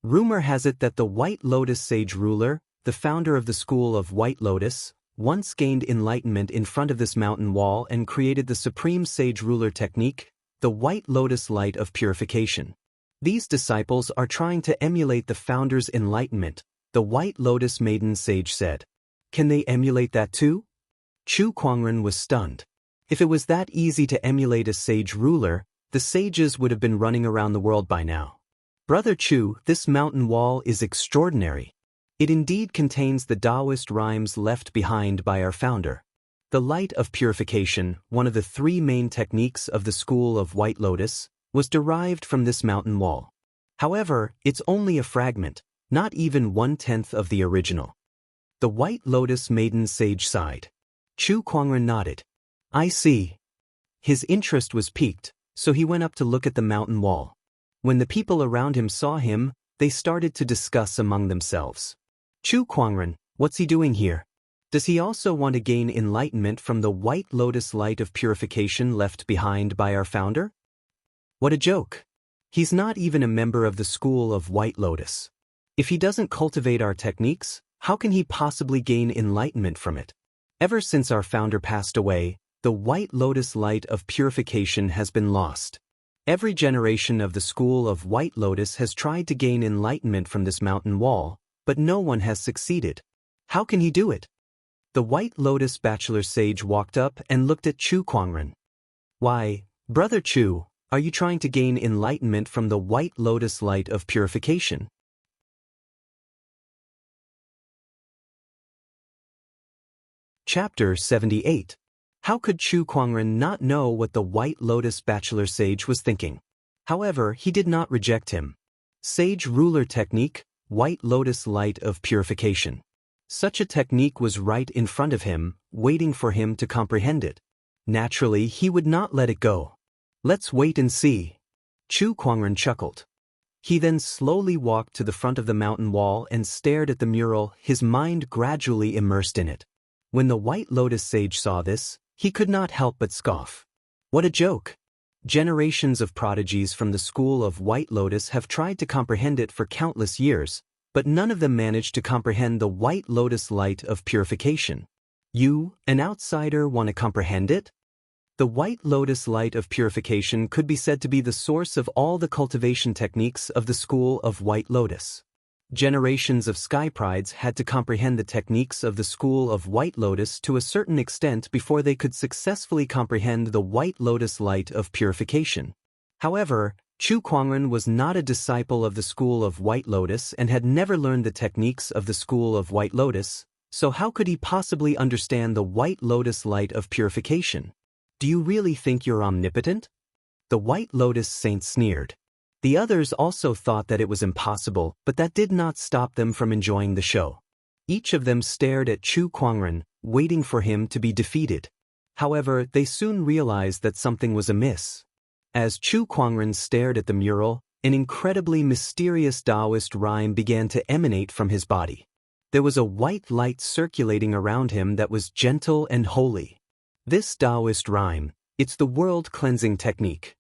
Rumor has it that the White Lotus Sage ruler, the founder of the school of White Lotus, once gained enlightenment in front of this mountain wall and created the supreme sage ruler technique, the White Lotus Light of Purification. These disciples are trying to emulate the founder's enlightenment, the White Lotus Maiden Sage said. Can they emulate that too? Chu Kuangren was stunned. If it was that easy to emulate a sage ruler, the sages would have been running around the world by now. Brother Chu, this mountain wall is extraordinary. It indeed contains the Daoist rhymes left behind by our founder. The light of purification, one of the three main techniques of the school of White Lotus, was derived from this mountain wall. However, it's only a fragment, not even 1/10 of the original. The White Lotus Maiden Sage sighed. Chu Kuangren nodded. I see. His interest was piqued, so he went up to look at the mountain wall. When the people around him saw him, they started to discuss among themselves. Chu Kuangren, what's he doing here? Does he also want to gain enlightenment from the White Lotus Light of Purification left behind by our founder? What a joke. He's not even a member of the school of White Lotus. If he doesn't cultivate our techniques, how can he possibly gain enlightenment from it? Ever since our founder passed away, the White Lotus Light of Purification has been lost. Every generation of the school of White Lotus has tried to gain enlightenment from this mountain wall, but no one has succeeded. How can he do it? The White Lotus Bachelor Sage walked up and looked at Chu Kuangren. Why, Brother Chu, are you trying to gain enlightenment from the White Lotus Light of Purification? Chapter 78. How could Chu Kuangren not know what the White Lotus Bachelor Sage was thinking? However, he did not reject him. Sage Ruler Technique, White Lotus Light of Purification. Such a technique was right in front of him, waiting for him to comprehend it. Naturally, he would not let it go. Let's wait and see. Chu Kuangren chuckled. He then slowly walked to the front of the mountain wall and stared at the mural, his mind gradually immersed in it. When the White Lotus Sage saw this, he could not help but scoff. What a joke! Generations of prodigies from the school of White Lotus have tried to comprehend it for countless years, but none of them managed to comprehend the White Lotus light of purification. You, an outsider, want to comprehend it? The White Lotus light of purification could be said to be the source of all the cultivation techniques of the school of White Lotus. Generations of sky prides had to comprehend the techniques of the school of White Lotus to a certain extent before they could successfully comprehend the White Lotus light of purification. However, Chu Kuangren was not a disciple of the school of White Lotus and had never learned the techniques of the school of White Lotus, so how could he possibly understand the White Lotus light of purification? Do you really think you're omnipotent? The White Lotus saint sneered. The others also thought that it was impossible, but that did not stop them from enjoying the show. Each of them stared at Chu Kuangren, waiting for him to be defeated. However, they soon realized that something was amiss. As Chu Kuangren stared at the mural, an incredibly mysterious Daoist rhyme began to emanate from his body. There was a white light circulating around him that was gentle and holy. This Daoist rhyme, it's the world cleansing technique.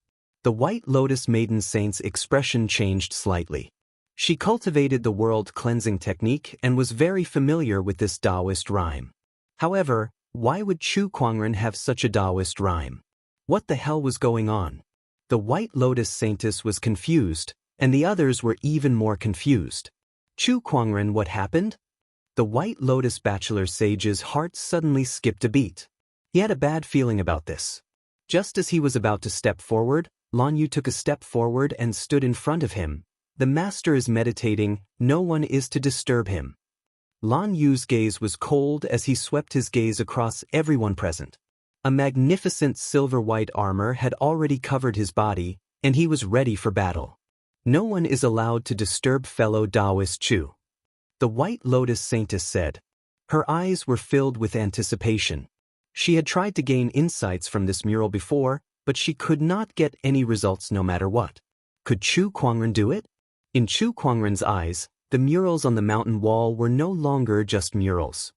The White Lotus Maiden Saint's expression changed slightly. She cultivated the world cleansing technique and was very familiar with this Daoist rhyme. However, why would Chu Kuangren have such a Daoist rhyme? What the hell was going on? The White Lotus Saintess was confused, and the others were even more confused. Chu Kuangren, what happened? The White Lotus Bachelor Sage's heart suddenly skipped a beat. He had a bad feeling about this. Just as he was about to step forward, Lan Yu took a step forward and stood in front of him. The master is meditating, no one is to disturb him. Lan Yu's gaze was cold as he swept his gaze across everyone present. A magnificent silver-white armor had already covered his body, and he was ready for battle. No one is allowed to disturb fellow Daoist Chu. The White Lotus Saintess said. Her eyes were filled with anticipation. She had tried to gain insights from this mural before, but she could not get any results no matter what. Could Chu Kuangren do it? In Chu Kuangren's eyes, the murals on the mountain wall were no longer just murals.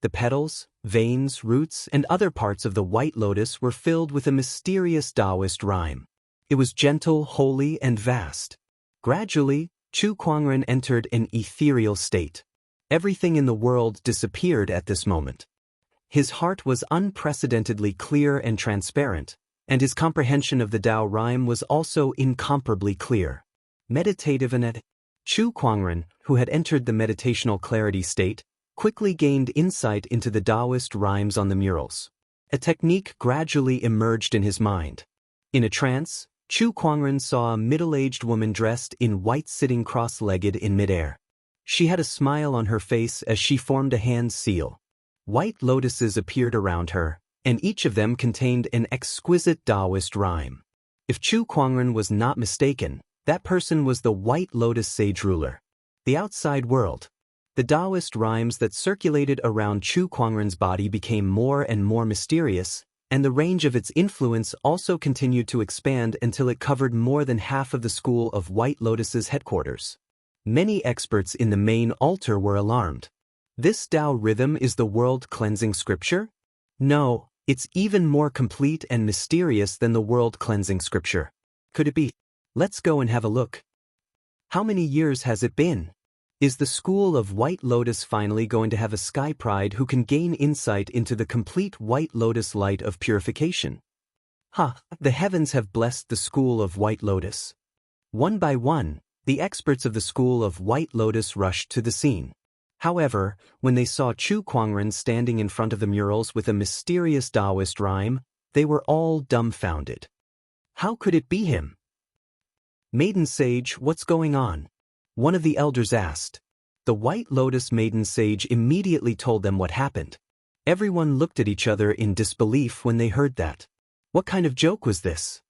The petals, veins, roots, and other parts of the White Lotus were filled with a mysterious Daoist rhyme. It was gentle, holy, and vast. Gradually, Chu Kuangren entered an ethereal state. Everything in the world disappeared at this moment. His heart was unprecedentedly clear and transparent, and his comprehension of the Tao rhyme was also incomparably clear. Meditative and Chu Kuangren, who had entered the meditational clarity state, quickly gained insight into the Daoist rhymes on the murals. A technique gradually emerged in his mind. In a trance, Chu Kuangren saw a middle-aged woman dressed in white sitting cross-legged in midair. She had a smile on her face as she formed a hand seal. White lotuses appeared around her, and each of them contained an exquisite Daoist rhyme. If Chu Kuangren was not mistaken, that person was the White Lotus Sage ruler. The outside world. The Daoist rhymes that circulated around Chu Kuangren's body became more and more mysterious, and the range of its influence also continued to expand until it covered more than half of the school of White Lotus's headquarters. Many experts in the main altar were alarmed. This Tao rhythm is the world-cleansing scripture? No, it's even more complete and mysterious than the world-cleansing scripture. Could it be? Let's go and have a look. How many years has it been? Is the school of White Lotus finally going to have a sky pride who can gain insight into the complete White Lotus light of purification? The heavens have blessed the school of White Lotus. One by one, the experts of the school of White Lotus rushed to the scene. However, when they saw Chu Kuangren standing in front of the murals with a mysterious Daoist rhyme, they were all dumbfounded. How could it be him? Maiden Sage, what's going on? One of the elders asked. The White Lotus Maiden Sage immediately told them what happened. Everyone looked at each other in disbelief when they heard that. What kind of joke was this?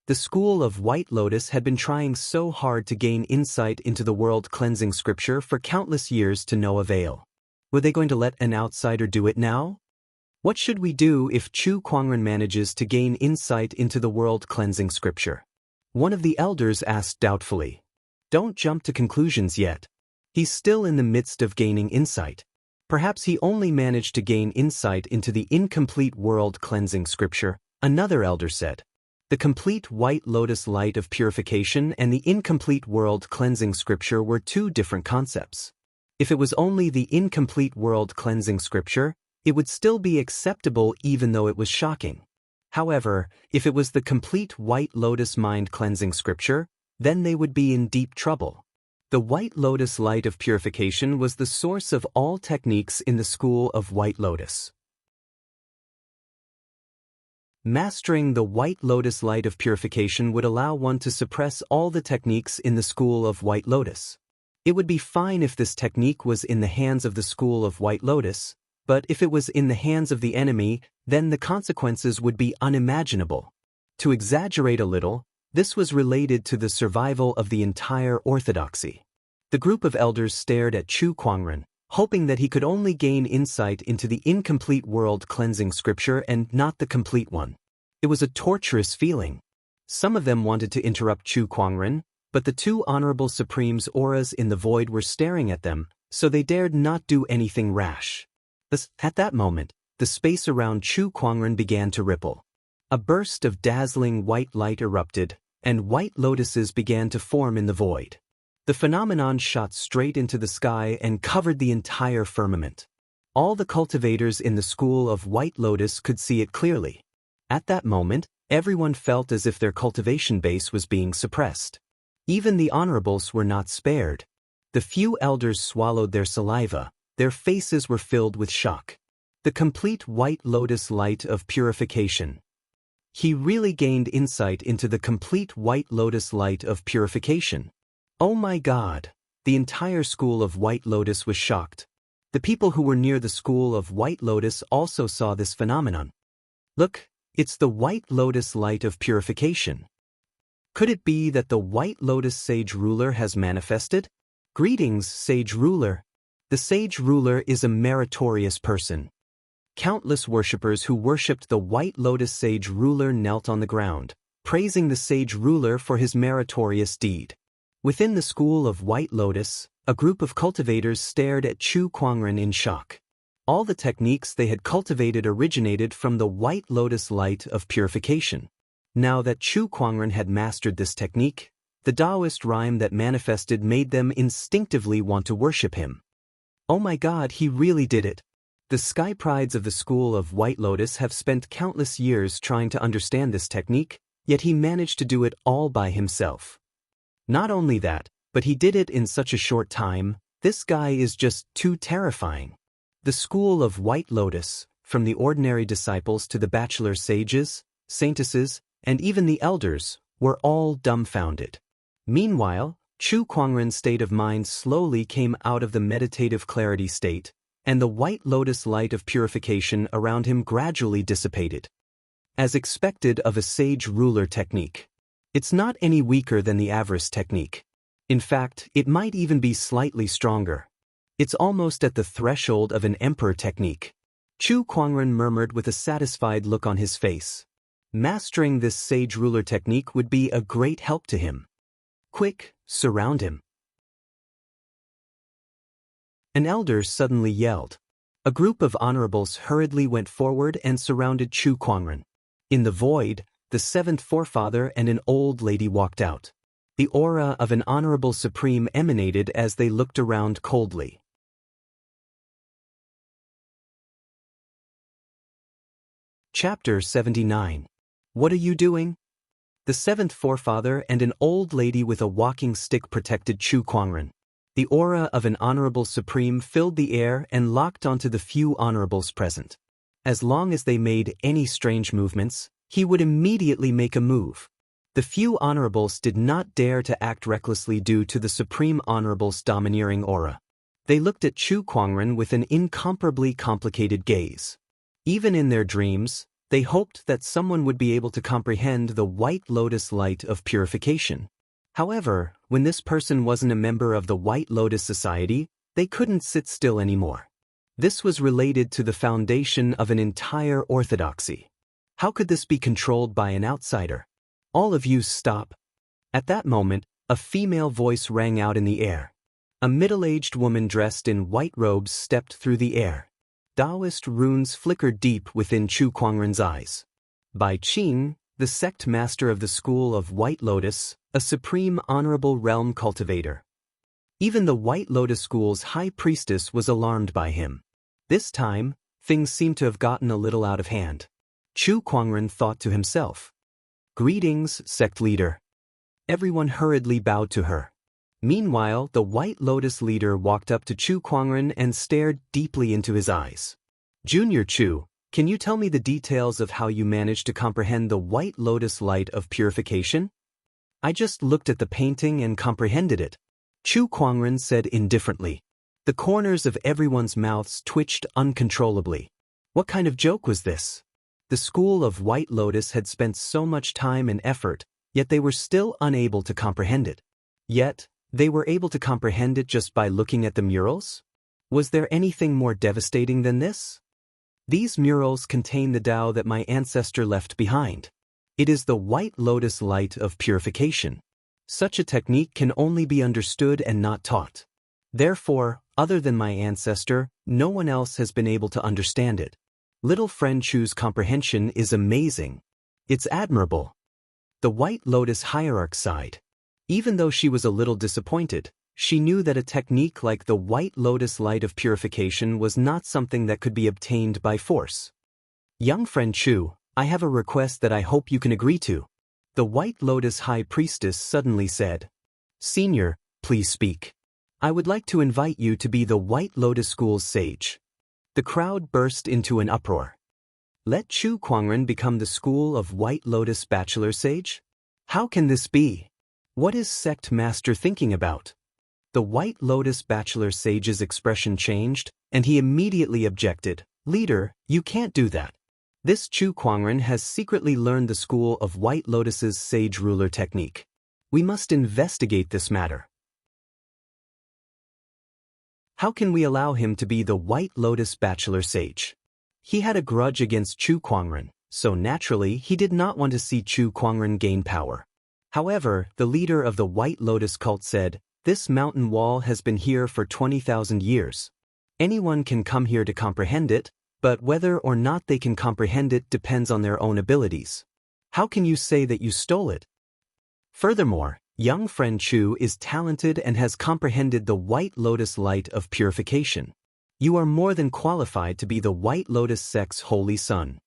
The school of White Lotus had been trying so hard to gain insight into the world-cleansing scripture for countless years to no avail. Were they going to let an outsider do it now? What should we do if Chu Kuangren manages to gain insight into the world-cleansing scripture? One of the elders asked doubtfully. Don't jump to conclusions yet. He's still in the midst of gaining insight. Perhaps he only managed to gain insight into the incomplete world-cleansing scripture, another elder said. The complete white lotus light of purification and the incomplete world cleansing scripture were two different concepts. If it was only the incomplete world cleansing scripture, it would still be acceptable even though it was shocking. However, if it was the complete white lotus mind cleansing scripture, then they would be in deep trouble. The white lotus light of purification was the source of all techniques in the school of White Lotus. Mastering the white lotus light of purification would allow one to suppress all the techniques in the school of White Lotus. It would be fine if this technique was in the hands of the school of White Lotus, but if it was in the hands of the enemy, then the consequences would be unimaginable. To exaggerate a little, this was related to the survival of the entire orthodoxy. The group of elders stared at Chu Kuangren, hoping that he could only gain insight into the incomplete world cleansing scripture and not the complete one. It was a torturous feeling. Some of them wanted to interrupt Chu Kuangren, but the two honorable supremes' auras in the void were staring at them, so they dared not do anything rash. At that moment, the space around Chu Kuangren began to ripple. A burst of dazzling white light erupted, and white lotuses began to form in the void. The phenomenon shot straight into the sky and covered the entire firmament. All the cultivators in the school of White Lotus could see it clearly. At that moment, everyone felt as if their cultivation base was being suppressed. Even the honorables were not spared. The few elders swallowed their saliva, their faces were filled with shock. The complete white lotus light of purification. He really gained insight into the complete white lotus light of purification. Oh my God! The entire school of White Lotus was shocked. The people who were near the school of White Lotus also saw this phenomenon. Look, it's the White Lotus light of purification. Could it be that the White Lotus Sage Ruler has manifested? Greetings, Sage Ruler. The Sage Ruler is a meritorious person. Countless worshippers who worshipped the White Lotus Sage Ruler knelt on the ground, praising the Sage Ruler for his meritorious deed. Within the school of White Lotus, a group of cultivators stared at Chu Kuangren in shock. All the techniques they had cultivated originated from the White Lotus light of purification. Now that Chu Kuangren had mastered this technique, the Daoist rhyme that manifested made them instinctively want to worship him. Oh my God, he really did it. The sky prides of the school of White Lotus have spent countless years trying to understand this technique, yet he managed to do it all by himself. Not only that, but he did it in such a short time. This guy is just too terrifying. The school of White Lotus, from the ordinary disciples to the bachelor sages, saintesses, and even the elders, were all dumbfounded. Meanwhile, Chu Kuangren's state of mind slowly came out of the meditative clarity state, and the White Lotus light of purification around him gradually dissipated. As expected of a sage ruler technique. It's not any weaker than the avarice technique. In fact, it might even be slightly stronger. It's almost at the threshold of an emperor technique. Chu Kuangren murmured with a satisfied look on his face. Mastering this sage ruler technique would be a great help to him. Quick, surround him. An elder suddenly yelled. A group of honorables hurriedly went forward and surrounded Chu Kuangren. In the void, the seventh forefather and an old lady walked out. The aura of an honorable supreme emanated as they looked around coldly. Chapter 79. What are you doing? The seventh forefather and an old lady with a walking stick protected Chu Kuangren. The aura of an honorable supreme filled the air and locked onto the few honorables present. As long as they made any strange movements, he would immediately make a move. The few honorables did not dare to act recklessly due to the supreme honorable's domineering aura. They looked at Chu Kuangren with an incomparably complicated gaze. Even in their dreams, they hoped that someone would be able to comprehend the White Lotus light of purification. However, when this person wasn't a member of the White Lotus Society, they couldn't sit still anymore. This was related to the foundation of an entire orthodoxy. How could this be controlled by an outsider? All of you stop. At that moment, a female voice rang out in the air. A middle-aged woman dressed in white robes stepped through the air. Daoist runes flickered deep within Chu Kuangren's eyes. By Qing, the sect master of the school of White Lotus, a supreme honorable realm cultivator. Even the White Lotus school's high priestess was alarmed by him. This time, things seemed to have gotten a little out of hand. Chu Kuangren thought to himself. Greetings, sect leader. Everyone hurriedly bowed to her. Meanwhile, the White Lotus leader walked up to Chu Kuangren and stared deeply into his eyes. Junior Chu, can you tell me the details of how you managed to comprehend the White Lotus light of purification? I just looked at the painting and comprehended it, Chu Kuangren said indifferently. The corners of everyone's mouths twitched uncontrollably. What kind of joke was this? The school of White Lotus had spent so much time and effort, yet they were still unable to comprehend it. Yet, they were able to comprehend it just by looking at the murals? Was there anything more devastating than this? These murals contain the Tao that my ancestor left behind. It is the White Lotus light of purification. Such a technique can only be understood and not taught. Therefore, other than my ancestor, no one else has been able to understand it. Little friend Chu's comprehension is amazing. It's admirable. The White Lotus hierarch sighed. Even though she was a little disappointed, she knew that a technique like the White Lotus light of purification was not something that could be obtained by force. Young friend Chu, I have a request that I hope you can agree to. The White Lotus high priestess suddenly said. Senior, please speak. I would like to invite you to be the White Lotus school's sage. The crowd burst into an uproar. Let Chu Kuangren become the school of White Lotus bachelor sage? How can this be? What is sect master thinking about? The White Lotus bachelor sage's expression changed, and he immediately objected. Leader, you can't do that. This Chu Kuangren has secretly learned the school of White Lotus's sage ruler technique. We must investigate this matter. How can we allow him to be the White Lotus bachelor sage? He had a grudge against Chu Kuangren, so naturally he did not want to see Chu Kuangren gain power. However, the leader of the White Lotus cult said, this mountain wall has been here for 20,000 years. Anyone can come here to comprehend it, but whether or not they can comprehend it depends on their own abilities. How can you say that you stole it? Furthermore, young friend Chu is talented and has comprehended the White Lotus light of purification. You are more than qualified to be the White Lotus sect's holy son.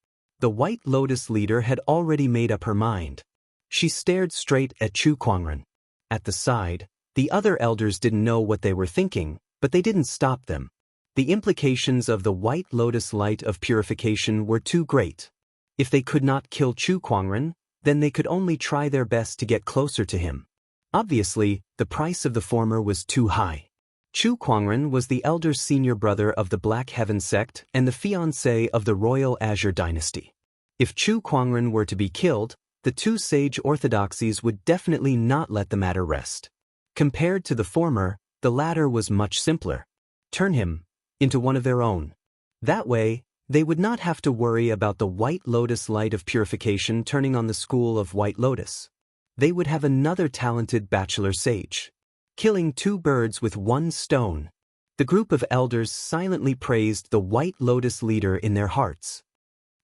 The White Lotus leader had already made up her mind. She stared straight at Chu Kuangren. At the side, the other elders didn't know what they were thinking, but they didn't stop them. The implications of the White Lotus light of purification were too great. If they could not kill Chu Kuangren, then they could only try their best to get closer to him. Obviously, the price of the former was too high. Chu Kuangren was the elder senior brother of the Black Heaven sect and the fiancé of the Royal Azure dynasty. If Chu Kuangren were to be killed, the two sage orthodoxies would definitely not let the matter rest. Compared to the former, the latter was much simpler. Turn him into one of their own. That way, they would not have to worry about the White Lotus light of purification turning on the school of White Lotus. They would have another talented bachelor sage. Killing two birds with one stone. The group of elders silently praised the White Lotus leader in their hearts.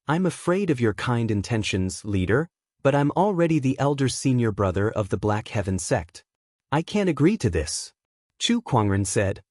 I'm afraid of your kind intentions, leader, but I'm already the elder senior brother of the Black Heaven sect. I can't agree to this. Chu Kuangren said.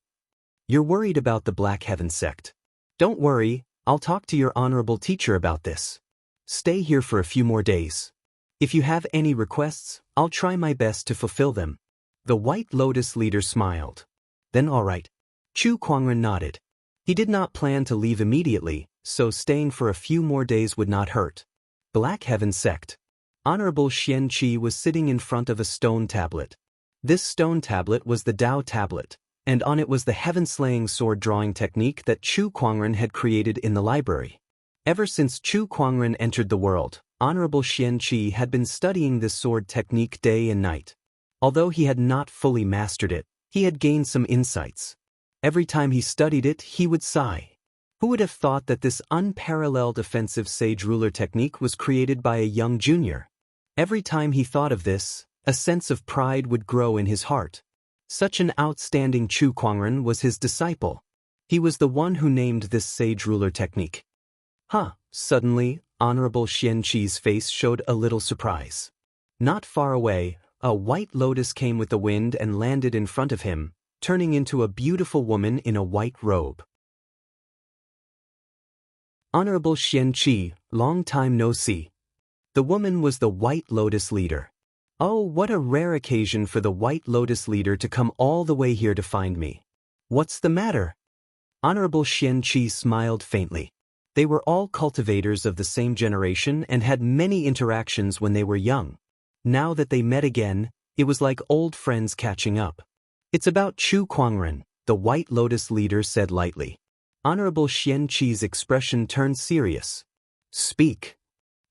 You're worried about the Black Heaven sect. Don't worry, I'll talk to your honorable teacher about this. Stay here for a few more days. If you have any requests, I'll try my best to fulfill them. The White Lotus leader smiled. Then all right. Chu Kuangren nodded. He did not plan to leave immediately, so staying for a few more days would not hurt. Black Heaven sect. Honorable Xianxia was sitting in front of a stone tablet. This stone tablet was the Dao tablet, and on it was the heaven-slaying sword drawing technique that Chu Kuangren had created in the library. Ever since Chu Kuangren entered the world, Honorable Xianxia had been studying this sword technique day and night. Although he had not fully mastered it, he had gained some insights. Every time he studied it, he would sigh. Who would have thought that this unparalleled offensive sage ruler technique was created by a young junior? Every time he thought of this, a sense of pride would grow in his heart. Such an outstanding Chu Kuangren was his disciple. He was the one who named this sage ruler technique. Suddenly, Honorable Xianxi's face showed a little surprise. Not far away, a white lotus came with the wind and landed in front of him, turning into a beautiful woman in a white robe. Honorable Xianxia, long time no see. The woman was the White Lotus leader. Oh, what a rare occasion for the White Lotus leader to come all the way here to find me. What's the matter? Honorable Xianxia smiled faintly. They were all cultivators of the same generation and had many interactions when they were young. Now that they met again, it was like old friends catching up. It's about Chu Kuangren, the White Lotus leader said lightly. Honorable Xianxi's expression turned serious. Speak.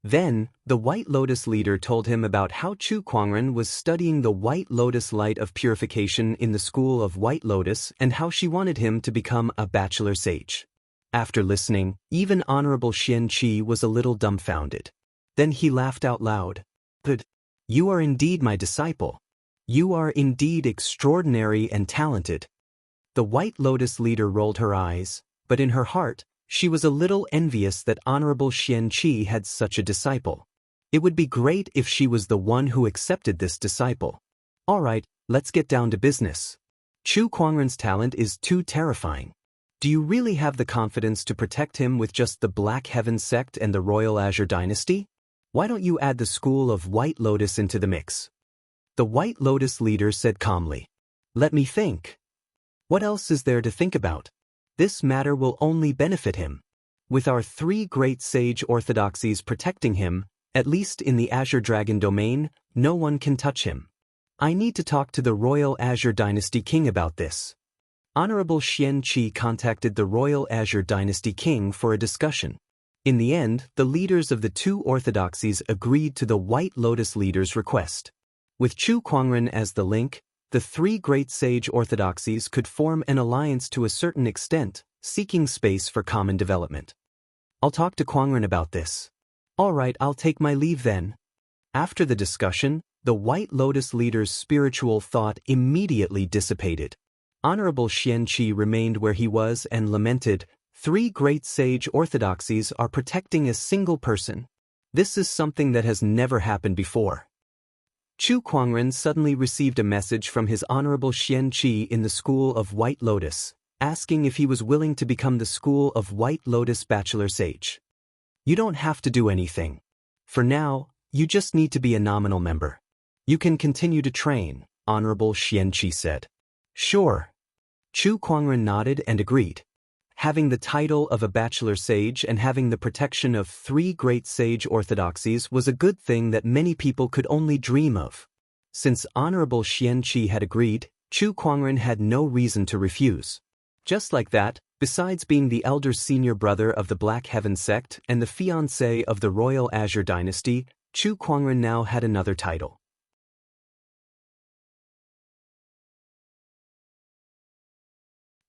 Then, the White Lotus leader told him about how Chu Kuangren was studying the White Lotus light of purification in the school of White Lotus and how she wanted him to become a bachelor sage. After listening, even Honorable Xianxia was a little dumbfounded. Then he laughed out loud. Good. You are indeed my disciple. You are indeed extraordinary and talented. The White Lotus leader rolled her eyes, but in her heart, she was a little envious that Honorable Xianxia had such a disciple. It would be great if she was the one who accepted this disciple. All right, let's get down to business. Chu Kuangren's talent is too terrifying. Do you really have the confidence to protect him with just the Black Heaven sect and the Royal Azure dynasty? Why don't you add the school of White Lotus into the mix? The White Lotus leader said calmly. Let me think. What else is there to think about? This matter will only benefit him. With our 3 great sage orthodoxies protecting him, at least in the Azure Dragon domain, no one can touch him. I need to talk to the Royal Azure Dynasty King about this. Honorable Xianxia contacted the Royal Azure Dynasty King for a discussion. In the end, the leaders of the 2 orthodoxies agreed to the White Lotus leader's request. With Chu Kuangren as the link, the 3 great sage orthodoxies could form an alliance to a certain extent, seeking space for common development. I'll talk to Kuangren about this. All right, I'll take my leave then. After the discussion, the White Lotus leader's spiritual thought immediately dissipated. Honorable Xianxia remained where he was and lamented, 3 great sage orthodoxies are protecting a single person. This is something that has never happened before. Chu Kuangren suddenly received a message from his Honorable Xianxia in the School of White Lotus, asking if he was willing to become the School of White Lotus Bachelor Sage. You don't have to do anything. For now, you just need to be a nominal member. You can continue to train, Honorable Xianxia said. Sure. Chu Kuangren nodded and agreed. Having the title of a bachelor sage and having the protection of 3 great sage orthodoxies was a good thing that many people could only dream of. Since Honorable Xianxia had agreed, Chu Kuangren had no reason to refuse. Just like that, besides being the elder senior brother of the Black Heaven sect and the fiancé of the Royal Azure dynasty, Chu Kuangren now had another title.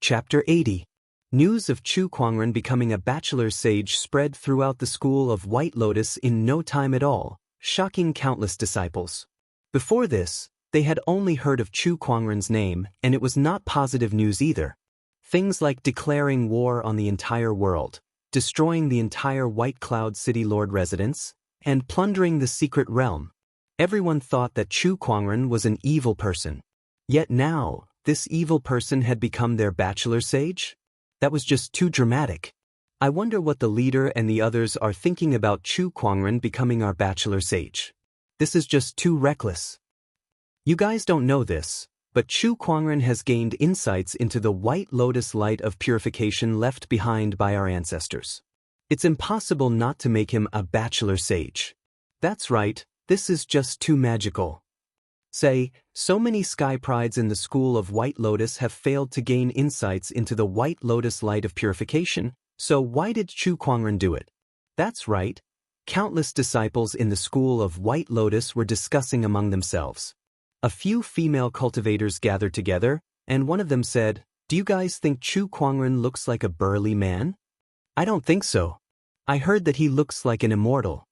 Chapter 80. News of Chu Kuangren becoming a bachelor sage spread throughout the school of White Lotus in no time at all, shocking countless disciples. Before this, they had only heard of Chu Kuangren's name, and it was not positive news either. Things like declaring war on the entire world, destroying the entire White Cloud City Lord residence, and plundering the secret realm. Everyone thought that Chu Kuangren was an evil person. Yet now, this evil person had become their bachelor sage? That was just too dramatic. I wonder what the leader and the others are thinking about Chu Kuangren becoming our bachelor sage. This is just too reckless. You guys don't know this, but Chu Kuangren has gained insights into the White Lotus light of purification left behind by our ancestors. It's impossible not to make him a bachelor sage. That's right, this is just too magical. Say, so many sky prides in the school of White Lotus have failed to gain insights into the White Lotus light of purification, so why did Chu Kuangren do it? That's right. Countless disciples in the school of White Lotus were discussing among themselves. A few female cultivators gathered together, and one of them said, "Do you guys think Chu Kuangren looks like a burly man?" "I don't think so. I heard that he looks like an immortal."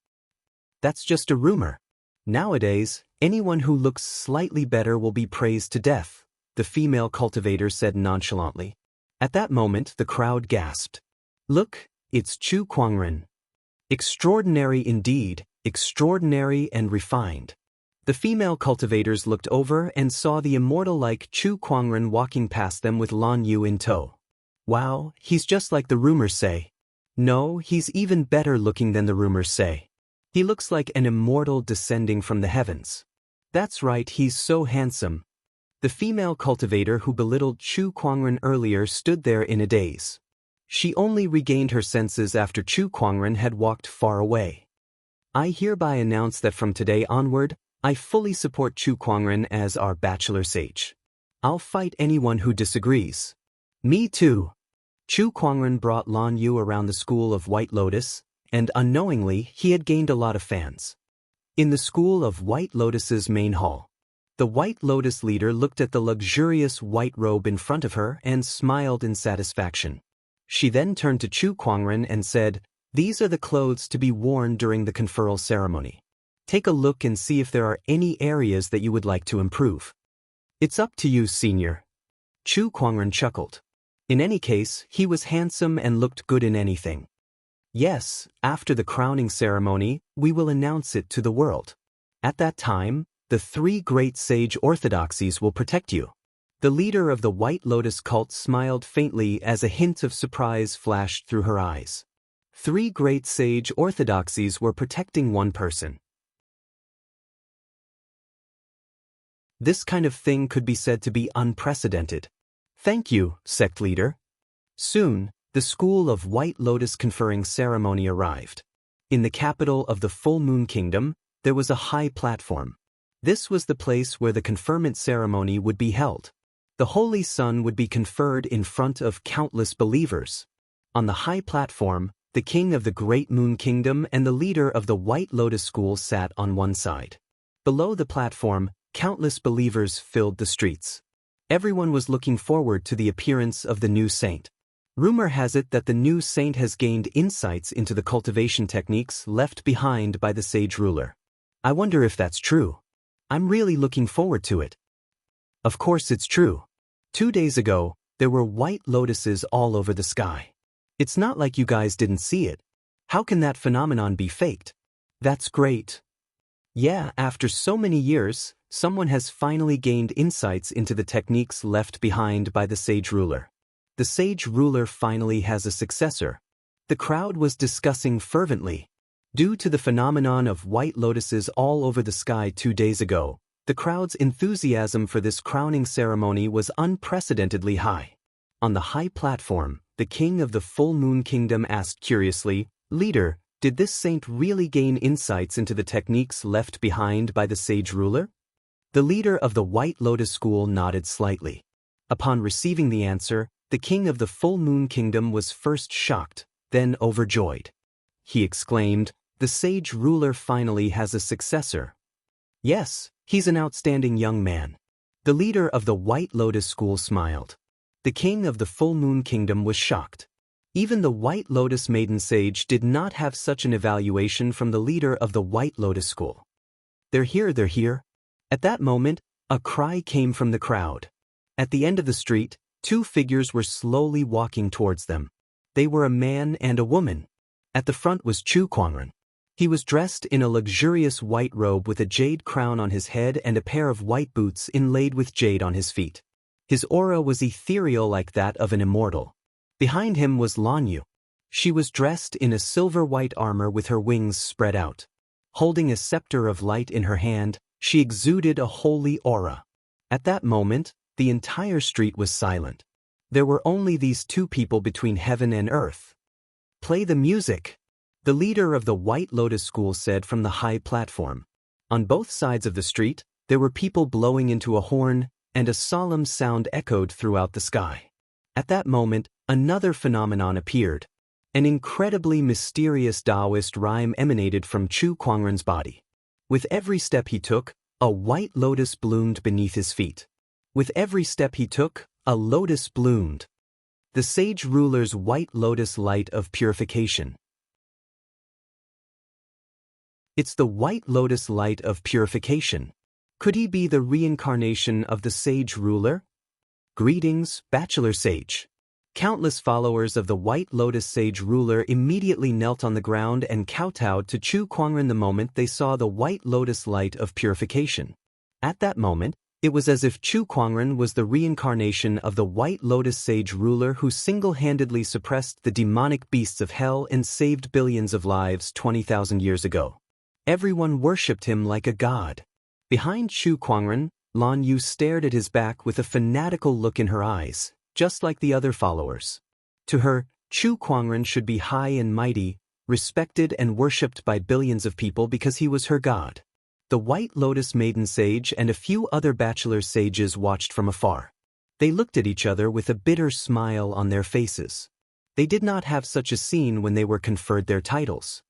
"That's just a rumor. Nowadays, anyone who looks slightly better will be praised to death," the female cultivator said nonchalantly. At that moment, the crowd gasped. "Look, it's Chu Kuangren." Extraordinary indeed, extraordinary and refined. The female cultivators looked over and saw the immortal-like Chu Kuangren walking past them with Lan Yu in tow. Wow, he's just like the rumors say. No, he's even better looking than the rumors say. He looks like an immortal descending from the heavens. That's right, he's so handsome. The female cultivator who belittled Chu Kuangren earlier stood there in a daze. She only regained her senses after Chu Kuangren had walked far away. I hereby announce that from today onward, I fully support Chu Kuangren as our bachelor sage. I'll fight anyone who disagrees. Me too. Chu Kuangren brought Lan Yu around the school of White Lotus, and unknowingly he had gained a lot of fans. In the school of White Lotus's main hall, the White Lotus leader looked at the luxurious white robe in front of her and smiled in satisfaction. She then turned to Chu Kuangren and said, "These are the clothes to be worn during the conferral ceremony. Take a look and see if there are any areas that you would like to improve." "It's up to you, senior." Chu Kuangren chuckled. In any case, he was handsome and looked good in anything. "Yes, after the crowning ceremony, we will announce it to the world. At that time, the 3 great sage orthodoxies will protect you." The leader of the White Lotus cult smiled faintly as a hint of surprise flashed through her eyes. 3 great sage orthodoxies were protecting one person. This kind of thing could be said to be unprecedented. "Thank you, sect leader." Soon, the school of White Lotus conferring ceremony arrived. In the capital of the Full Moon Kingdom, there was a high platform. This was the place where the conferment ceremony would be held. The Holy Sun would be conferred in front of countless believers. On the high platform, the king of the Great Moon Kingdom and the leader of the White Lotus School sat on one side. Below the platform, countless believers filled the streets. Everyone was looking forward to the appearance of the new saint. Rumor has it that the new saint has gained insights into the cultivation techniques left behind by the sage ruler. I wonder if that's true. I'm really looking forward to it. Of course it's true. 2 days ago, there were white lotuses all over the sky. It's not like you guys didn't see it. How can that phenomenon be faked? That's great. Yeah, after so many years, someone has finally gained insights into the techniques left behind by the sage ruler. The sage ruler finally has a successor. The crowd was discussing fervently. Due to the phenomenon of white lotuses all over the sky 2 days ago, the crowd's enthusiasm for this crowning ceremony was unprecedentedly high. On the high platform, the king of the Full Moon Kingdom asked curiously, "Leader, did this saint really gain insights into the techniques left behind by the sage ruler?" The leader of the White Lotus School nodded slightly. Upon receiving the answer, the king of the Full Moon Kingdom was first shocked, then overjoyed. He exclaimed, "The sage ruler finally has a successor." "Yes, he's an outstanding young man." The leader of the White Lotus School smiled. The king of the Full Moon Kingdom was shocked. Even the White Lotus Maiden Sage did not have such an evaluation from the leader of the White Lotus School. They're here." At that moment, a cry came from the crowd. At the end of the street, 2 figures were slowly walking towards them. They were a man and a woman. At the front was Chu Kuangren. He was dressed in a luxurious white robe with a jade crown on his head and a pair of white boots inlaid with jade on his feet. His aura was ethereal like that of an immortal. Behind him was Lan Yu. She was dressed in a silver-white armor with her wings spread out. Holding a scepter of light in her hand, she exuded a holy aura. At that moment, the entire street was silent. There were only these 2 people between heaven and earth. "Play the music," the leader of the White Lotus School said from the high platform. On both sides of the street, there were people blowing into a horn, and a solemn sound echoed throughout the sky. At that moment, another phenomenon appeared. An incredibly mysterious Daoist rhyme emanated from Chu Kuangren's body. With every step he took, a white lotus bloomed beneath his feet. With every step he took, a lotus bloomed. The sage ruler's white lotus light of purification. It's the white lotus light of purification. Could he be the reincarnation of the sage ruler? Greetings, Bachelor Sage. Countless followers of the White Lotus Sage ruler immediately knelt on the ground and kowtowed to Chu Kuangren the moment they saw the White Lotus light of purification. At that moment, it was as if Chu Kuangren was the reincarnation of the White Lotus Sage ruler who single-handedly suppressed the demonic beasts of hell and saved billions of lives 20,000 years ago. Everyone worshipped him like a god. Behind Chu Kuangren, Lan Yu stared at his back with a fanatical look in her eyes, just like the other followers. To her, Chu Kuangren should be high and mighty, respected and worshipped by billions of people because he was her god. The White Lotus Maiden Sage and a few other bachelor sages watched from afar. They looked at each other with a bitter smile on their faces. They did not have such a scene when they were conferred their titles.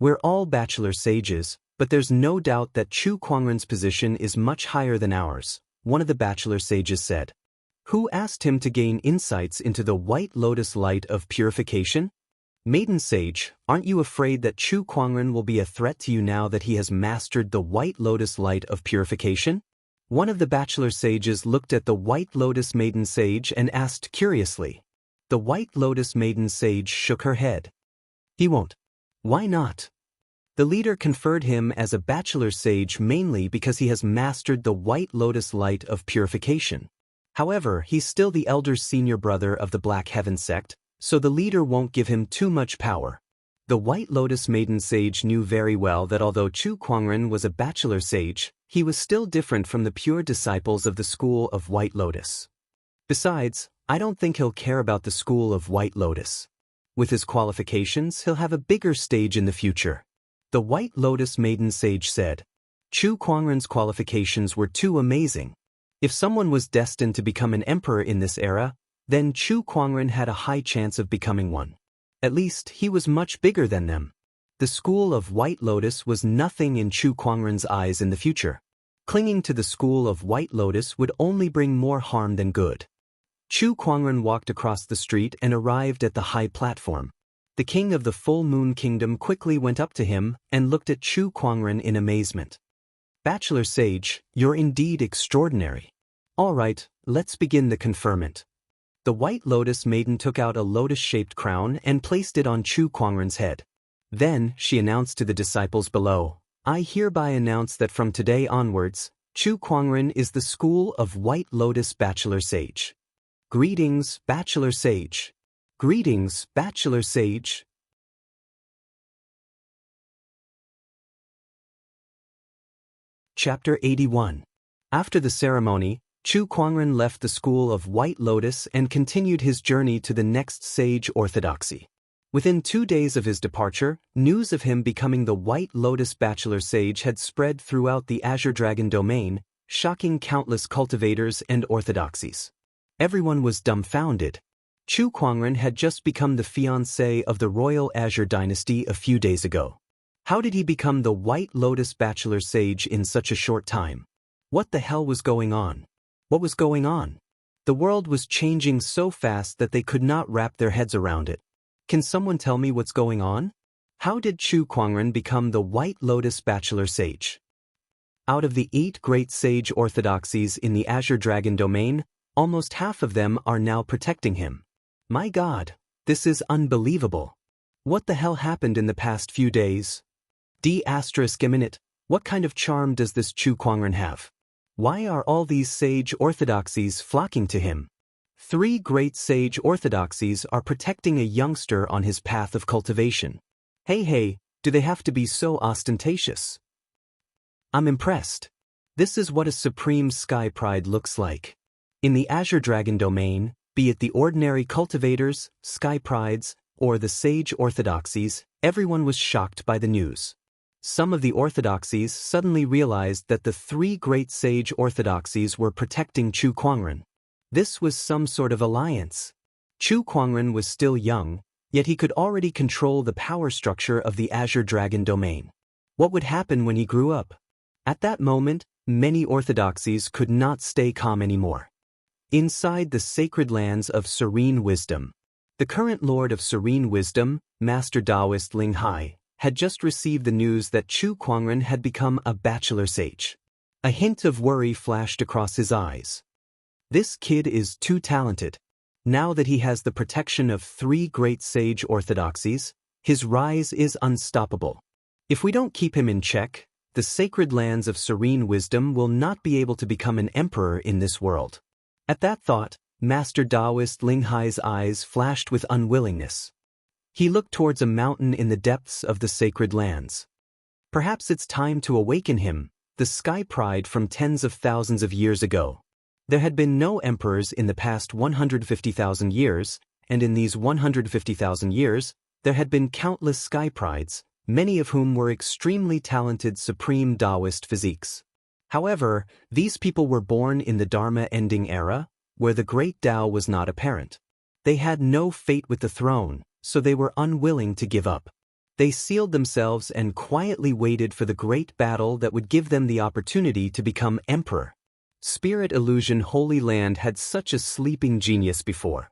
We're all bachelor sages, but there's no doubt that Chu Kuangren's position is much higher than ours, one of the bachelor sages said. Who asked him to gain insights into the White Lotus light of purification? Maiden Sage, aren't you afraid that Chu Kuangren will be a threat to you now that he has mastered the White Lotus light of purification? One of the bachelor sages looked at the White Lotus Maiden Sage and asked curiously. The White Lotus Maiden Sage shook her head. He won't. Why not? The leader conferred him as a bachelor sage mainly because he has mastered the White Lotus light of purification. However, he's still the elder senior brother of the Black Heaven sect, so the leader won't give him too much power. The White Lotus Maiden Sage knew very well that although Chu Kuangren was a bachelor sage, he was still different from the pure disciples of the school of White Lotus. Besides, I don't think he'll care about the school of White Lotus. With his qualifications, he'll have a bigger stage in the future. The White Lotus Maiden Sage said. Chu Kuangren's qualifications were too amazing. If someone was destined to become an emperor in this era, then Chu Kuangren had a high chance of becoming one. At least, he was much bigger than them. The school of White Lotus was nothing in Chu Kuangren's eyes in the future. Clinging to the school of White Lotus would only bring more harm than good. Chu Kuangren walked across the street and arrived at the high platform. The king of the Full Moon Kingdom quickly went up to him and looked at Chu Kuangren in amazement. Bachelor Sage, you're indeed extraordinary. All right, let's begin the conferment. The White Lotus Maiden took out a lotus-shaped crown and placed it on Chu Kuangren's head. Then, she announced to the disciples below, I hereby announce that from today onwards, Chu Kuangren is the school of White Lotus Bachelor Sage. Greetings, Bachelor Sage. Greetings, Bachelor Sage. Chapter 81. After the ceremony, Chu Kuangren left the school of White Lotus and continued his journey to the next sage orthodoxy. Within 2 days of his departure, news of him becoming the White Lotus Bachelor Sage had spread throughout the Azure Dragon domain, shocking countless cultivators and orthodoxies. Everyone was dumbfounded. Chu Kuangren had just become the fiancé of the royal Azure dynasty a few days ago. How did he become the White Lotus Bachelor Sage in such a short time? What the hell was going on? What was going on? The world was changing so fast that they could not wrap their heads around it. Can someone tell me what's going on? How did Chu Kuangren become the White Lotus Bachelor Sage? Out of the 8 great sage orthodoxies in the Azure Dragon domain, almost half of them are now protecting him. My God, this is unbelievable. What the hell happened in the past few days? D***, what kind of charm does this Chu Kuangren have? Why are all these sage orthodoxies flocking to him? 3 great sage orthodoxies are protecting a youngster on his path of cultivation. Hey, do they have to be so ostentatious? I'm impressed. This is what a supreme sky pride looks like. In the Azure Dragon domain, be it the ordinary cultivators, sky prides, or the sage orthodoxies, everyone was shocked by the news. Some of the orthodoxies suddenly realized that the 3 great sage orthodoxies were protecting Chu Kuangren. This was some sort of alliance. Chu Kuangren was still young, yet he could already control the power structure of the Azure Dragon domain. What would happen when he grew up? At that moment, many orthodoxies could not stay calm anymore. Inside the sacred lands of Serene Wisdom, the current Lord of Serene Wisdom, Master Daoist Ling Hai, had just received the news that Chu Kuangren had become a bachelor sage. A hint of worry flashed across his eyes. This kid is too talented. Now that he has the protection of 3 great sage orthodoxies, his rise is unstoppable. If we don't keep him in check, the sacred lands of serene wisdom will not be able to become an emperor in this world. At that thought, Master Daoist Linghai's eyes flashed with unwillingness. He looked towards a mountain in the depths of the sacred lands. Perhaps it's time to awaken him, the sky pride from tens of thousands of years ago. There had been no emperors in the past 150,000 years, and in these 150,000 years, there had been countless sky prides, many of whom were extremely talented supreme Daoist physiques. However, these people were born in the Dharma-ending era, where the great Tao was not apparent. They had no fate with the throne, so they were unwilling to give up. They sealed themselves and quietly waited for the great battle that would give them the opportunity to become emperor. Spirit Illusion Holy Land had such a sleeping genius before.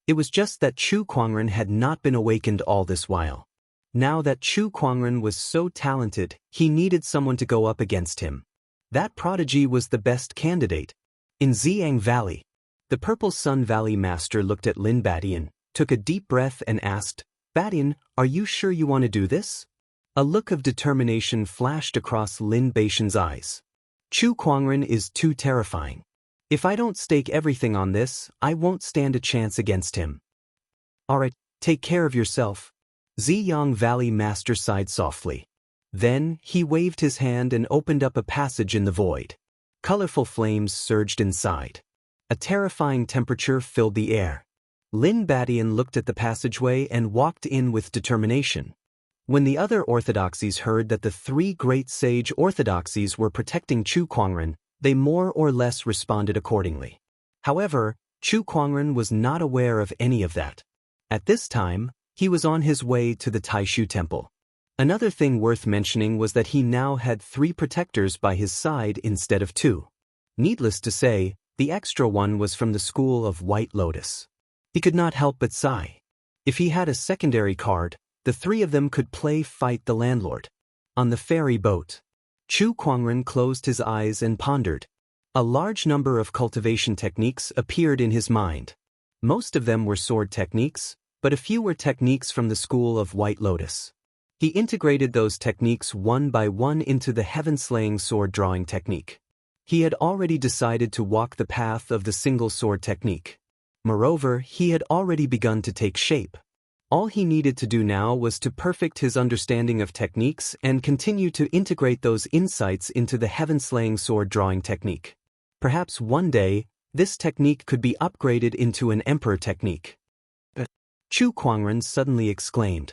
It was just that Chu Kuangren had not been awakened all this while. Now that Chu Kuangren was so talented, he needed someone to go up against him. That prodigy was the best candidate. In Xiang Valley, the Purple Sun Valley Master looked at Lin Badian, took a deep breath and asked, "Badian, are you sure you want to do this?" A look of determination flashed across Lin Badian's eyes. Chu Kuangren is too terrifying. If I don't stake everything on this, I won't stand a chance against him. Alright, take care of yourself. Ziyang Valley Master sighed softly. Then, he waved his hand and opened up a passage in the void. Colorful flames surged inside. A terrifying temperature filled the air. Lin Badian looked at the passageway and walked in with determination. When the other orthodoxies heard that the 3 great sage orthodoxies were protecting Chu Kuangren, they more or less responded accordingly. However, Chu Kuangren was not aware of any of that. At this time, he was on his way to the Taishu Temple. Another thing worth mentioning was that he now had 3 protectors by his side instead of 2. Needless to say, the extra one was from the school of White Lotus. He could not help but sigh. If he had a secondary card, the 3 of them could play Fight the Landlord. On the ferry boat, Chu Kuangren closed his eyes and pondered. A large number of cultivation techniques appeared in his mind. Most of them were sword techniques, but a few were techniques from the school of White Lotus. He integrated those techniques one by one into the heaven-slaying sword drawing technique. He had already decided to walk the path of the single sword technique. Moreover, he had already begun to take shape. All he needed to do now was to perfect his understanding of techniques and continue to integrate those insights into the heaven-slaying sword drawing technique. Perhaps one day, this technique could be upgraded into an emperor technique. Chu Kuangren suddenly exclaimed.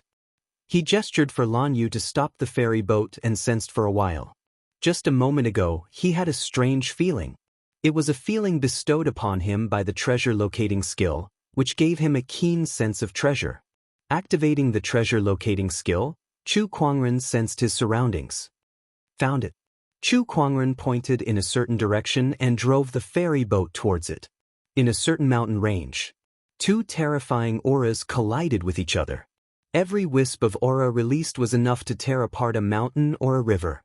He gestured for Lan Yu to stop the ferry boat and sensed for a while. Just a moment ago, he had a strange feeling. It was a feeling bestowed upon him by the treasure locating skill, which gave him a keen sense of treasure. Activating the treasure locating skill, Chu Kuangren sensed his surroundings. Found it. Chu Kuangren pointed in a certain direction and drove the ferry boat towards it. In a certain mountain range, 2 terrifying auras collided with each other. Every wisp of aura released was enough to tear apart a mountain or a river.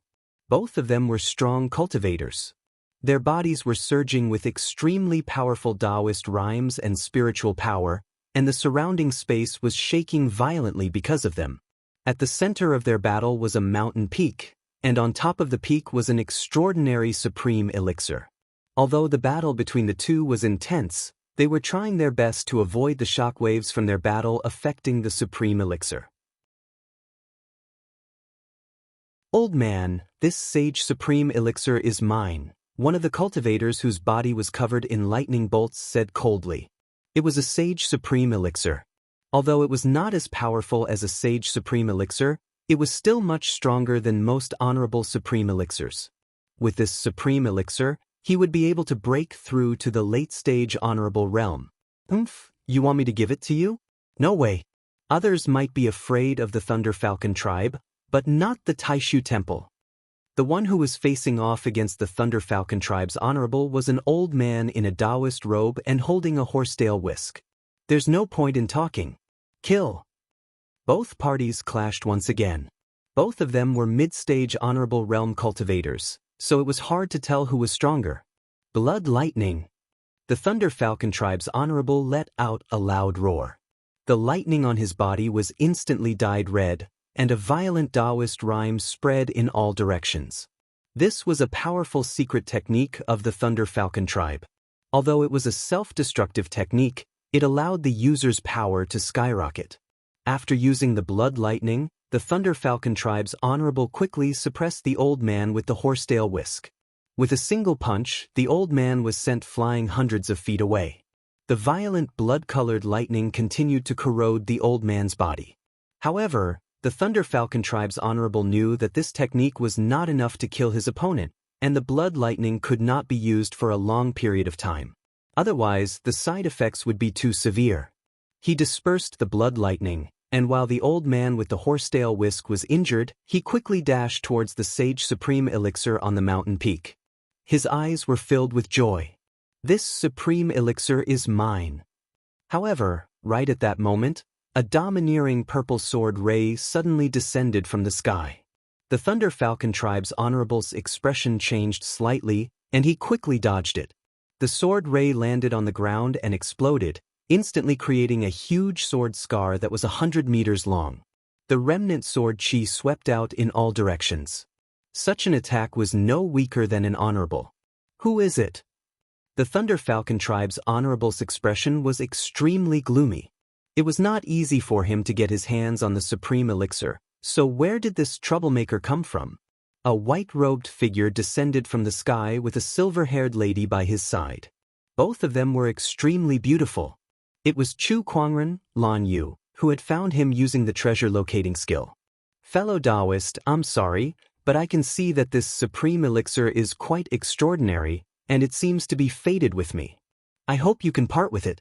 Both of them were strong cultivators. Their bodies were surging with extremely powerful Daoist rhymes and spiritual power, and the surrounding space was shaking violently because of them. At the center of their battle was a mountain peak, and on top of the peak was an extraordinary supreme elixir. Although the battle between the 2 was intense, they were trying their best to avoid the shockwaves from their battle affecting the supreme elixir. "Old man, this sage supreme elixir is mine," one of the cultivators whose body was covered in lightning bolts said coldly. It was a sage supreme elixir. Although it was not as powerful as a sage supreme elixir, it was still much stronger than most honorable supreme elixirs. With this supreme elixir, he would be able to break through to the late-stage honorable realm. You want me to give it to you? No way. Others might be afraid of the Thunder Falcon tribe, but not the Taishu Temple. The one who was facing off against the Thunder Falcon tribe's honorable was an old man in a Daoist robe and holding a horsetail whisk. There's no point in talking. Kill. Both parties clashed once again. Both of them were mid-stage honorable realm cultivators, so it was hard to tell who was stronger. Blood lightning. The Thunder Falcon Tribe's Honorable let out a loud roar. The lightning on his body was instantly dyed red, and a violent Daoist rhyme spread in all directions. This was a powerful secret technique of the Thunder Falcon Tribe. Although it was a self-destructive technique, it allowed the user's power to skyrocket. After using the blood lightning, the Thunder Falcon Tribe's Honorable quickly suppressed the old man with the horsetail whisk. With a single punch, the old man was sent flying hundreds of feet away. The violent blood-colored lightning continued to corrode the old man's body. However, the Thunder Falcon Tribe's Honorable knew that this technique was not enough to kill his opponent, and the blood lightning could not be used for a long period of time. Otherwise, the side effects would be too severe. He dispersed the blood lightning, and while the old man with the horsetail whisk was injured, he quickly dashed towards the Sage Supreme Elixir on the mountain peak. His eyes were filled with joy. This Supreme Elixir is mine. However, right at that moment, a domineering purple sword ray suddenly descended from the sky. The Thunder Falcon Tribe's Honorable's expression changed slightly, and he quickly dodged it. The sword ray landed on the ground and exploded, instantly creating a huge sword scar that was 100 meters long. The remnant sword chi swept out in all directions. Such an attack was no weaker than an honorable. Who is it? The Thunder Falcon Tribe's Honorable's expression was extremely gloomy. It was not easy for him to get his hands on the Supreme Elixir, so where did this troublemaker come from? A white-robed figure descended from the sky with a silver-haired lady by his side. Both of them were extremely beautiful. It was Chu Kuangren, Lan Yu, who had found him using the treasure locating skill. Fellow Daoist, I'm sorry, but I can see that this Supreme Elixir is quite extraordinary, and it seems to be fated with me. I hope you can part with it.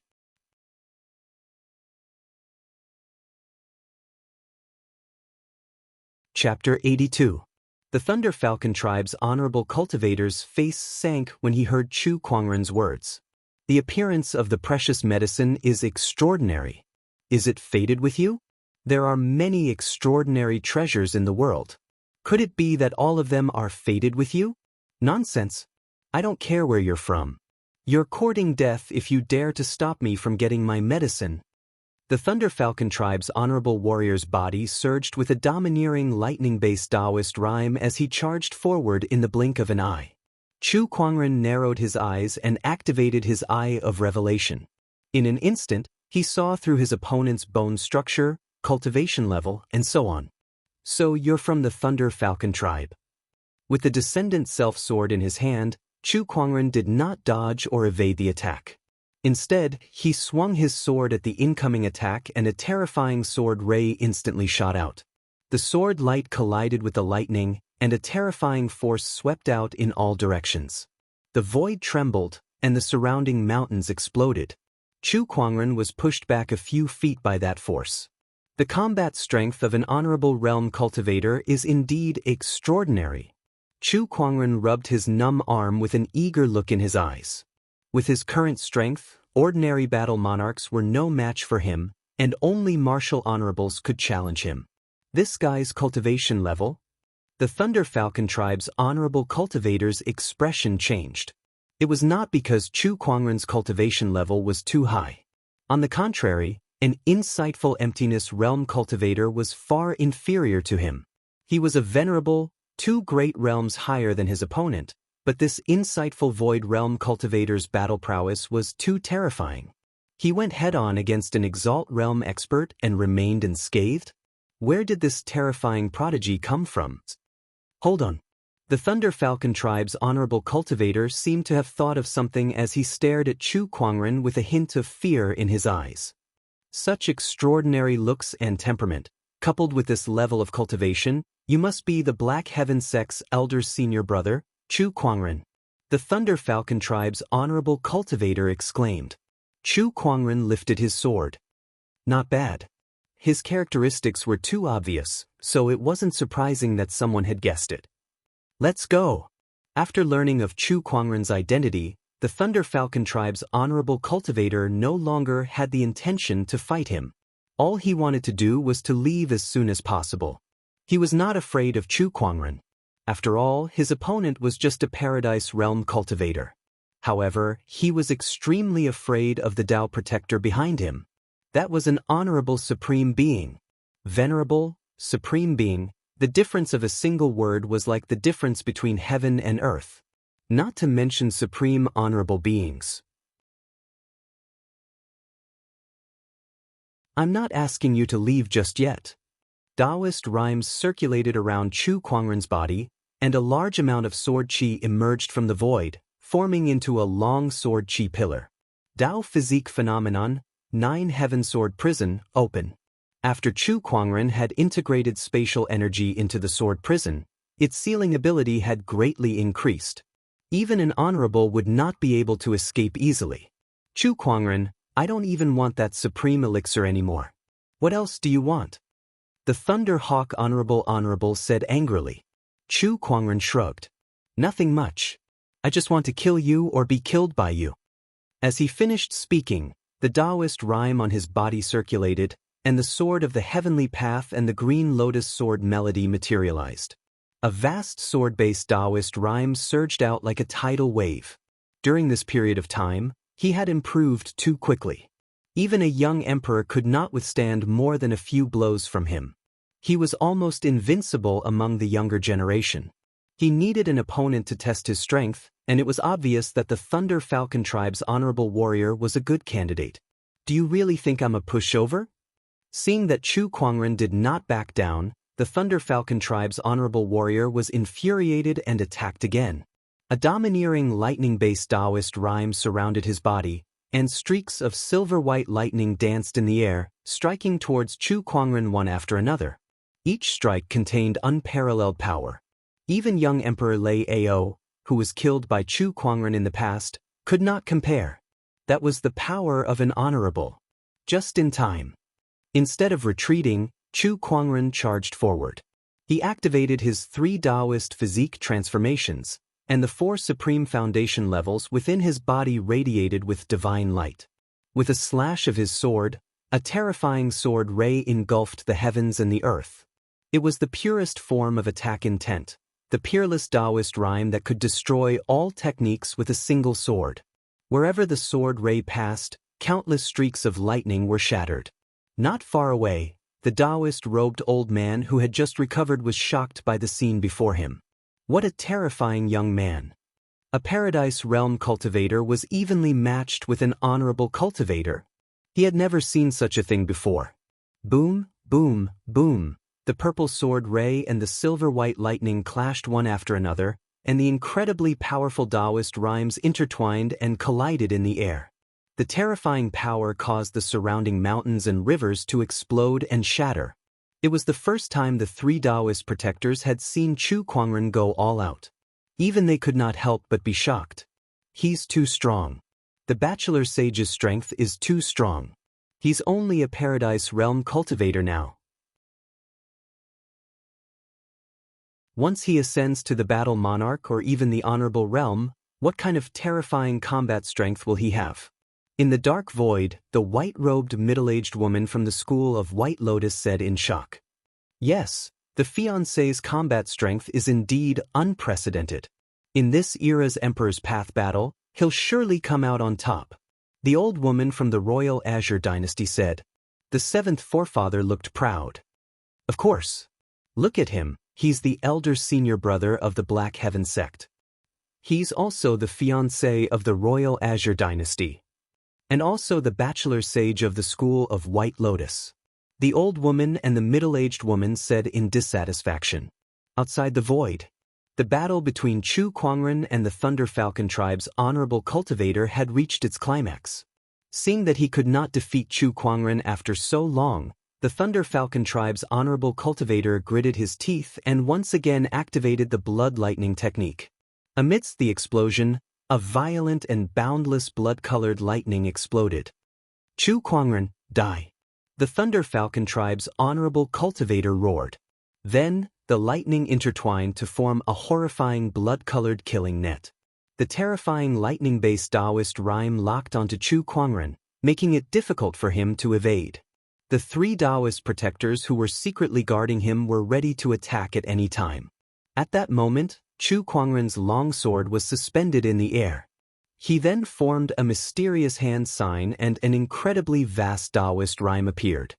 Chapter 82. The Thunder Falcon Tribe's Honorable Cultivator's face sank when he heard Chu Kuangren's words. The appearance of the precious medicine is extraordinary. Is it fated with you? There are many extraordinary treasures in the world. Could it be that all of them are fated with you? Nonsense. I don't care where you're from. You're courting death if you dare to stop me from getting my medicine. The Thunder Falcon Tribe's Honorable Warrior's body surged with a domineering lightning-based Daoist rhyme as he charged forward in the blink of an eye. Chu Kuangren narrowed his eyes and activated his Eye of Revelation. In an instant, he saw through his opponent's bone structure, cultivation level, and so on. So you're from the Thunder Falcon Tribe. With the Descendant Self-Sword in his hand, Chu Kuangren did not dodge or evade the attack. Instead, he swung his sword at the incoming attack and a terrifying sword ray instantly shot out. The sword light collided with the lightning, and a terrifying force swept out in all directions. The void trembled, and the surrounding mountains exploded. Chu Kuangren was pushed back a few feet by that force. The combat strength of an honorable realm cultivator is indeed extraordinary. Chu Kuangren rubbed his numb arm with an eager look in his eyes. With his current strength, ordinary battle monarchs were no match for him, and only martial honorables could challenge him. This guy's cultivation level? The Thunder Falcon Tribe's Honorable Cultivator's expression changed. It was not because Chu Kuangren's cultivation level was too high. On the contrary, an insightful Emptiness Realm Cultivator was far inferior to him. He was a venerable, 2 great realms higher than his opponent, but this insightful Void Realm Cultivator's battle prowess was too terrifying. He went head-on against an Exalt Realm expert and remained unscathed? Where did this terrifying prodigy come from? Hold on. The Thunder Falcon Tribe's Honorable Cultivator seemed to have thought of something as he stared at Chu Kuangren with a hint of fear in his eyes. Such extraordinary looks and temperament, coupled with this level of cultivation, you must be the Black Heaven Sect's elder's senior brother, Chu Kuangren. The Thunder Falcon Tribe's Honorable Cultivator exclaimed. Chu Kuangren lifted his sword. Not bad. His characteristics were too obvious, so it wasn't surprising that someone had guessed it. Let's go. After learning of Chu Kuangren's identity, the Thunder Falcon Tribe's Honorable Cultivator no longer had the intention to fight him. All he wanted to do was to leave as soon as possible. He was not afraid of Chu Kuangren. After all, his opponent was just a Paradise Realm cultivator. However, he was extremely afraid of the Tao protector behind him. That was an honorable supreme being. Venerable, supreme being, the difference of a single word was like the difference between heaven and earth. Not to mention supreme honorable beings. I'm not asking you to leave just yet. Daoist rhymes circulated around Chu Kuangren's body, and a large amount of sword qi emerged from the void, forming into a long sword qi pillar. Dao physique phenomenon, 9 heaven sword prison, open. After Chu Kuangren had integrated spatial energy into the sword prison, its sealing ability had greatly increased. Even an honorable would not be able to escape easily. Chu Kuangren, I don't even want that supreme elixir anymore. What else do you want? The Thunder Hawk Honorable said angrily. Chu Kuangren shrugged. Nothing much. I just want to kill you or be killed by you. As he finished speaking, the Daoist rhyme on his body circulated, and the sword of the heavenly path and the green lotus sword melody materialized. A vast sword-based Daoist rhyme surged out like a tidal wave. During this period of time, he had improved too quickly. Even a young emperor could not withstand more than a few blows from him. He was almost invincible among the younger generation. He needed an opponent to test his strength, and it was obvious that the Thunder Falcon tribe's honorable warrior was a good candidate. Do you really think I'm a pushover? Seeing that Chu Kuangren did not back down, the Thunder Falcon tribe's honorable warrior was infuriated and attacked again. A domineering lightning-based Daoist rhyme surrounded his body, and streaks of silver-white lightning danced in the air, striking towards Chu Kuangren one after another. Each strike contained unparalleled power. Even young Emperor Lei Ao, who was killed by Chu Kuangren in the past, could not compare. That was the power of an honorable. Just in time. Instead of retreating, Chu Kuangren charged forward. He activated his 3 Daoist physique transformations, and the 4 supreme foundation levels within his body radiated with divine light. With a slash of his sword, a terrifying sword ray engulfed the heavens and the earth. It was the purest form of attack intent, the peerless Daoist rhyme that could destroy all techniques with a single sword. Wherever the sword ray passed, countless streaks of lightning were shattered. Not far away, the Daoist-robed old man who had just recovered was shocked by the scene before him. What a terrifying young man. A Paradise Realm cultivator was evenly matched with an honorable cultivator. He had never seen such a thing before. Boom, boom, boom. The purple sword ray and the silver-white lightning clashed one after another, and the incredibly powerful Daoist rhymes intertwined and collided in the air. The terrifying power caused the surrounding mountains and rivers to explode and shatter. It was the first time the 3 Daoist protectors had seen Chu Kuangren go all out. Even they could not help but be shocked. He's too strong. The Bachelor Sage's strength is too strong. He's only a Paradise Realm cultivator now. Once he ascends to the Battle Monarch or even the Honorable Realm, what kind of terrifying combat strength will he have? In the dark void, the white-robed middle-aged woman from the school of White Lotus said in shock. Yes, the fiancé's combat strength is indeed unprecedented. In this era's Emperor's Path battle, he'll surely come out on top. The old woman from the Royal Azure dynasty said. The 7th forefather looked proud. Of course. Look at him, he's the elder senior brother of the Black Heaven sect. He's also the fiancé of the Royal Azure dynasty. And also the bachelor sage of the school of White Lotus. The old woman and the middle-aged woman said in dissatisfaction. Outside the void, the battle between Chu Kuangren and the Thunder Falcon tribe's honorable cultivator had reached its climax. Seeing that he could not defeat Chu Kuangren after so long, the Thunder Falcon tribe's honorable cultivator gritted his teeth and once again activated the blood lightning technique. Amidst the explosion, a violent and boundless blood-colored lightning exploded. Chu Kuangren, die! The Thunder Falcon tribe's honorable cultivator roared. Then, the lightning intertwined to form a horrifying blood-colored killing net. The terrifying lightning-based Daoist rhyme locked onto Chu Kuangren, making it difficult for him to evade. The 3 Daoist protectors who were secretly guarding him were ready to attack at any time. At that moment, Chu Kuangren's long sword was suspended in the air. He then formed a mysterious hand sign and an incredibly vast Daoist rhyme appeared.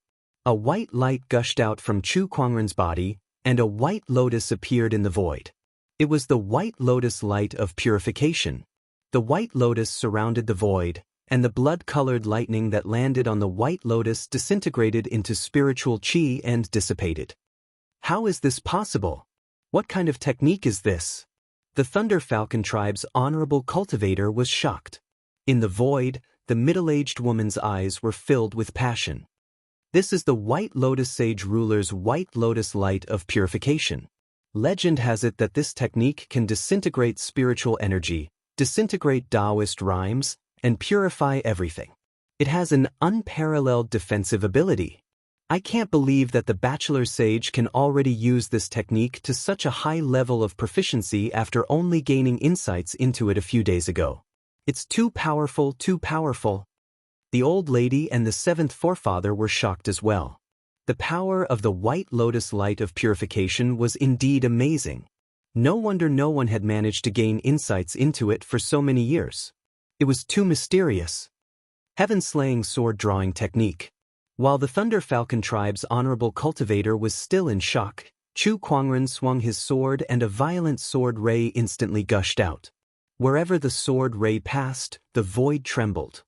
A white light gushed out from Chu Kuangren's body, and a white lotus appeared in the void. It was the white lotus light of purification. The white lotus surrounded the void, and the blood-colored lightning that landed on the white lotus disintegrated into spiritual qi and dissipated. How is this possible? What kind of technique is this? The Thunder Falcon tribe's honorable cultivator was shocked. In the void, the middle-aged woman's eyes were filled with passion. This is the White Lotus Sage ruler's White Lotus light of purification. Legend has it that this technique can disintegrate spiritual energy, disintegrate Daoist rhymes, and purify everything. It has an unparalleled defensive ability. I can't believe that the Bachelor Sage can already use this technique to such a high level of proficiency after only gaining insights into it a few days ago. It's too powerful, too powerful. The old lady and the seventh forefather were shocked as well. The power of the White Lotus light of purification was indeed amazing. No wonder no one had managed to gain insights into it for so many years. It was too mysterious. Heaven-slaying sword-drawing technique. While the Thunder Falcon tribe's honorable cultivator was still in shock, Chu Kuangren swung his sword and a violent sword ray instantly gushed out. Wherever the sword ray passed, the void trembled.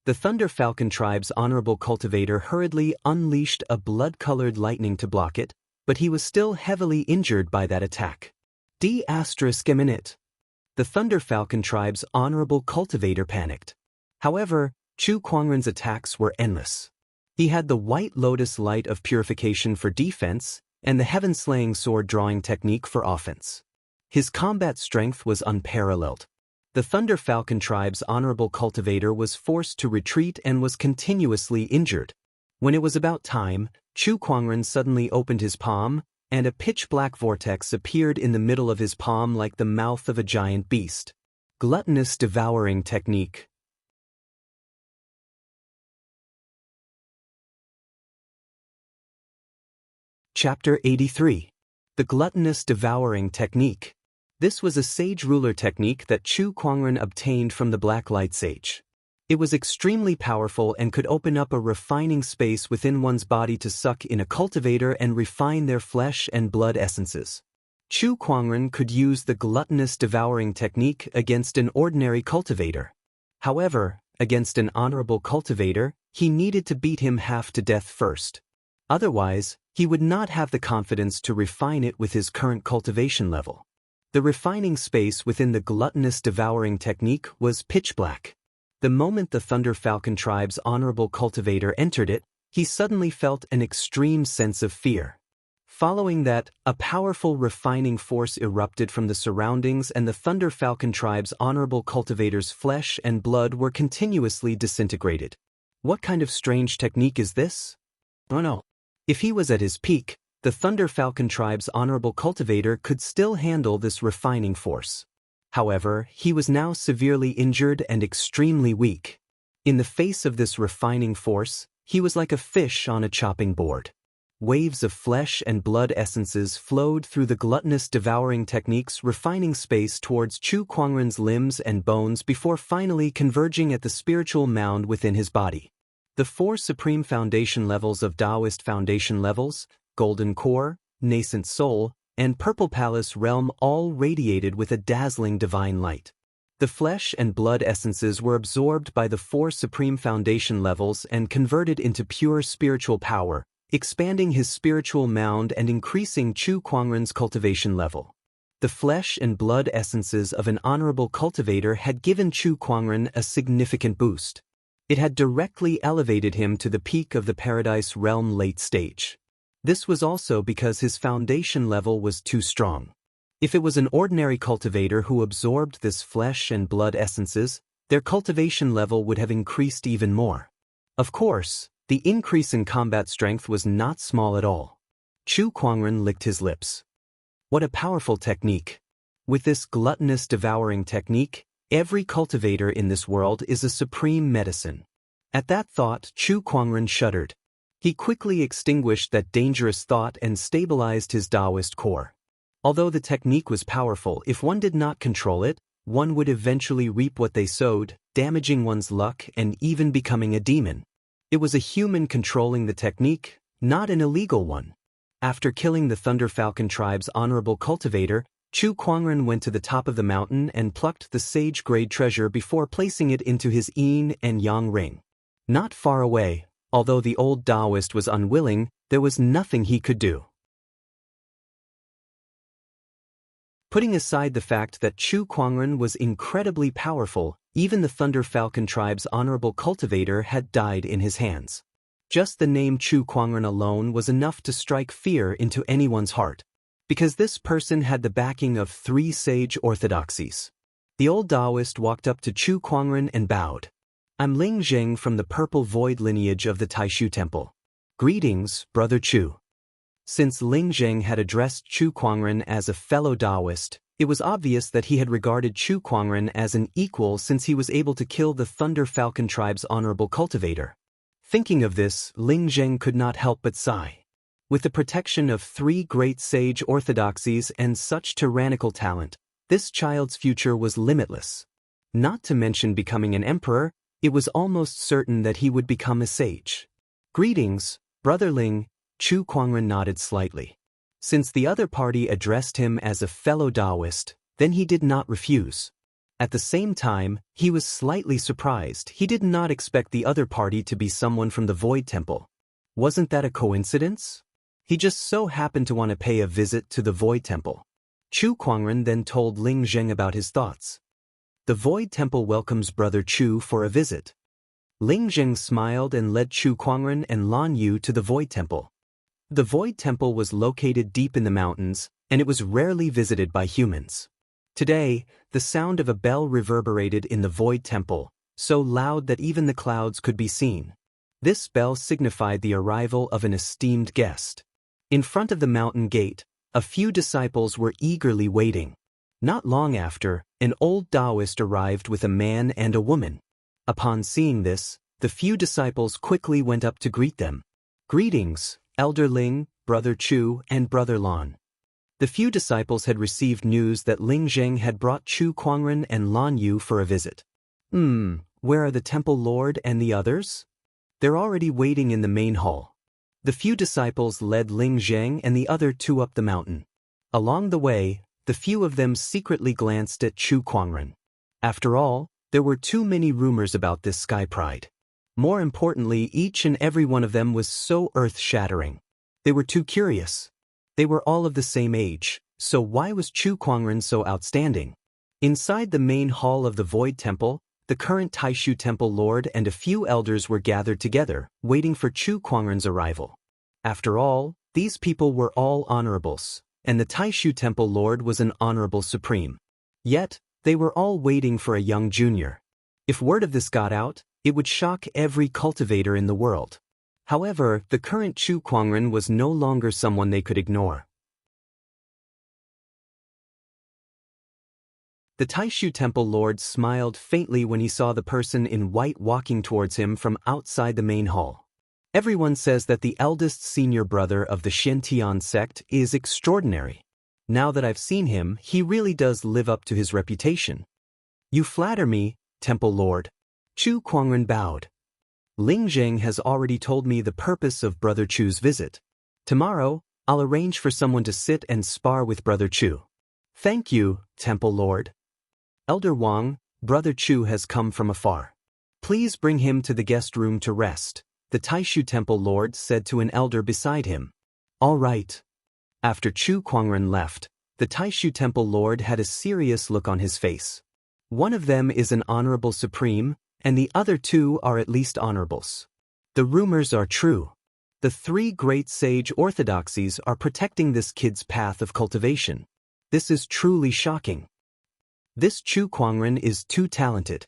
The Thunder Falcon tribe's honorable cultivator hurriedly unleashed a blood-colored lightning to block it, but he was still heavily injured by that attack. D****. The Thunder Falcon tribe's honorable cultivator panicked. However, Chu Kuangren's attacks were endless. He had the White Lotus light of purification for defense and the heaven-slaying sword-drawing technique for offense. His combat strength was unparalleled. The Thunder Falcon tribe's honorable cultivator was forced to retreat and was continuously injured. When it was about time, Chu Kuangren suddenly opened his palm, and a pitch-black vortex appeared in the middle of his palm like the mouth of a giant beast. Gluttonous devouring technique. Chapter 83. The Gluttonous Devouring Technique. This was a sage ruler technique that Chu Kuangren obtained from the Black Light Sage. It was extremely powerful and could open up a refining space within one's body to suck in a cultivator and refine their flesh and blood essences. Chu Kuangren could use the gluttonous devouring technique against an ordinary cultivator. However, against an honorable cultivator, he needed to beat him half to death first. Otherwise, he would not have the confidence to refine it with his current cultivation level. The refining space within the gluttonous devouring technique was pitch black. The moment the Thunder Falcon tribe's honorable cultivator entered it, he suddenly felt an extreme sense of fear. Following that, a powerful refining force erupted from the surroundings and the Thunder Falcon tribe's honorable cultivator's flesh and blood were continuously disintegrated. What kind of strange technique is this? Oh no. If he was at his peak, the Thunder Falcon tribe's honorable cultivator could still handle this refining force. However, he was now severely injured and extremely weak. In the face of this refining force, he was like a fish on a chopping board. Waves of flesh and blood essences flowed through the gluttonous devouring technique's refining space towards Chu Kuangren's limbs and bones before finally converging at the spiritual mound within his body. The four supreme foundation levels of Daoist foundation levels, Golden Core, Nascent Soul, and Purple Palace Realm all radiated with a dazzling divine light. The flesh and blood essences were absorbed by the four supreme foundation levels and converted into pure spiritual power, expanding his spiritual mound and increasing Chu Kuangren's cultivation level. The flesh and blood essences of an honorable cultivator had given Chu Kuangren a significant boost. It had directly elevated him to the peak of the Paradise Realm late stage. This was also because his foundation level was too strong. If it was an ordinary cultivator who absorbed this flesh and blood essences, their cultivation level would have increased even more. Of course, the increase in combat strength was not small at all. Chu Kuangren licked his lips. What a powerful technique. With this gluttonous devouring technique, every cultivator in this world is a supreme medicine. At that thought, Chu Kuangren shuddered. He quickly extinguished that dangerous thought and stabilized his Daoist core. Although the technique was powerful, if one did not control it, one would eventually reap what they sowed, damaging one's luck and even becoming a demon. It was a human controlling the technique, not an illegal one. After killing the Thunder Falcon tribe's honorable cultivator, Chu Kuangren went to the top of the mountain and plucked the sage-grade treasure before placing it into his yin and yang ring. Not far away, although the old Daoist was unwilling, there was nothing he could do. Putting aside the fact that Chu Kuangren was incredibly powerful, even the Thunder Falcon tribe's honorable cultivator had died in his hands. Just the name Chu Kuangren alone was enough to strike fear into anyone's heart, because this person had the backing of 3 sage orthodoxies. The old Daoist walked up to Chu Kuangren and bowed. "I'm Ling Zheng from the Purple Void lineage of the Taishu Temple. Greetings, Brother Chu." Since Ling Zheng had addressed Chu Kuangren as a fellow Daoist, it was obvious that he had regarded Chu Kuangren as an equal since he was able to kill the Thunder Falcon tribe's honorable cultivator. Thinking of this, Ling Zheng could not help but sigh. With the protection of 3 great sage orthodoxies and such tyrannical talent, this child's future was limitless. Not to mention becoming an emperor, it was almost certain that he would become a sage. "Greetings, Brother Ling," Chu Kuangren nodded slightly. Since the other party addressed him as a fellow Daoist, then he did not refuse. At the same time, he was slightly surprised. He did not expect the other party to be someone from the Void Temple. Wasn't that a coincidence? He just so happened to want to pay a visit to the Void Temple. Chu Kuangren then told Ling Zheng about his thoughts. "The Void Temple welcomes Brother Chu for a visit." Ling Zheng smiled and led Chu Kuangren and Lan Yu to the Void Temple. The Void Temple was located deep in the mountains, and it was rarely visited by humans. Today, the sound of a bell reverberated in the Void Temple, so loud that even the clouds could be seen. This bell signified the arrival of an esteemed guest. In front of the mountain gate, a few disciples were eagerly waiting. Not long after, an old Daoist arrived with a man and a woman. Upon seeing this, the few disciples quickly went up to greet them. "Greetings, Elder Ling, Brother Chu, and Brother Lan." The few disciples had received news that Ling Zheng had brought Chu Kuangren and Lan Yu for a visit. Where are the temple lord and the others?" "They're already waiting in the main hall." The few disciples led Ling Zheng and the other 2 up the mountain. Along the way, the few of them secretly glanced at Chu Kuangren. After all, there were too many rumors about this sky pride. More importantly, each and every one of them was so earth-shattering. They were too curious. They were all of the same age, so why was Chu Kuangren so outstanding? Inside the main hall of the Void Temple, the current Taishu Temple Lord and a few elders were gathered together, waiting for Chu Kuangren's arrival. After all, these people were all honorables, and the Taishu Temple Lord was an honorable supreme. Yet, they were all waiting for a young junior. If word of this got out, it would shock every cultivator in the world. However, the current Chu Kuangren was no longer someone they could ignore. The Taishu Temple Lord smiled faintly when he saw the person in white walking towards him from outside the main hall. "Everyone says that the eldest senior brother of the Xiantian sect is extraordinary. Now that I've seen him, he really does live up to his reputation." "You flatter me, Temple Lord." Chu Kuangren bowed. "Ling Zheng has already told me the purpose of Brother Chu's visit. Tomorrow, I'll arrange for someone to sit and spar with Brother Chu." "Thank you, Temple Lord." "Elder Wang, Brother Chu has come from afar. Please bring him to the guest room to rest," the Taishu Temple Lord said to an elder beside him. "All right." After Chu Kuangren left, the Taishu Temple Lord had a serious look on his face. One of them is an honorable supreme, and the other 2 are at least honorables. The rumors are true. The 3 great sage orthodoxies are protecting this kid's path of cultivation. This is truly shocking. This Chu Kuangren is too talented.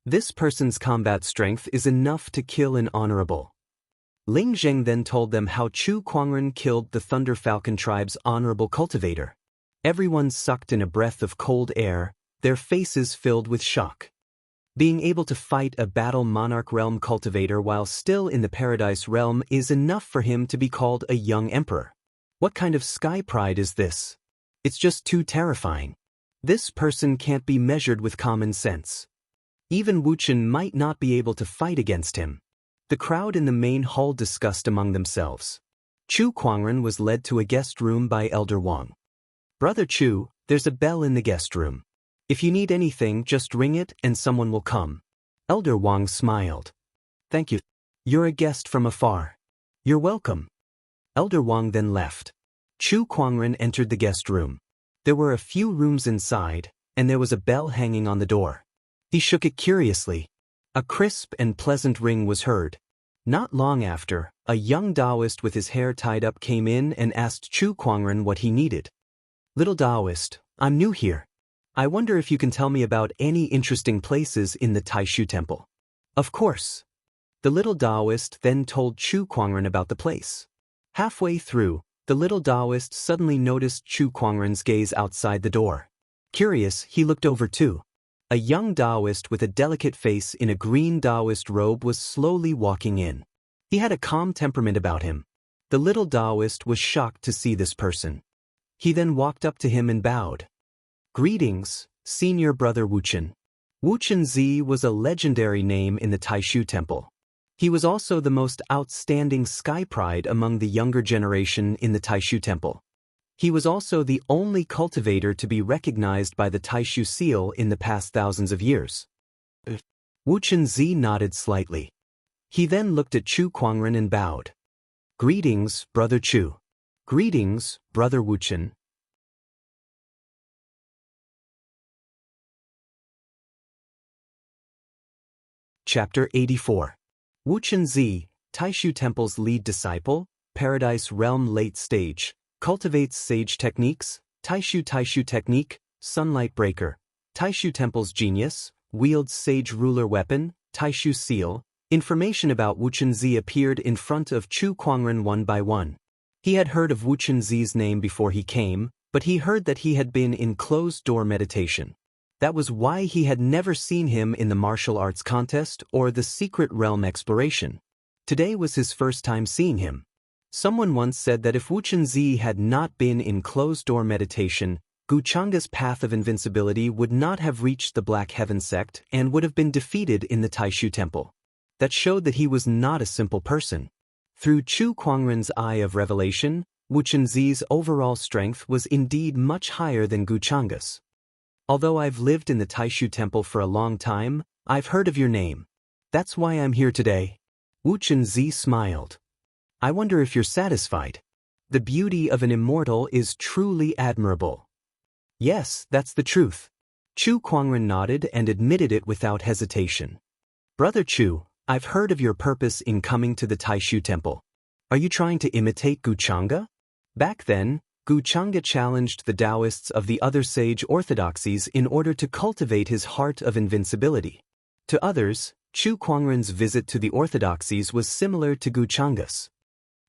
This person's combat strength is enough to kill an honorable. Ling Zheng then told them how Chu Kuangren killed the Thunder Falcon tribe's honorable cultivator. Everyone sucked in a breath of cold air, their faces filled with shock. Being able to fight a battle monarch realm cultivator while still in the paradise realm is enough for him to be called a young emperor. What kind of sky pride is this? It's just too terrifying. This person can't be measured with common sense. Even Wuchen might not be able to fight against him. The crowd in the main hall discussed among themselves. Chu Kuangren was led to a guest room by Elder Wang. Brother Chu, there's a bell in the guest room. If you need anything, just ring it and someone will come. Elder Wang smiled. Thank you. You're a guest from afar. You're welcome. Elder Wang then left. Chu Kuangren entered the guest room. There were a few rooms inside, and there was a bell hanging on the door. He shook it curiously. A crisp and pleasant ring was heard. Not long after, a young Daoist with his hair tied up came in and asked Chu Kuangren what he needed. Little Daoist, I'm new here. I wonder if you can tell me about any interesting places in the Taishu Temple. Of course. The little Daoist then told Chu Kuangren about the place. Halfway through, the little Daoist suddenly noticed Chu Kuangren's gaze outside the door. Curious, he looked over too. A young Daoist with a delicate face in a green Daoist robe was slowly walking in. He had a calm temperament about him. The little Daoist was shocked to see this person. He then walked up to him and bowed. Greetings, Senior Brother Wuchen. Wuchen Zi was a legendary name in the Taishu Temple. He was also the most outstanding sky pride among the younger generation in the Taishu Temple. He was also the only cultivator to be recognized by the Taishu seal in the past thousands of years. Wuchen Zi nodded slightly. He then looked at Chu Kuangren and bowed. Greetings, Brother Chu. Greetings, Brother Wuchen. Chapter 84. Wuchen Zi, Taishu Temple's lead disciple, Paradise Realm late stage. Cultivates sage techniques, Taishu technique, sunlight breaker, Taishu Temple's genius, wields sage ruler weapon, Taishu seal. Information about Wuchen Zi appeared in front of Chu Kuangren one by one. He had heard of Wuchen Zi's name before he came, but he heard that he had been in closed-door meditation. That was why he had never seen him in the martial arts contest or the secret realm exploration. Today was his first time seeing him. Someone once said that if Wuchen Zi had not been in closed-door meditation, Guchanga's path of invincibility would not have reached the Black Heaven sect and would have been defeated in the Taishu Temple. That showed that he was not a simple person. Through Chu Kuangren's eye of revelation, Wuchen Zi's overall strength was indeed much higher than Guchanga's. Although I've lived in the Taishu Temple for a long time, I've heard of your name. That's why I'm here today. Wuchen Zi smiled. I wonder if you're satisfied. The beauty of an immortal is truly admirable. Yes, that's the truth. Chu Kuangren nodded and admitted it without hesitation. Brother Chu, I've heard of your purpose in coming to the Taishu Temple. Are you trying to imitate Guchanga? Back then, Guchanga challenged the Daoists of the other sage orthodoxies in order to cultivate his heart of invincibility. To others, Chu Kuangren's visit to the orthodoxies was similar to Guchanga's.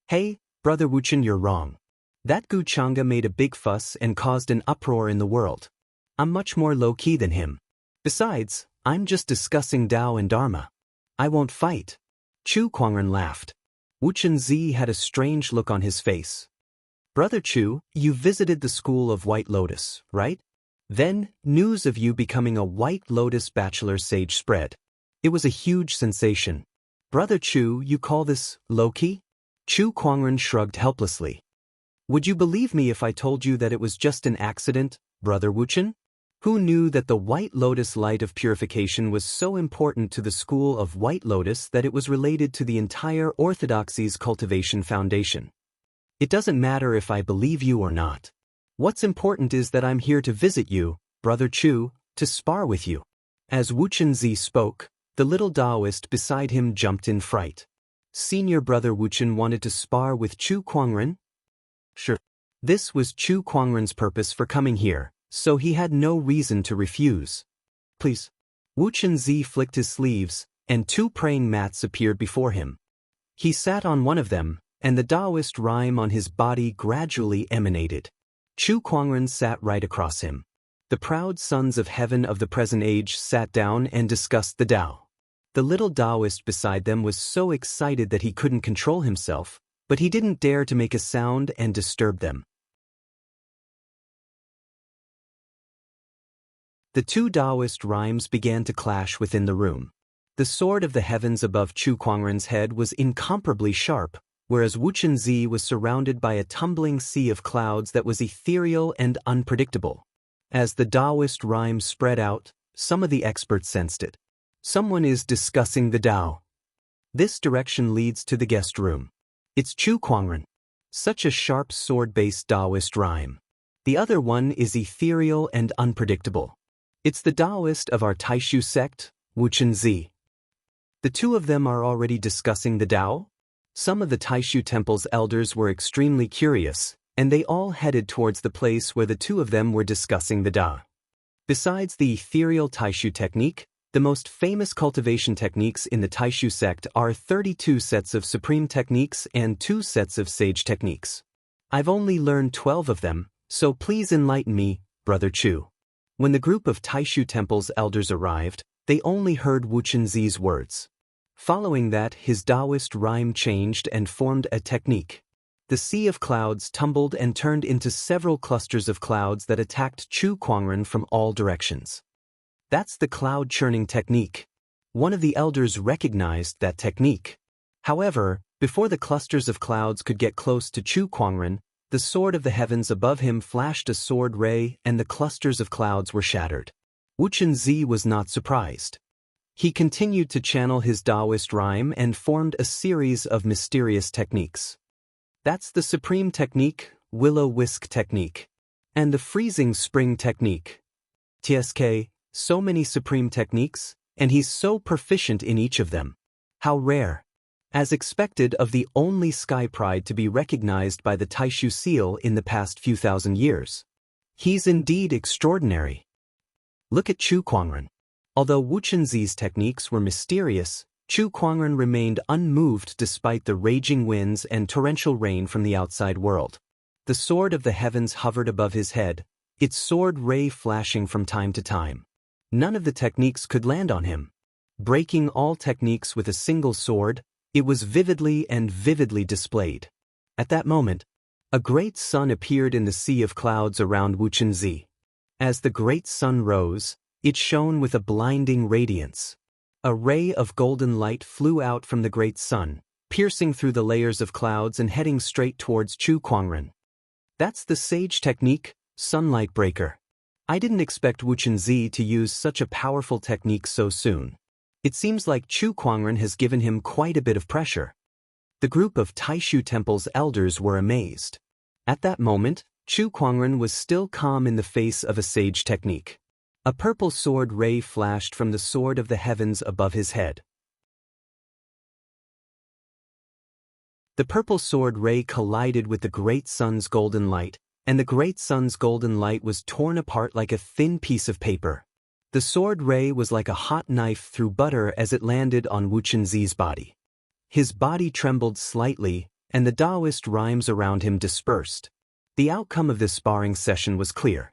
Hey, Brother Wuchen, you're wrong. That Guchanga made a big fuss and caused an uproar in the world. I'm much more low-key than him. Besides, I'm just discussing Tao and Dharma. I won't fight. Chu Kuangren laughed. Wuchen Zi had a strange look on his face. Brother Chu, you visited the school of White Lotus, right? Then, news of you becoming a White Lotus bachelor sage spread. It was a huge sensation. Brother Chu, you call this low-key? Chu Kuangren shrugged helplessly. Would you believe me if I told you that it was just an accident, Brother Wuchen? Who knew that the White Lotus light of purification was so important to the school of White Lotus that it was related to the entire Orthodoxy's cultivation foundation? It doesn't matter if I believe you or not. What's important is that I'm here to visit you, Brother Chu, to spar with you. As Wuchen Zi spoke, the little Daoist beside him jumped in fright. Senior Brother Wuchen wanted to spar with Chu Kuangren? Sure. This was Chu Kuangren's purpose for coming here, so he had no reason to refuse. Please. Wuchen Zi flicked his sleeves, and 2 praying mats appeared before him. He sat on one of them, and the Daoist rhyme on his body gradually emanated. Chu Kuangren sat right across him. The proud sons of heaven of the present age sat down and discussed the Tao. The little Daoist beside them was so excited that he couldn't control himself, but he didn't dare to make a sound and disturb them. The two Daoist rhymes began to clash within the room. The sword of the heavens above Chu Kuangren's head was incomparably sharp, whereas Wuxian Zi was surrounded by a tumbling sea of clouds that was ethereal and unpredictable. As the Daoist rhyme spread out, some of the experts sensed it. Someone is discussing the Dao. This direction leads to the guest room. It's Chu Kuangren. Such a sharp sword-based Daoist rhyme. The other one is ethereal and unpredictable. It's the Daoist of our Taishu sect, Wuxian Zi. The two of them are already discussing the Dao? Some of the Taishu temple's elders were extremely curious, and they all headed towards the place where the two of them were discussing the Da. Besides the ethereal Taishu technique, the most famous cultivation techniques in the Taishu sect are 32 sets of supreme techniques and 2 sets of sage techniques. I've only learned 12 of them, so please enlighten me, Brother Chu. When the group of Taishu temple's elders arrived, they only heard Wuxian Zi's words. Following that, his Daoist rhyme changed and formed a technique. The sea of clouds tumbled and turned into several clusters of clouds that attacked Chu Kuangren from all directions. That's the cloud-churning technique. One of the elders recognized that technique. However, before the clusters of clouds could get close to Chu Kuangren, the sword of the heavens above him flashed a sword ray and the clusters of clouds were shattered. Wuxian Zi was not surprised. He continued to channel his Daoist rhyme and formed a series of mysterious techniques. That's the supreme technique, will-o-wisp technique, and the freezing spring technique. TSK, so many supreme techniques, and he's so proficient in each of them. How rare. As expected of the only sky pride to be recognized by the Taishu seal in the past few thousand years. He's indeed extraordinary. Look at Chu Kuangren. Although Wuxian Zi's techniques were mysterious, Chu Kuangren remained unmoved despite the raging winds and torrential rain from the outside world. The sword of the heavens hovered above his head, its sword ray flashing from time to time. None of the techniques could land on him. Breaking all techniques with a single sword, it was vividly and vividly displayed. At that moment, a great sun appeared in the sea of clouds around Wuxian Zi. As the great sun rose, it shone with a blinding radiance. A ray of golden light flew out from the great sun, piercing through the layers of clouds and heading straight towards Chu Kuangren. That's the sage technique, sunlight breaker. I didn't expect Wuxian Zi to use such a powerful technique so soon. It seems like Chu Kuangren has given him quite a bit of pressure. The group of Taishu temple's elders were amazed. At that moment, Chu Kuangren was still calm in the face of a sage technique. A purple sword ray flashed from the sword of the heavens above his head. The purple sword ray collided with the great sun's golden light, and the great sun's golden light was torn apart like a thin piece of paper. The sword ray was like a hot knife through butter as it landed on Wuxian Zi's body. His body trembled slightly, and the Daoist rhymes around him dispersed. The outcome of this sparring session was clear.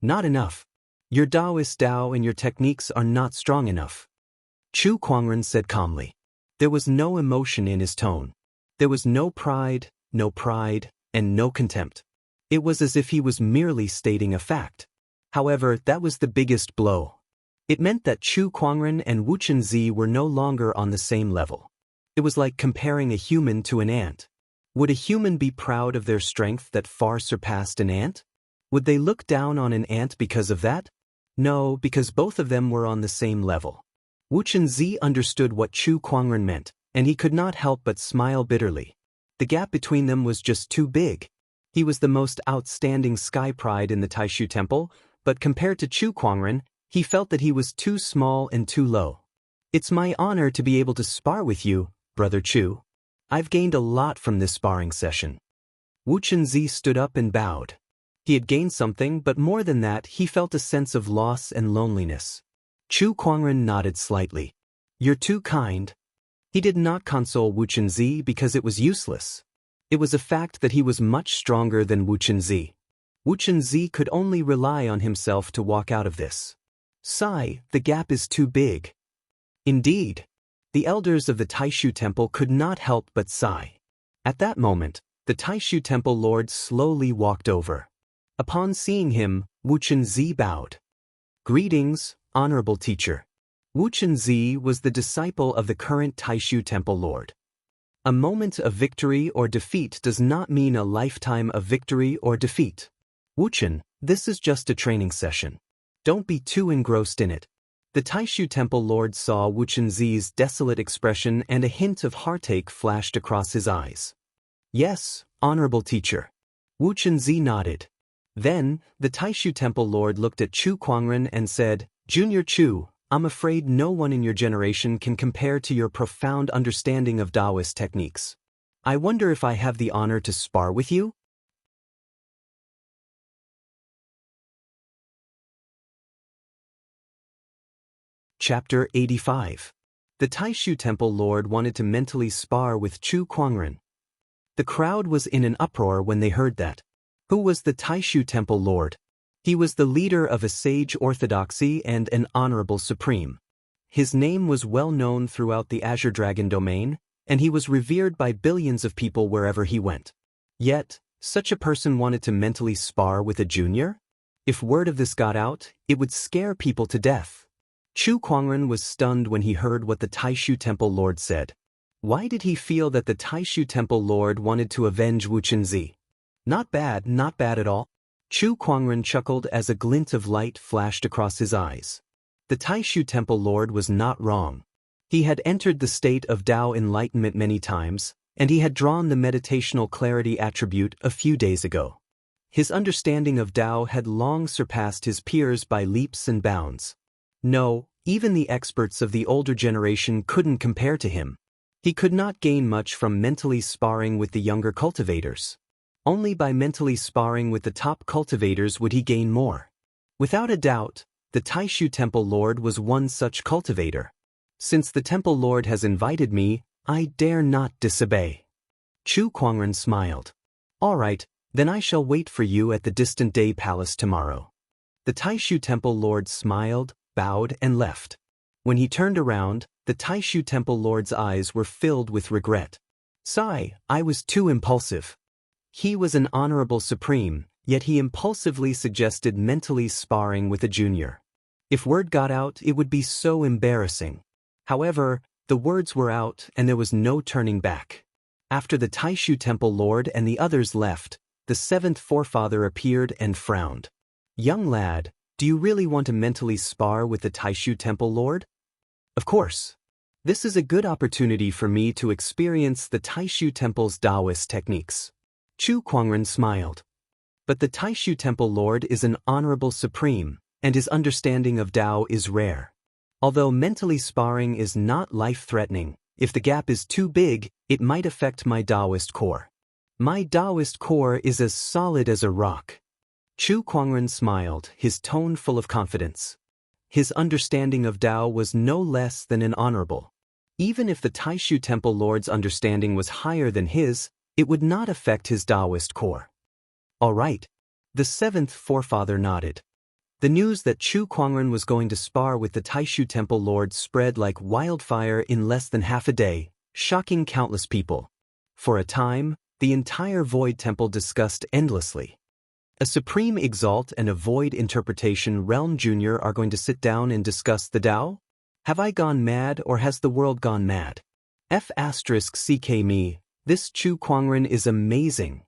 Not enough. Your Daoist Dao and your techniques are not strong enough. Chu Kuangren said calmly. There was no emotion in his tone. There was no pride, and no contempt. It was as if he was merely stating a fact. However, that was the biggest blow. It meant that Chu Kuangren and Wuxian Zi were no longer on the same level. It was like comparing a human to an ant. Would a human be proud of their strength that far surpassed an ant? Would they look down on an ant because of that? No, because both of them were on the same level. Wuxian Zi understood what Chu Kuangren meant, and he could not help but smile bitterly. The gap between them was just too big. He was the most outstanding sky pride in the Taishu temple, but compared to Chu Kuangren, he felt that he was too small and too low. It's my honor to be able to spar with you, Brother Chu. I've gained a lot from this sparring session. Wuxian Zi stood up and bowed. He had gained something, but more than that, he felt a sense of loss and loneliness. Chu Kuangren nodded slightly. You're too kind. He did not console Wuxian Zi because it was useless. It was a fact that he was much stronger than Wuxian Zi. Wuxian Zi could only rely on himself to walk out of this. Sigh, the gap is too big. Indeed. The elders of the Taishu temple could not help but sigh. At that moment, the Taishu temple lord slowly walked over. Upon seeing him, Wuxian Zi bowed. Greetings, honorable teacher. Wuxian Zi was the disciple of the current Taishu Temple Lord. A moment of victory or defeat does not mean a lifetime of victory or defeat. Wuxian, this is just a training session. Don't be too engrossed in it. The Taishu Temple Lord saw Wuxian Zi's desolate expression and a hint of heartache flashed across his eyes. Yes, honorable teacher. Wuxian Zi nodded. Then, the Taishu Temple Lord looked at Chu Kuangren and said, Junior Chu, I'm afraid no one in your generation can compare to your profound understanding of Daoist techniques. I wonder if I have the honor to spar with you? Chapter 85. The Taishu Temple Lord wanted to mentally spar with Chu Kuangren. The crowd was in an uproar when they heard that. Who was the Taishu Temple Lord? He was the leader of a sage orthodoxy and an honorable supreme. His name was well known throughout the Azure Dragon domain, and he was revered by billions of people wherever he went. Yet, such a person wanted to mentally spar with a junior? If word of this got out, it would scare people to death. Chu Kuangren was stunned when he heard what the Taishu Temple Lord said. Why did he feel that the Taishu Temple Lord wanted to avenge Wuxian Zi? Not bad at all. Chu Kuangren chuckled as a glint of light flashed across his eyes. The Taishu Temple Lord was not wrong. He had entered the state of Dao enlightenment many times, and he had drawn the meditational clarity attribute a few days ago. His understanding of Dao had long surpassed his peers by leaps and bounds. No, even the experts of the older generation couldn't compare to him. He could not gain much from mentally sparring with the younger cultivators. Only by mentally sparring with the top cultivators would he gain more. Without a doubt, the Taishu Temple Lord was one such cultivator. Since the Temple Lord has invited me, I dare not disobey. Chu Kuangren smiled. All right, then I shall wait for you at the distant Day Palace tomorrow. The Taishu Temple Lord smiled, bowed, and left. When he turned around, the Taishu Temple Lord's eyes were filled with regret. Sigh, I was too impulsive. He was an honorable supreme, yet he impulsively suggested mentally sparring with a junior. If word got out, it would be so embarrassing. However, the words were out and there was no turning back. After the Taishu Temple Lord and the others left, the seventh forefather appeared and frowned. Young lad, do you really want to mentally spar with the Taishu Temple Lord? Of course. This is a good opportunity for me to experience the Taishu Temple's Daoist techniques. Chu Kuangren smiled. But the Taishu Temple Lord is an honorable supreme, and his understanding of Dao is rare. Although mentally sparring is not life-threatening, if the gap is too big, it might affect my Daoist core. My Daoist core is as solid as a rock. Chu Kuangren smiled, his tone full of confidence. His understanding of Dao was no less than an honorable. Even if the Taishu Temple Lord's understanding was higher than his, it would not affect his Daoist core. All right. The seventh forefather nodded. The news that Chu Kuangren was going to spar with the Taishu Temple Lord spread like wildfire in less than half a day, shocking countless people. For a time, the entire Void Temple discussed endlessly. A Supreme Exalt and a Void Interpretation Realm Junior are going to sit down and discuss the Dao? Have I gone mad or has the world gone mad? F***ck me. This Chu Kuangren is amazing.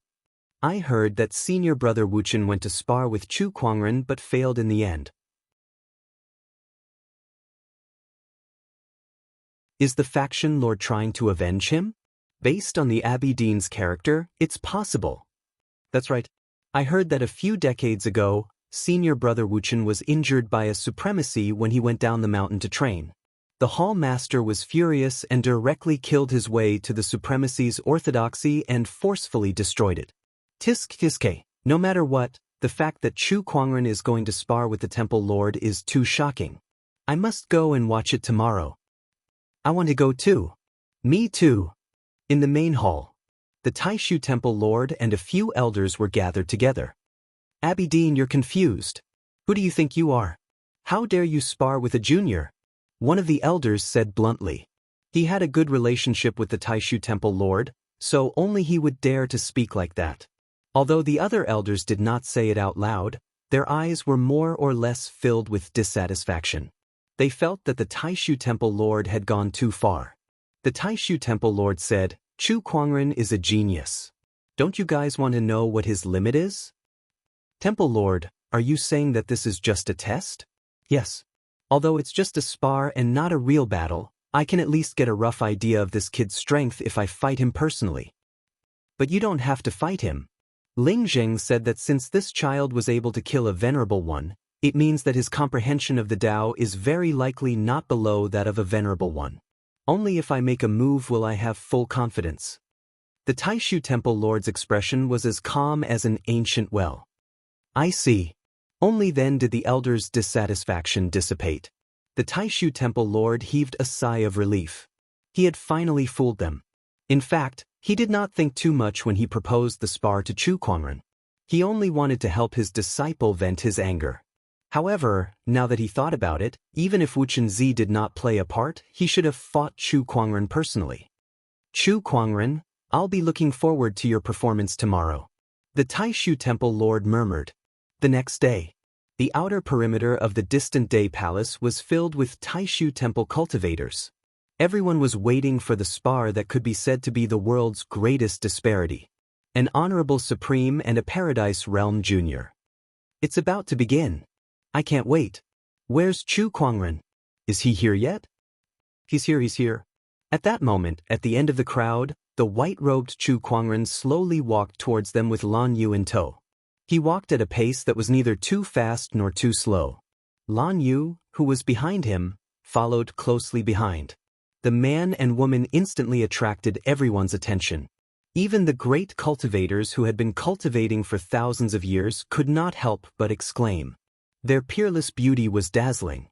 I heard that senior brother Wuxian went to spar with Chu Kuangren but failed in the end. Is the faction lord trying to avenge him? Based on the Abbey Dean's character, it's possible. That's right. I heard that a few decades ago, senior brother Wuxian was injured by a supremacy when he went down the mountain to train. The Hall Master was furious and directly killed his way to the supremacy's orthodoxy and forcefully destroyed it. Tisk, no matter what, the fact that Chu Kuangren is going to spar with the Temple Lord is too shocking. I must go and watch it tomorrow. I want to go too. Me too. In the main hall, the Taishu Temple Lord and a few elders were gathered together. Abbey Dean, you're confused. Who do you think you are? How dare you spar with a junior? One of the elders said bluntly. He had a good relationship with the Taishu Temple Lord, so only he would dare to speak like that. Although the other elders did not say it out loud, Their eyes were more or less filled with dissatisfaction. They felt that the Taishu Temple Lord had gone too far. The Taishu Temple Lord said, "Chu Kuangren is a genius. Don't you guys want to know what his limit is?" "Temple Lord, are you saying that this is just a test?" "Yes. Although it's just a spar and not a real battle, I can at least get a rough idea of this kid's strength if I fight him personally." "But you don't have to fight him." Ling Zheng said that since this child was able to kill a venerable one, it means that his comprehension of the Tao is very likely not below that of a venerable one. "Only if I make a move will I have full confidence." The Taishu Temple Lord's expression was as calm as an ancient well. "I see." Only then did the elders' dissatisfaction dissipate. The Taishu Temple Lord heaved a sigh of relief. He had finally fooled them. In fact, he did not think too much when he proposed the spar to Chu Kuangren. He only wanted to help his disciple vent his anger. However, now that he thought about it, even if Wuxian Zi did not play a part, he should have fought Chu Kuangren personally. "Chu Kuangren, I'll be looking forward to your performance tomorrow," the Taishu Temple Lord murmured. The next day, the outer perimeter of the distant Day Palace was filled with Taishu Temple cultivators. Everyone was waiting for the spar that could be said to be the world's greatest disparity. An Honorable Supreme and a Paradise Realm Junior. "It's about to begin. I can't wait. Where's Chu Kuangren? Is he here yet?" He's here. At that moment, at the end of the crowd, the white-robed Chu Kuangren slowly walked towards them with Lan Yu in tow. He walked at a pace that was neither too fast nor too slow. Lan Yu, who was behind him, followed closely behind. The man and woman instantly attracted everyone's attention. Even the great cultivators who had been cultivating for thousands of years could not help but exclaim. Their peerless beauty was dazzling.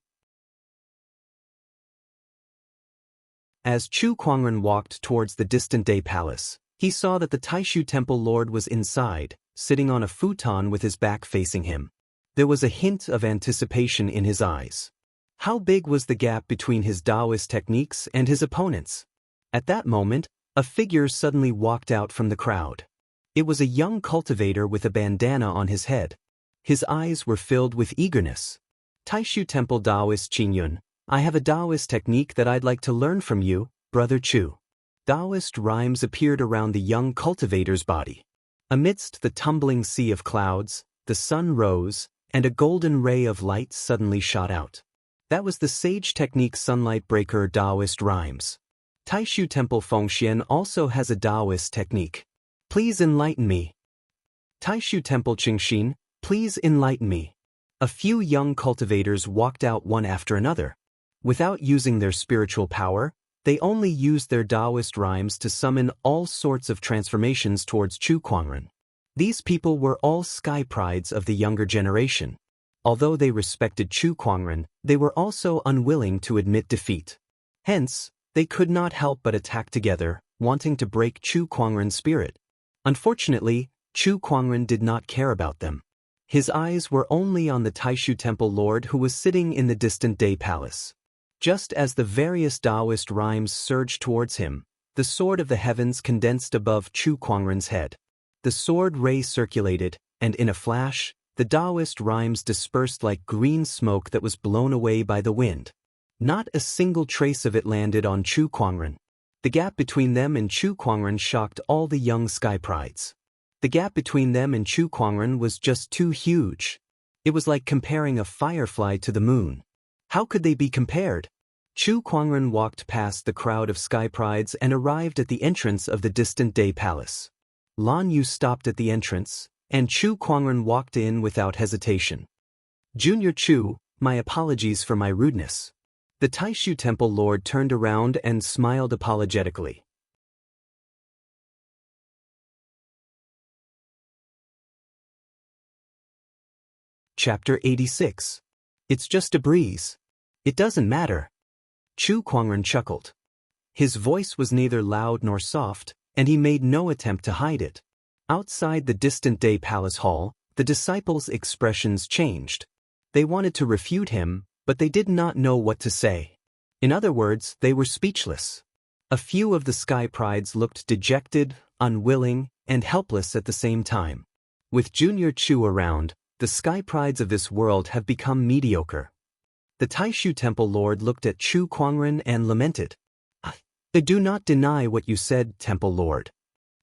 As Chu Kuangren walked towards the distant Day Palace, he saw that the Taishu Temple Lord was inside, sitting on a futon with his back facing him. There was a hint of anticipation in his eyes. How big was the gap between his Daoist techniques and his opponents? At that moment, a figure suddenly walked out from the crowd. It was a young cultivator with a bandana on his head. His eyes were filled with eagerness. "Taishu Temple Daoist Qingyun, I have a Daoist technique that I'd like to learn from you, Brother Chu." Daoist rhymes appeared around the young cultivator's body. Amidst the tumbling sea of clouds, the sun rose, and a golden ray of light suddenly shot out. That was the sage technique Sunlight Breaker Daoist rhymes. Taishu Temple Fengxian also has a Daoist technique. Please enlighten me. Taishu Temple Qingxin, please enlighten me. A few young cultivators walked out one after another. Without using their spiritual power, they only used their Daoist rhymes to summon all sorts of transformations towards Chu Kuangren. These people were all sky prides of the younger generation. Although they respected Chu Kuangren, they were also unwilling to admit defeat. Hence, they could not help but attack together, wanting to break Chu Kuangren's spirit. Unfortunately, Chu Kuangren did not care about them. His eyes were only on the Taishu Temple Lord who was sitting in the distant Day Palace. Just as the various Daoist rhymes surged towards him, the sword of the heavens condensed above Chu Kuangren's head. The sword ray circulated, and in a flash, the Daoist rhymes dispersed like green smoke that was blown away by the wind. Not a single trace of it landed on Chu Kuangren. The gap between them and Chu Kuangren shocked all the young sky prides. The gap between them and Chu Kuangren was just too huge. It was like comparing a firefly to the moon. How could they be compared? Chu Kuangren walked past the crowd of sky prides and arrived at the entrance of the distant Day Palace. Lan Yu stopped at the entrance, and Chu Kuangren walked in without hesitation. "Junior Chu, my apologies for my rudeness." The Taishu Temple Lord turned around and smiled apologetically. Chapter 86. It's just a breeze. It doesn't matter. Chu Kuangren chuckled. His voice was neither loud nor soft, and he made no attempt to hide it. Outside the distant Day Palace Hall, the disciples' expressions changed. They wanted to refute him, but they did not know what to say. In other words, they were speechless. A few of the sky prides looked dejected, unwilling, and helpless at the same time. With Junior Chu around, The sky prides of this world have become mediocre. The Taishu Temple Lord looked at Chu Kuangren and lamented. I do not deny what you said, Temple Lord.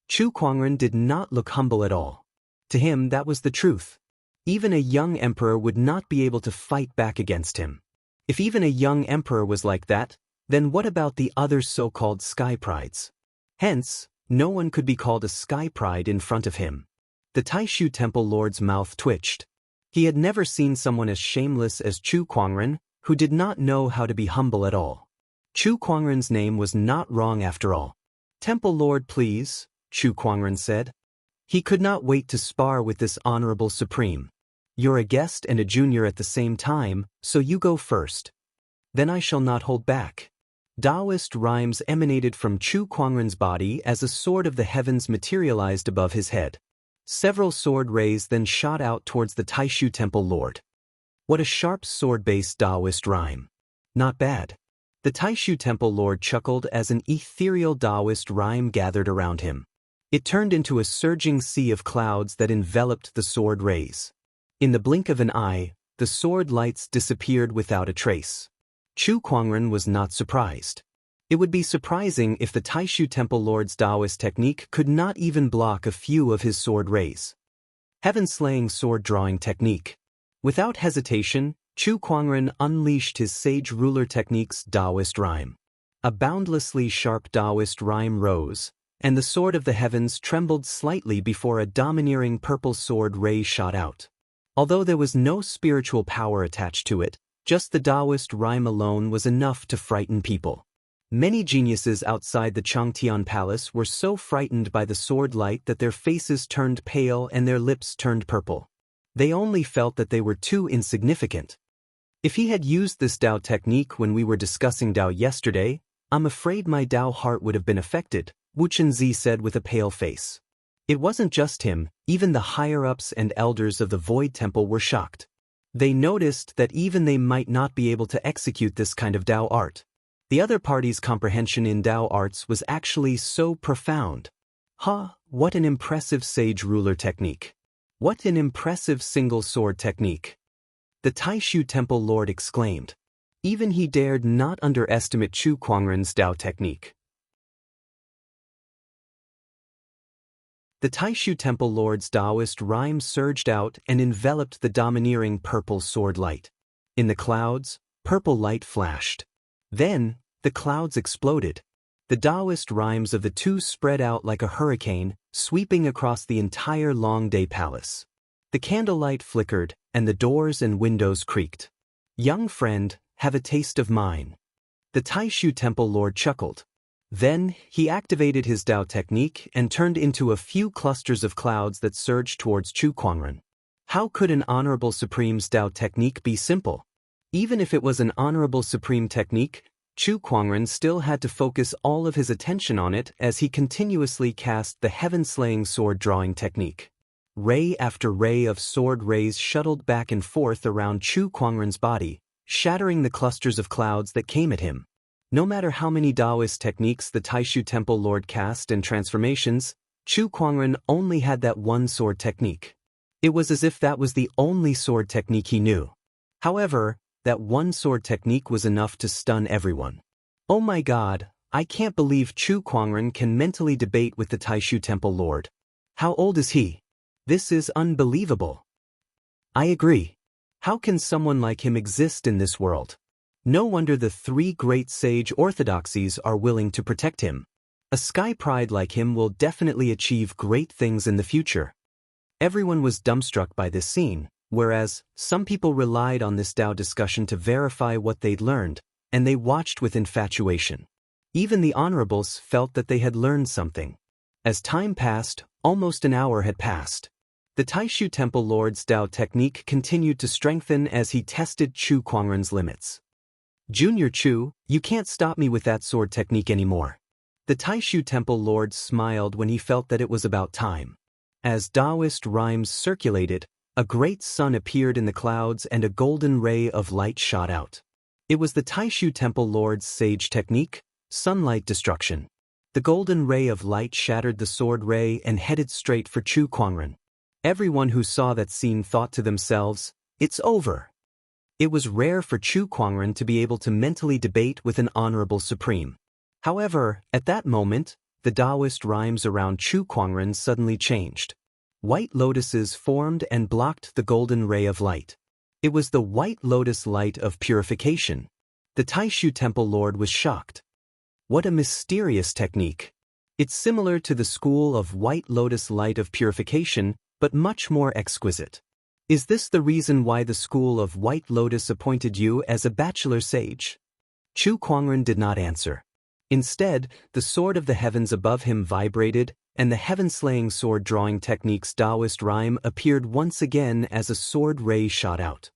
Chu Kuangren did not look humble at all. To him that was the truth. Even a young emperor would not be able to fight back against him. If even a young emperor was like that, then what about the other so-called sky prides? Hence, no one could be called a sky pride in front of him. The Taishu Temple Lord's mouth twitched. He had never seen someone as shameless as Chu Kuangren, who did not know how to be humble at all. Chu Kuangren's name was not wrong after all. Temple Lord, please, Chu Kuangren said. He could not wait to spar with this honorable supreme. You're a guest and a junior at the same time, so you go first. Then I shall not hold back. Daoist rhymes emanated from Chu Kuangren's body as a sword of the heavens materialized above his head. Several sword rays then shot out towards the Taishu Temple Lord. What a sharp sword-based Daoist rhyme. Not bad. The Taishu Temple Lord chuckled as an ethereal Daoist rhyme gathered around him. It turned into a surging sea of clouds that enveloped the sword rays. In the blink of an eye, the sword lights disappeared without a trace. Chu Kuangren was not surprised. It would be surprising if the Taishu Temple Lord's Daoist technique could not even block a few of his sword rays. Heaven-slaying sword-drawing technique. Without hesitation, Chu Kuangren unleashed his sage ruler technique's Daoist rhyme. A boundlessly sharp Daoist rhyme rose, and the sword of the heavens trembled slightly before a domineering purple sword ray shot out. Although there was no spiritual power attached to it, just the Daoist rhyme alone was enough to frighten people. Many geniuses outside the Changtian Palace were so frightened by the sword light that their faces turned pale and their lips turned purple. They only felt that they were too insignificant. If he had used this Dao technique when we were discussing Dao yesterday, I'm afraid my Dao heart would have been affected, Wuxia and Xianxia said with a pale face. It wasn't just him, even the higher-ups and elders of the Void Temple were shocked. They noticed that even they might not be able to execute this kind of Dao art. The other party's comprehension in Dao arts was actually so profound. What an impressive sage ruler technique. What an impressive single sword technique. The Taishu Temple Lord exclaimed. Even he dared not underestimate Chu Kuangren's Dao technique. The Taishu Temple Lord's Daoist rhyme surged out and enveloped the domineering purple sword light. In the clouds, purple light flashed. Then, the clouds exploded. The Daoist rhymes of the two spread out like a hurricane, sweeping across the entire Longday Palace. The candlelight flickered, and the doors and windows creaked. Young friend, have a taste of mine. The Taishu Temple Lord chuckled. Then, he activated his Dao technique and turned into a few clusters of clouds that surged towards Chu Kuangren. How could an Honorable Supreme's Dao technique be simple? Even if it was an Honorable Supreme technique, Chu Kuangren still had to focus all of his attention on it as he continuously cast the heaven-slaying sword-drawing technique. Ray after ray of sword rays shuttled back and forth around Chu Kuangren's body, shattering the clusters of clouds that came at him. No matter how many Daoist techniques the Taishu Temple Lord cast and transformations, Chu Kuangren only had that one sword technique. It was as if that was the only sword technique he knew. However, that one sword technique was enough to stun everyone. Oh my god, I can't believe Chu Kuangren can mentally debate with the Taishu Temple Lord. How old is he? This is unbelievable. I agree. How can someone like him exist in this world? No wonder the three great sage orthodoxies are willing to protect him. A sky pride like him will definitely achieve great things in the future. Everyone was dumbstruck by this scene, whereas some people relied on this Dao discussion to verify what they'd learned, and they watched with infatuation. Even the honorables felt that they had learned something. As time passed, almost an hour had passed. The Taishu Temple Lord's Dao technique continued to strengthen as he tested Chu Kuangren's limits. Junior Chu, you can't stop me with that sword technique anymore. The Taishu Temple Lord smiled when he felt that it was about time. As Daoist rhymes circulated, a great sun appeared in the clouds and a golden ray of light shot out. It was the Taishu Temple Lord's sage technique, sunlight destruction. The golden ray of light shattered the sword ray and headed straight for Chu Kuangren. Everyone who saw that scene thought to themselves, "It's over." It was rare for Chu Kuangren to be able to mentally debate with an honorable supreme. However, at that moment, the Daoist rhymes around Chu Kuangren suddenly changed. White lotuses formed and blocked the golden ray of light. It was the white lotus light of purification. The Taishu Temple Lord was shocked. What a mysterious technique. It's similar to the school of white lotus light of purification, but much more exquisite. Is this the reason why the school of white lotus appointed you as a bachelor sage? Chu Kuangren did not answer. Instead, the sword of the heavens above him vibrated, and the heaven-slaying sword-drawing technique's Daoist rhyme appeared once again as a sword ray shot out.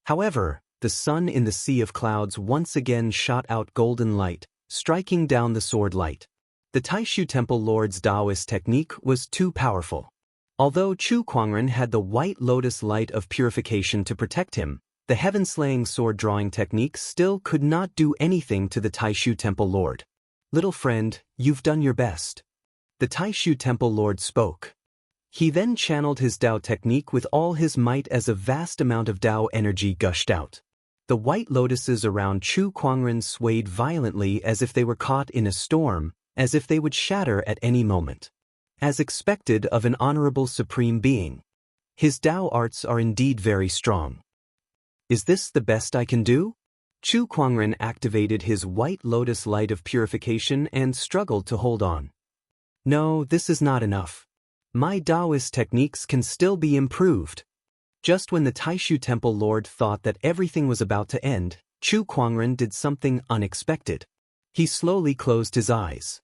However, the sun in the sea of clouds once again shot out golden light, striking down the sword light. The Taishu Temple Lord's Daoist technique was too powerful. Although Chu Kuangren had the white lotus light of purification to protect him, the heaven-slaying sword-drawing technique still could not do anything to the Taishu Temple Lord. "Little friend, you've done your best." The Taishu Temple Lord spoke. He then channeled his Dao technique with all his might as a vast amount of Dao energy gushed out. The white lotuses around Chu Kuangren swayed violently as if they were caught in a storm, as if they would shatter at any moment. As expected of an honorable supreme being. His Dao arts are indeed very strong. Is this the best I can do? Chu Kuangren activated his white lotus light of purification and struggled to hold on. No, this is not enough. My Daoist techniques can still be improved. Just when the Taishu Temple Lord thought that everything was about to end, Chu Kuangren did something unexpected. He slowly closed his eyes.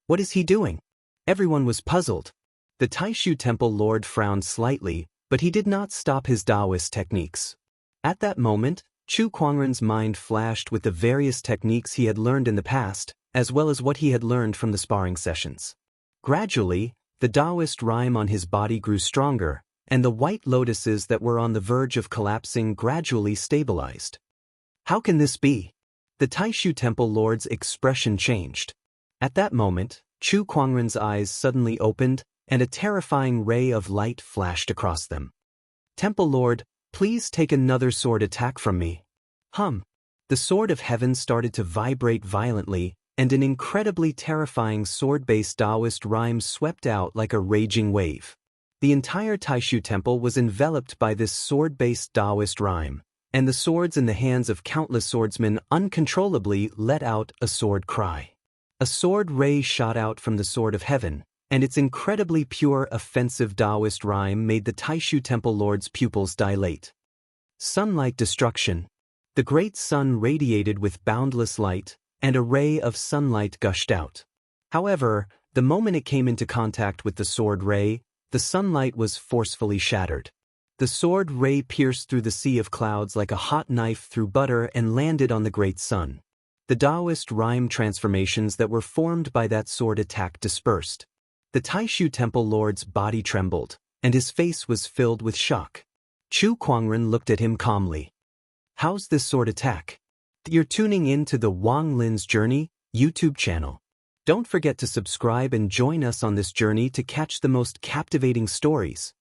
What is he doing? Everyone was puzzled. The Taishu Temple Lord frowned slightly, but he did not stop his Daoist techniques. At that moment, Chu Kuangren's mind flashed with the various techniques he had learned in the past, as well as what he had learned from the sparring sessions. Gradually, the Daoist rhyme on his body grew stronger, and the white lotuses that were on the verge of collapsing gradually stabilized. How can this be? The Taishu Temple Lord's expression changed. At that moment, Chu Kuangren's eyes suddenly opened, and a terrifying ray of light flashed across them. "Temple Lord, please take another sword attack from me." The sword of heaven started to vibrate violently, and an incredibly terrifying sword-based Daoist rhyme swept out like a raging wave. The entire Taishu Temple was enveloped by this sword-based Daoist rhyme, and the swords in the hands of countless swordsmen uncontrollably let out a sword cry. A sword ray shot out from the sword of heaven, and its incredibly pure offensive Daoist rhyme made the Taishu Temple Lord's pupils dilate. Sunlight destruction. The great sun radiated with boundless light, and a ray of sunlight gushed out. However, the moment it came into contact with the sword ray, the sunlight was forcefully shattered. The sword ray pierced through the sea of clouds like a hot knife through butter and landed on the great sun. The Daoist rhyme transformations that were formed by that sword attack dispersed. The Taishu Temple Lord's body trembled, and his face was filled with shock. Chu Kuangren looked at him calmly. "How's this sword attack?" You're tuning in to the Wang Lin's Journey YouTube channel. Don't forget to subscribe and join us on this journey to catch the most captivating stories.